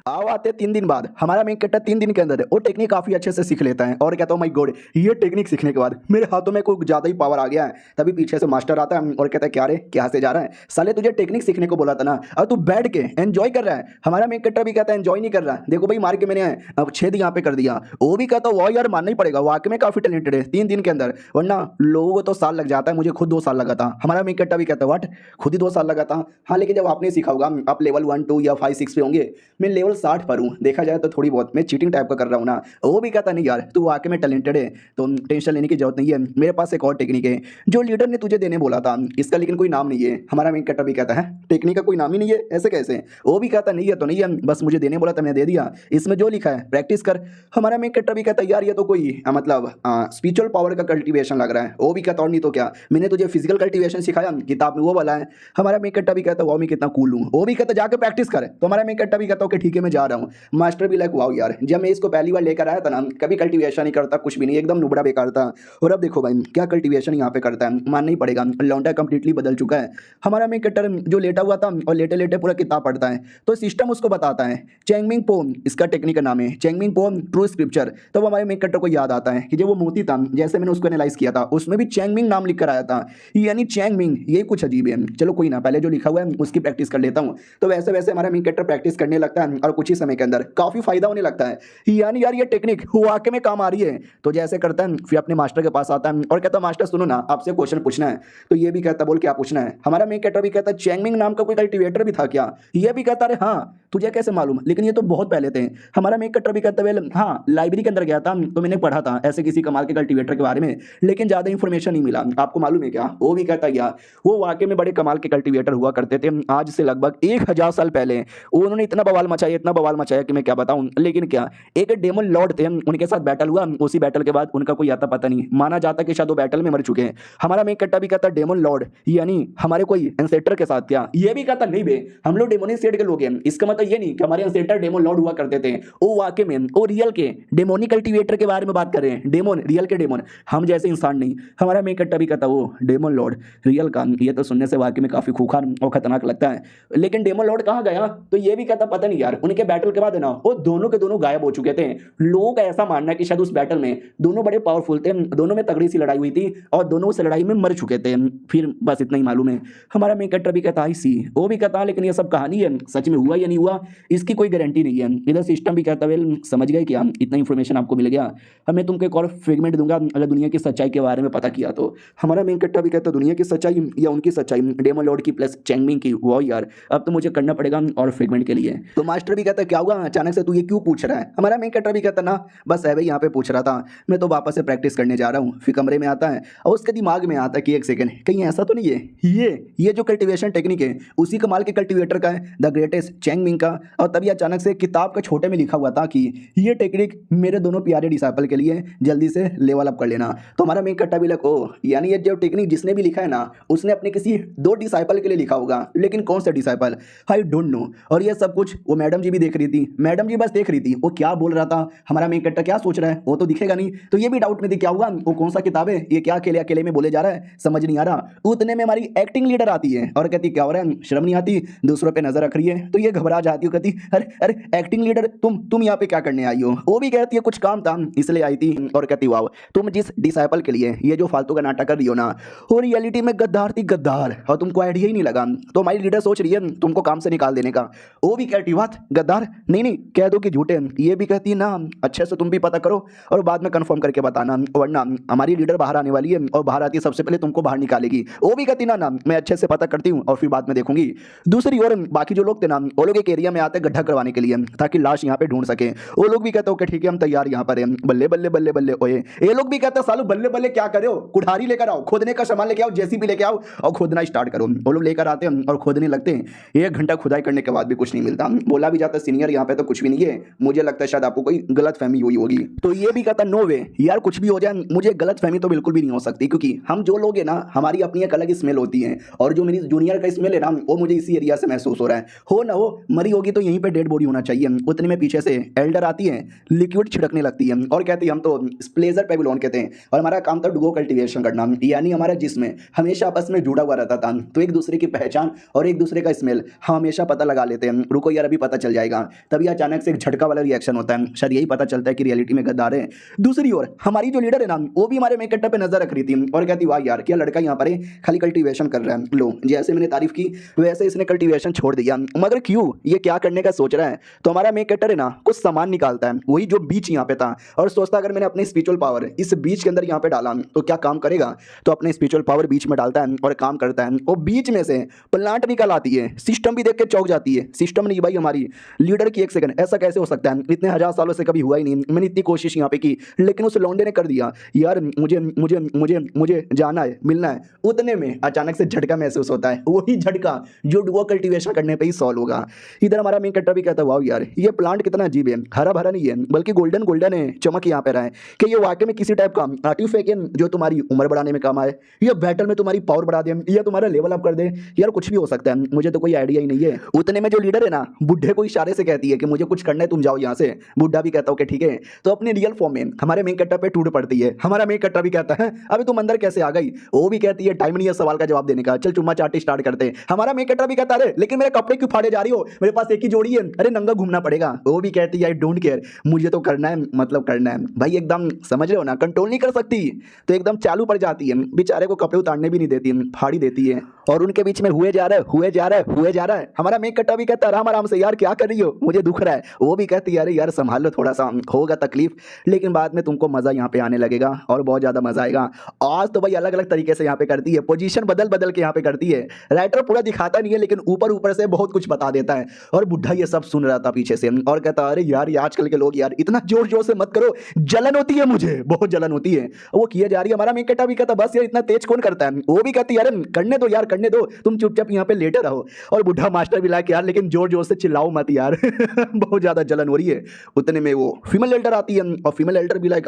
आओ आते 3 दिन बाद हमारा मेन कट्टा 3 दिन के अंदर वो टेक्निक काफी अच्छे से सीख लेता है और कहता हूँ माय गॉड ये टेक्निक सीखने के बाद मेरे हाथों में कुछ ज्यादा ही पावर आ गया है। तभी पीछे से मास्टर आता है और कहता है क्या रे क्या से जा रहा है, साले तुझे टेक्निक सीखने को बोला था ना और तू बैठ के एंजॉय कर रहा है। हमारा मेन कट्टा भी कहता है एंजॉय नहीं कर रहा, देखो भाई मार के मैंने अब छेद यहाँ पे कर दिया। वो भी कहता वाह यार मानना ही पड़ेगा वाकई में काफी टैलेंटेड है 3 दिन के अंदर, वरना लोगों को तो साल लग जाता है, मुझे खुद 2 साल लगा था। हमारा मेन कट्टा भी कहता है व्हाट खुद ही 2 साल लगा था। हाँ लेकिन जब आपने सीखा होगा आप लेवल 1 2 या 5 6 पे होंगे, मैं लेवल 60 पर हूँ, देखा जाए तो थोड़ी बहुत मैं चीटिंग टाइप का कर रहा हूँ ना। वो भी कहता नहीं यार तू वाकई में टैलेंटेड है तो टेंशन लेने की जरूरत नहीं है, मेरे पास एक और टेक्निक है जो लीडर ने तुझे देने बोला था, इसका लेकिन कोई नाम नहीं है। हमारा मेन कट्टा भी कहता है टेक्निक का कोई नाम ही नहीं है ऐसे कैसे। वो भी कहता नहीं है तो नहीं है, बस मुझे देने बोला था मैंने दे दिया, इसमें जो लिखा है प्रैक्टिस कर। हमारा मेन कट्टा भी कहता यार ये तो कोई मतलब स्पिरिचुअल पावर का कल्टीवेशन लग रहा है। वो भी कहता और नहीं तो क्या मैंने तुझे फिजिकल कल्टीवेशन सिखाया किताब में वो वाला है। हमारा मेन कट्टा भी कहता वाओ मैं कितना कूल हूँ। वो भी कहता जाके प्रैक्टिस कर। तो हमारा मेन कट्टा भी कहता ओके ठीक है मैं जा रहा हूँ। मास्टर भी लाइक वाओ यार जब मैं इसको पहली बार लेकर आया था ना कभी कल्टीवेशन नहीं करता कुछ भी नहीं, एकदम नुबड़ा बेकार था, और अब देखो भाई क्या कल्टीवेशन यहाँ पे करता है, मानना ही पड़ेगा लौंडा कंप्लीटली बदल चुका है। हमारा मेन कट्टर जो लेटा हुआ था और लेटे लेटे पूरा किताब पढ़ता है तो सिस्टम उसको बताता है चैंगमिंग पोम इसका टेक्निक का नाम है, चैंगमिंग पोम ट्रू स्क्रिप्चर। तब हमारे मेन कट्टर को याद आता है कि जो वो मोती था जैसे मैंने उसको एनालाइज किया था उसमें भी चैंगमिंग नाम लिख कर आया था, यानी चैंगमिंग ये कुछ अजीब है। चलो कोई ना पहले जो लिखा हुआ है उसकी प्रैक्टिस कर लेता हूँ। तो वैसे वैसे हमारा मेन कट्टर प्रैक्टिस करने लगता है और कुछ ही समय के अंदर काफी फायदा होने लगता है, यानी यार ये टेक्निक वाकई में काम आ रही है। तो जैसे करता है फिर अपने मास्टर के पास आता है और कहता मास्टर सुनो ना आपसे क्वेश्चन पूछना है। तो ये भी कहता बोल क्या पूछना है। हमारा मेन कट्टर भी कहता चैंगमिंग नाम का कोई कल्टीवेटर भी था क्या। ये भी कहता अरे हाँ तुझे कैसे मालूम, लेकिन ये तो बहुत पहले कहते हैं। हमारा मेक कटर भी कहता है वेल हाँ लाइब्रेरी के अंदर गया था तो मैंने पढ़ा था ऐसे किसी कमाल के कल्टीवेटर के बारे में, लेकिन ज़्यादा इन्फॉर्मेशन नहीं मिला। आपको मालूम है क्या? वो भी कहता गया वो वाकई में बड़े कमाल के कल्टीवेटर हुआ करते थे। आज से लगभग 1000 साल पहले उन्होंने इतना बवाल मचाया कि मैं क्या बताऊं। लेकिन क्या एक डेमन लॉर्ड थे, उनके साथ बैटल हुआ, उसी बैटल के बाद उनका कोई आता पता नहीं, माना जाता कि शायद वो बैटल में मर चुके हैं। हमारा मेक कट्टा भी कहता डेमन लॉर्ड यानी हमारे कोई एंसेस्टर के साथ क्या? ये भी कहता नहीं बे हम लोग डेमोनिक सेड के लोग हैं। इसका मतलब ये नहीं कि हमारे एंसेस्टर डेमन लॉर्ड हुआ करते थे। वो वाकई में वो रियल के डेमोनिक कल्टीवेटर के बारे में बात कर रहे हैं, डेमोन रियल के डेमोन, हम जैसे इंसान नहीं। हमारा मेक कट्टा भी कहता वो डेमन लॉर्ड रियल का, ये तो सुनने से वाकई में काफी खूंखार और खतरनाक लगता है। लेकिन डेमन लॉर्ड कहाँ गया? तो ये भी कहता पता नहीं यार, उनके बैटल के बाद है ना वो दोनों के दोनों गायब हो चुके थे। लोगों का ऐसा मानना है कि शायद उस बैटल में दोनों बड़े पावरफुल थे, दोनों में तगड़ी सी लड़ाई हुई थी और दोनों उस लड़ाई में मर चुके थे। फिर बस इतना ही मालूम है। हमारा मेक कट्टा भी कहता सी वो भी कहता, लेकिन ये सब कहानी है, सच में हुआ या नहीं हुआ इसकी कोई गारंटी नहीं है। इधर सिस्टम भी कहता वेल समझ गए क्या, इतना इंफॉर्मेशन आपको मिल गया, हमें तुमको एक और फ्रेगमेंट दूंगा अगर दुनिया की सच्चाई के बारे में पता किया तो। हमारा मेक कट्टा भी कहता दुनिया की सच्चाई या उनकी सच्चाई, डेमन लॉर्ड की प्लस चैंगमिंग की, वो यार अब तो मुझे करना पड़ेगा और फ्रेगमेंट के लिए। तो मास्टर भी कहता क्या हुआ अचानक से तू ये क्यों पूछ रहा है? हमारा मेक कट्टा भी कहता ना बस है भाई यहाँ पे पूछ रहा था, मैं तो वापस से प्रैक्टिस करने जा रहा हूँ। फिर कमरे में आता है और उसके दिमाग में आता है कि एक सेकंड कहीं ऐसा तो नहीं है ये जो कल्टीवेशन टेक्निक है उसी कमाल के कल्टीवेटर का है, द ग्रेटेस्ट चैंगमिंग का। और तभी अचानक से किताब का छोटे में लिखा हुआ था कि ये टेक्निक मेरे दोनों प्यारे डिसाइपल के लिए जल्दी से लेवल अप कर लेना। तो हमारा मेक कट्टा भी लगा ओ यानी ये जो टेक्निक जिसने भी लिखा है ना उसने अपने किसी 2 डिसाइपल के लिए लिखा होगा, लेकिन कौन सा डिसाइपल आई डोंट नो। और ये सब कुछ वो मैडम जी भी देख रही थी, मैडम जी बस देख रही थी वो क्या बोल रहा था, हमारा मेक कट्टा क्या सोच रहा है वो तो दिखेगा नहीं। तो ये भी डाउट में थी क्या हुआ, वो कौन सा किताब है, ये क्या अकेले अकेले में बोले जा रहा है, समझ नहीं आ रहा। उतने में हमारी एक्टिंग लीडर आती है और कहती क्या हो रहा है, शर्म नहीं आती, दूसरों पे नजर रख रही है। तो ये घबरा जाती है, कहती अरे अरे एक्टिंग लीडर तुम यहाँ पे क्या करने आई हो? वो भी कहती है कुछ काम था इसलिए आई थी। और कहती वाह तुम जिस डिसाइपल के लिए ये जो फालतू का नाटक कर रही हो ना वो रियलिटी में गद्दार थी गद्दार, और तुमको आइडिया ही नहीं लगा। तो हमारी लीडर सोच रही है तुमको काम से निकाल देने का। वो भी कहती बात गद्दार नहीं कह दो कि झूठे। ये भी कहती है ना अच्छे से तुम भी पता करो और बाद में कंफर्म करके बताना, वरना हमारी लीडर बाहर आने वाली है और बाहर आती है सबसे पहले तुमको बाहर निकालेगी। वो भी कहती ना मैं अच्छे से पता करती हूँ और फिर बाद में देखूंगी। दूसरी ओर बाकी जो लोग थे ना वो लोग एक एरिया में आते गड्ढा करवाने के लिए ताकि लाश यहाँ पे ढूंढ सके। वो लोग भी कहते ओके ठीक है हम तैयार यहाँ पर हैं। बल्ले बल्ले बल्ले बल्ले ओए ये लोग भी कहते सालू बल्ले बल्ले क्या करे हो, कुठारी लेकर आओ, खोदने का सामान लेके आओ, जेसीबी लेके आओ और खोदना स्टार्ट करो। वो लोग लेकर आते हैं और खोदने लगते हैं। 1 घंटा खुदाई करने के बाद भी कुछ नहीं मिलता। बोला भी जाता सीनियर यहाँ पे तो कुछ भी नहीं है, मुझे लगता है शायद आपको कोई गलत फहमी हुई होगी। तो ये भी कहता नो वे यार कुछ भी हो जाए मुझे गलत फहमी तो बिल्कुल भी नहीं हो सकती, क्योंकि हम जो लोग हैं ना हमारी अपनी एक अलग स्मेल होती है और जो मेरी जूनियर का स्मेल है ना वो मुझे इसी एरिया से महसूस हो रहा है। हो ना हो मरी होगी तो यहीं पे डेड बॉडी होना चाहिए। उतने में पीछे से एल्डर आती है, लिक्विड छिड़कने लगती है और कहती है हम तो स्प्लेजर पे बिलोंग कहते हैं और हमारा काम था डुगो कल्टीवेशन करना, यानी हमारा जिस्म हमेशा आपस में जुड़ा हुआ रहता था तो एक दूसरे की पहचान और एक दूसरे का स्मेल हम हमेशा पता लगा लेते हैं। रुको यार अभी पता चल जाएगा। तभी अचानक से एक झटका वाला रिएक्शन होता है, शायद यही पता चलता है कि रियलिटी में गद्दार है। दूसरी ओर हमारी जो लीडर है ना वो भी हमारे मेक कट्टा पे नजर रख रही थी और कहती वाह यार क्या लड़का यहाँ पर है खाली कल्टीवेशन कर रहा है। लो जैसे मैंने तारीफ की वैसे इसने कल्टीवेशन छोड़ दिया, मगर क्यों ये क्या करने का सोच रहा है? तो हमारा मेक कट्टर है ना कुछ सामान निकालता है वही जो बीच यहाँ पे था और सोचता अगर मैंने अपने स्पिरिचुअल पावर इस बीच के अंदर यहाँ पे डाला तो क्या काम करेगा। तो अपने स्पिरिचुअल पावर बीच में डालता है और काम करता है। वो बीच में से प्लांट निकल आती है। सिस्टम भी देख के चौंक जाती है, सिस्टम नहीं भाई हमारी लीडर की। एक सेकंड ऐसा कैसे हो सकता है, इतने 1000 सालों से कभी हुआ ही नहीं, मैंने इतनी कोशिश यहाँ पे की लेकिन उस लौंडे ने कर दिया यार मुझे मुझे मुझे मुझे जाना है मिलना है। उतने में अचानक से झटका महसूस होता है, वही झटका जो डुओ कल्टीवेशन करने पे ही सॉल्व होगा। इधर हमारा मेन कट्टा भी कहता है वाह यार ये प्लांट कितना अजीब है, हरा भरा नहीं है बल्कि गोल्डन गोल्डन है, चमक यहाँ पे रहा है कि ये वाकई में किसी टाइप का आर्टिफैक्ट है जो तुम्हारी उम्र बढ़ाने में काम आए या बैटल में तुम्हारी पावर बढ़ा दे या तुम्हारा लेवल अप कर दे। यार कुछ भी हो सकता है, मुझे तो कोई आइडिया ही नहीं है। उतने में जो लीडर है ना बुढ़े को इशारे से कहती है कि मुझे कुछ करना है तुम जाओ यहाँ से। बुढ़ा भी कहता है ठीक है। तो अपने रियल फॉर्म में हमारे मेन कट्टा पे टूट पड़ती है। हमारा मेन कट्टा भी कहता है अभी तुम अंदर कैसे आ गई। वो भी कहती है टाइम नहीं है सवाल का जवाब देने का, चल चुम्मा चाटी स्टार्ट करते हैं। हमारा मेन कट्टा भी कहता है लेकिन मेरे कपड़े क्यों फाड़े जा रही हो, मेरे पास एक ही जोड़ी है, अरे नंगा घूमना पड़ेगा। वो भी कहती है आई डोंट केयर, मुझे तो करना है मतलब करना है भाई। एकदम समझ रहे हो ना, कंट्रोल नहीं कर सकती तो एकदम चालू पड़ जाती है, बेचारे को कपड़े उतारने भी नहीं देती, फाड़ी देती है। और उनके बीच में हुए जा रहा है। हमारा मेक कट्टा भी कहता है आराम आराम से यार क्या कर रही हो, मुझे दुख रहा है। वो भी कहती है अरे यार संभाल लो, थोड़ा सा होगा तकलीफ, लेकिन बाद में तुमको मज़ा यहाँ पे आने लगेगा और बहुत ज़्यादा मज़ा आएगा। आज तो भाई अलग अलग तरीके से यहाँ पे करती है, पोजीशन बदल बदल के यहाँ पे करती है। राइटर पूरा दिखाता नहीं है लेकिन ऊपर ऊपर से बहुत कुछ बता देता है। और बुढ़ा ये सब सुन रहा था पीछे से और कहता अरे यार ये आजकल के लोग यार इतना जोर जोर से मत करो, जलन होती है, मुझे बहुत जलन होती है। वो किए जा रही है, हमारा मेक कट्टा भी कहता बस यार इतना तेज कौन करता है। वो भी कहती है अरे करने दो यार करने दो, तुम चुपचाप यहाँ पे लेटे रहो। और बुढ़ा मास्टर भी लाइक यार लेकिन जोर जोर से चिल्लाओ मत यार बहुत ज्यादा जलन हो रही है। उतने में वो फीमेल एल्डर आती है और फीमेल एल्डर भी लाइक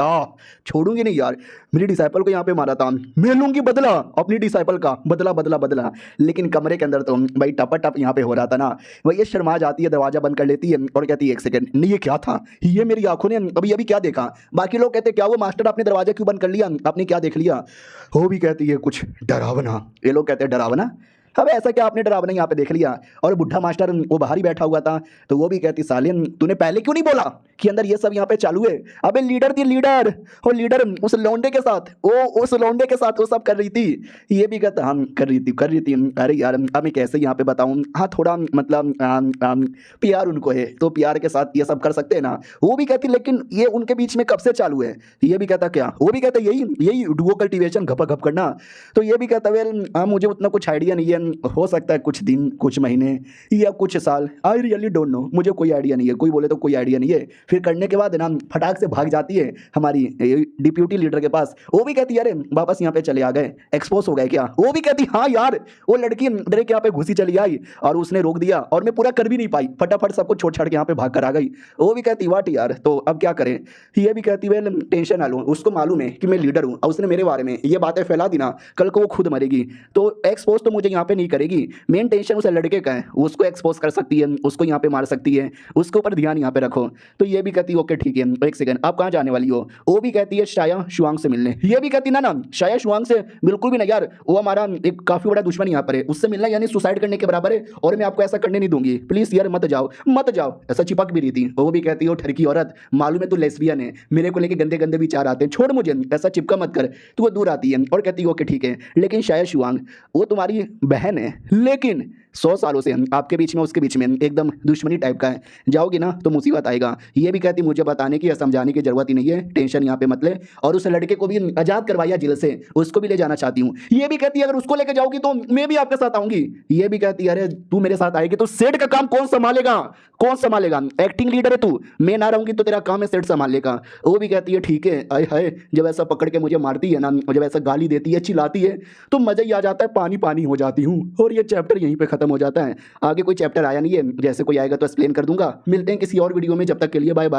छोड़ूंगी नहीं यार, मेरी डिसाइपल को यहाँ पे मारा था, मैं लूंगी बदला अपनी डिसाइपल का, बदला बदला बदला। लेकिन कमरे के अंदर तो भाई टपा टप यहाँ पे हो रहा था ना। वही ये शर्मा जाती है, दरवाजा बंद कर लेती है और कहती है एक सेकंड नहीं ये क्या था, ये मेरी आंखों ने अभी अभी क्या देखा। बाकी लोग कहते क्या वो मास्टर आपने दरवाजा क्यों बंद कर लिया, आपने क्या देख लिया। वो भी कहती है कुछ डरावना, ये लोग कहते हैं डरावना, अब ऐसा क्या आपने डरावना यहाँ पे देख लिया। और बुढ़ा मास्टर वो बाहर ही बैठा हुआ था तो वो भी कहती सालिन तूने पहले क्यों नहीं बोला कि अंदर ये सब यहाँ पे चालू है। अबे लीडर थी लीडर, वो लीडर उस लौंडे के साथ उस लौंडे के साथ वो सब कर रही थी। ये भी कहता हाँ कर रही थी। अरे यार अब मैं कैसे यहाँ पे बताऊँ, हाँ थोड़ा मतलब प्यार उनको है तो प्यार के साथ ये सब कर सकते हैं ना। वो भी कहती लेकिन ये उनके बीच में कब से चालू है। ये भी कहता क्या, वो भी कहता यही डुओ कल्टीवेशन घपा घप करना। तो ये भी कहता वेल मुझे उतना कुछ आइडिया नहीं है, हो सकता है कुछ दिन कुछ महीने या कुछ साल, आई रियली डोंट नो, मुझे कोई आइडिया नहीं है। कोई बोले तो कोई आइडिया नहीं है। फिर करने के बाद ना फटाक से भाग जाती है हमारी डिप्यूटी लीडर के पास। वो भी कहती है अरे वापस यहाँ पे चले आ गए, एक्सपोज हो गए क्या। वो भी कहती हाँ यार वो लड़की मेरे के यहाँ पे घुसी चली आई और उसने रोक दिया और मैं पूरा कर भी नहीं पाई, फटाफट सबको छोड़ छाड़ के यहाँ पे भाग कर आ गई। वो भी कहती वाट यार तो अब क्या करें। ये भी कहती वेल टेंशन ना लो, उसको मालूम है कि मैं लीडर हूँ और उसने मेरे बारे में ये बातें फैला दी ना, कल को वो खुद मरेगी तो एक्सपोज तो मुझे यहाँ पे नहीं करेगी। मेन टेंशन उस लड़के का है, उसको एक्सपोज कर सकती है, उसको यहाँ पे मार सकती है, उसके ऊपर ध्यान यहाँ पे रखो। तो ये भी कहती है ओके ठीक है, एक सेकंड आप कहाँ जाने वाली हो। वो भी कहती है शाया शुआंग से मिलने। ये भी कहती ना शाया शुआंग से बिल्कुल भी नहीं यार, वो हमारा एक काफी बड़ा दुश्मन यहाँ पर है, उससे मिलना यानी सुसाइड करने के बराबर है और मैं आपको ऐसा करने नहीं दूंगी, प्लीज यार मत जाओ मत जाओ। ऐसा चिपक भी रही थी। वो भी कहती है ठरकी औरत मालूम है तू लेस्बियन है, मेरे को लेके गंदे गंदे विचार आते हैं, छोड़ मुझे ऐसा चिपका मत कर। तो वो दूर आती है और कहती है ओके ठीक है, लेकिन शाया शुआंग वो तुम्हारी बहन है लेकिन 100 सालों से आपके बीच में उसके बीच में एकदम दुश्मनी टाइप का है, जाओगी ना तो मुसीबत आएगा। ये भी कहती मुझे बताने की या समझाने की जरूरत ही नहीं है, टेंशन यहाँ पे मत ले। और उस लड़के को भी आजाद करवाया जेल से, उसको भी ले जाना चाहती हूँ। ये भी कहती है अगर उसको लेकर जाओगी तो मैं भी आपके साथ आऊंगी। ये भी कहती है अरे तू मेरे साथ आएगी तो सेठ का काम कौन संभालेगा, कौन संभालेगा, एक्टिंग लीडर है तू, मैं ना रहूंगी तो तेरा काम है सेठ संभाल लेगा। वो भी कहती है ठीक है। आए हाय जब ऐसा पकड़ के मुझे मारती है ना, जब ऐसा गाली देती है चिल्लाती है तो मजा ही आ जाता है, पानी पानी हो जाती हूँ। और ये चैप्टर यहीं पे खत्म हो जाता है, आगे कोई चैप्टर आया नहीं है, जैसे कोई आएगा तो एक्सप्लेन कर दूंगा। मिलते हैं किसी और वीडियो में, जब तक के लिए बाय बाय।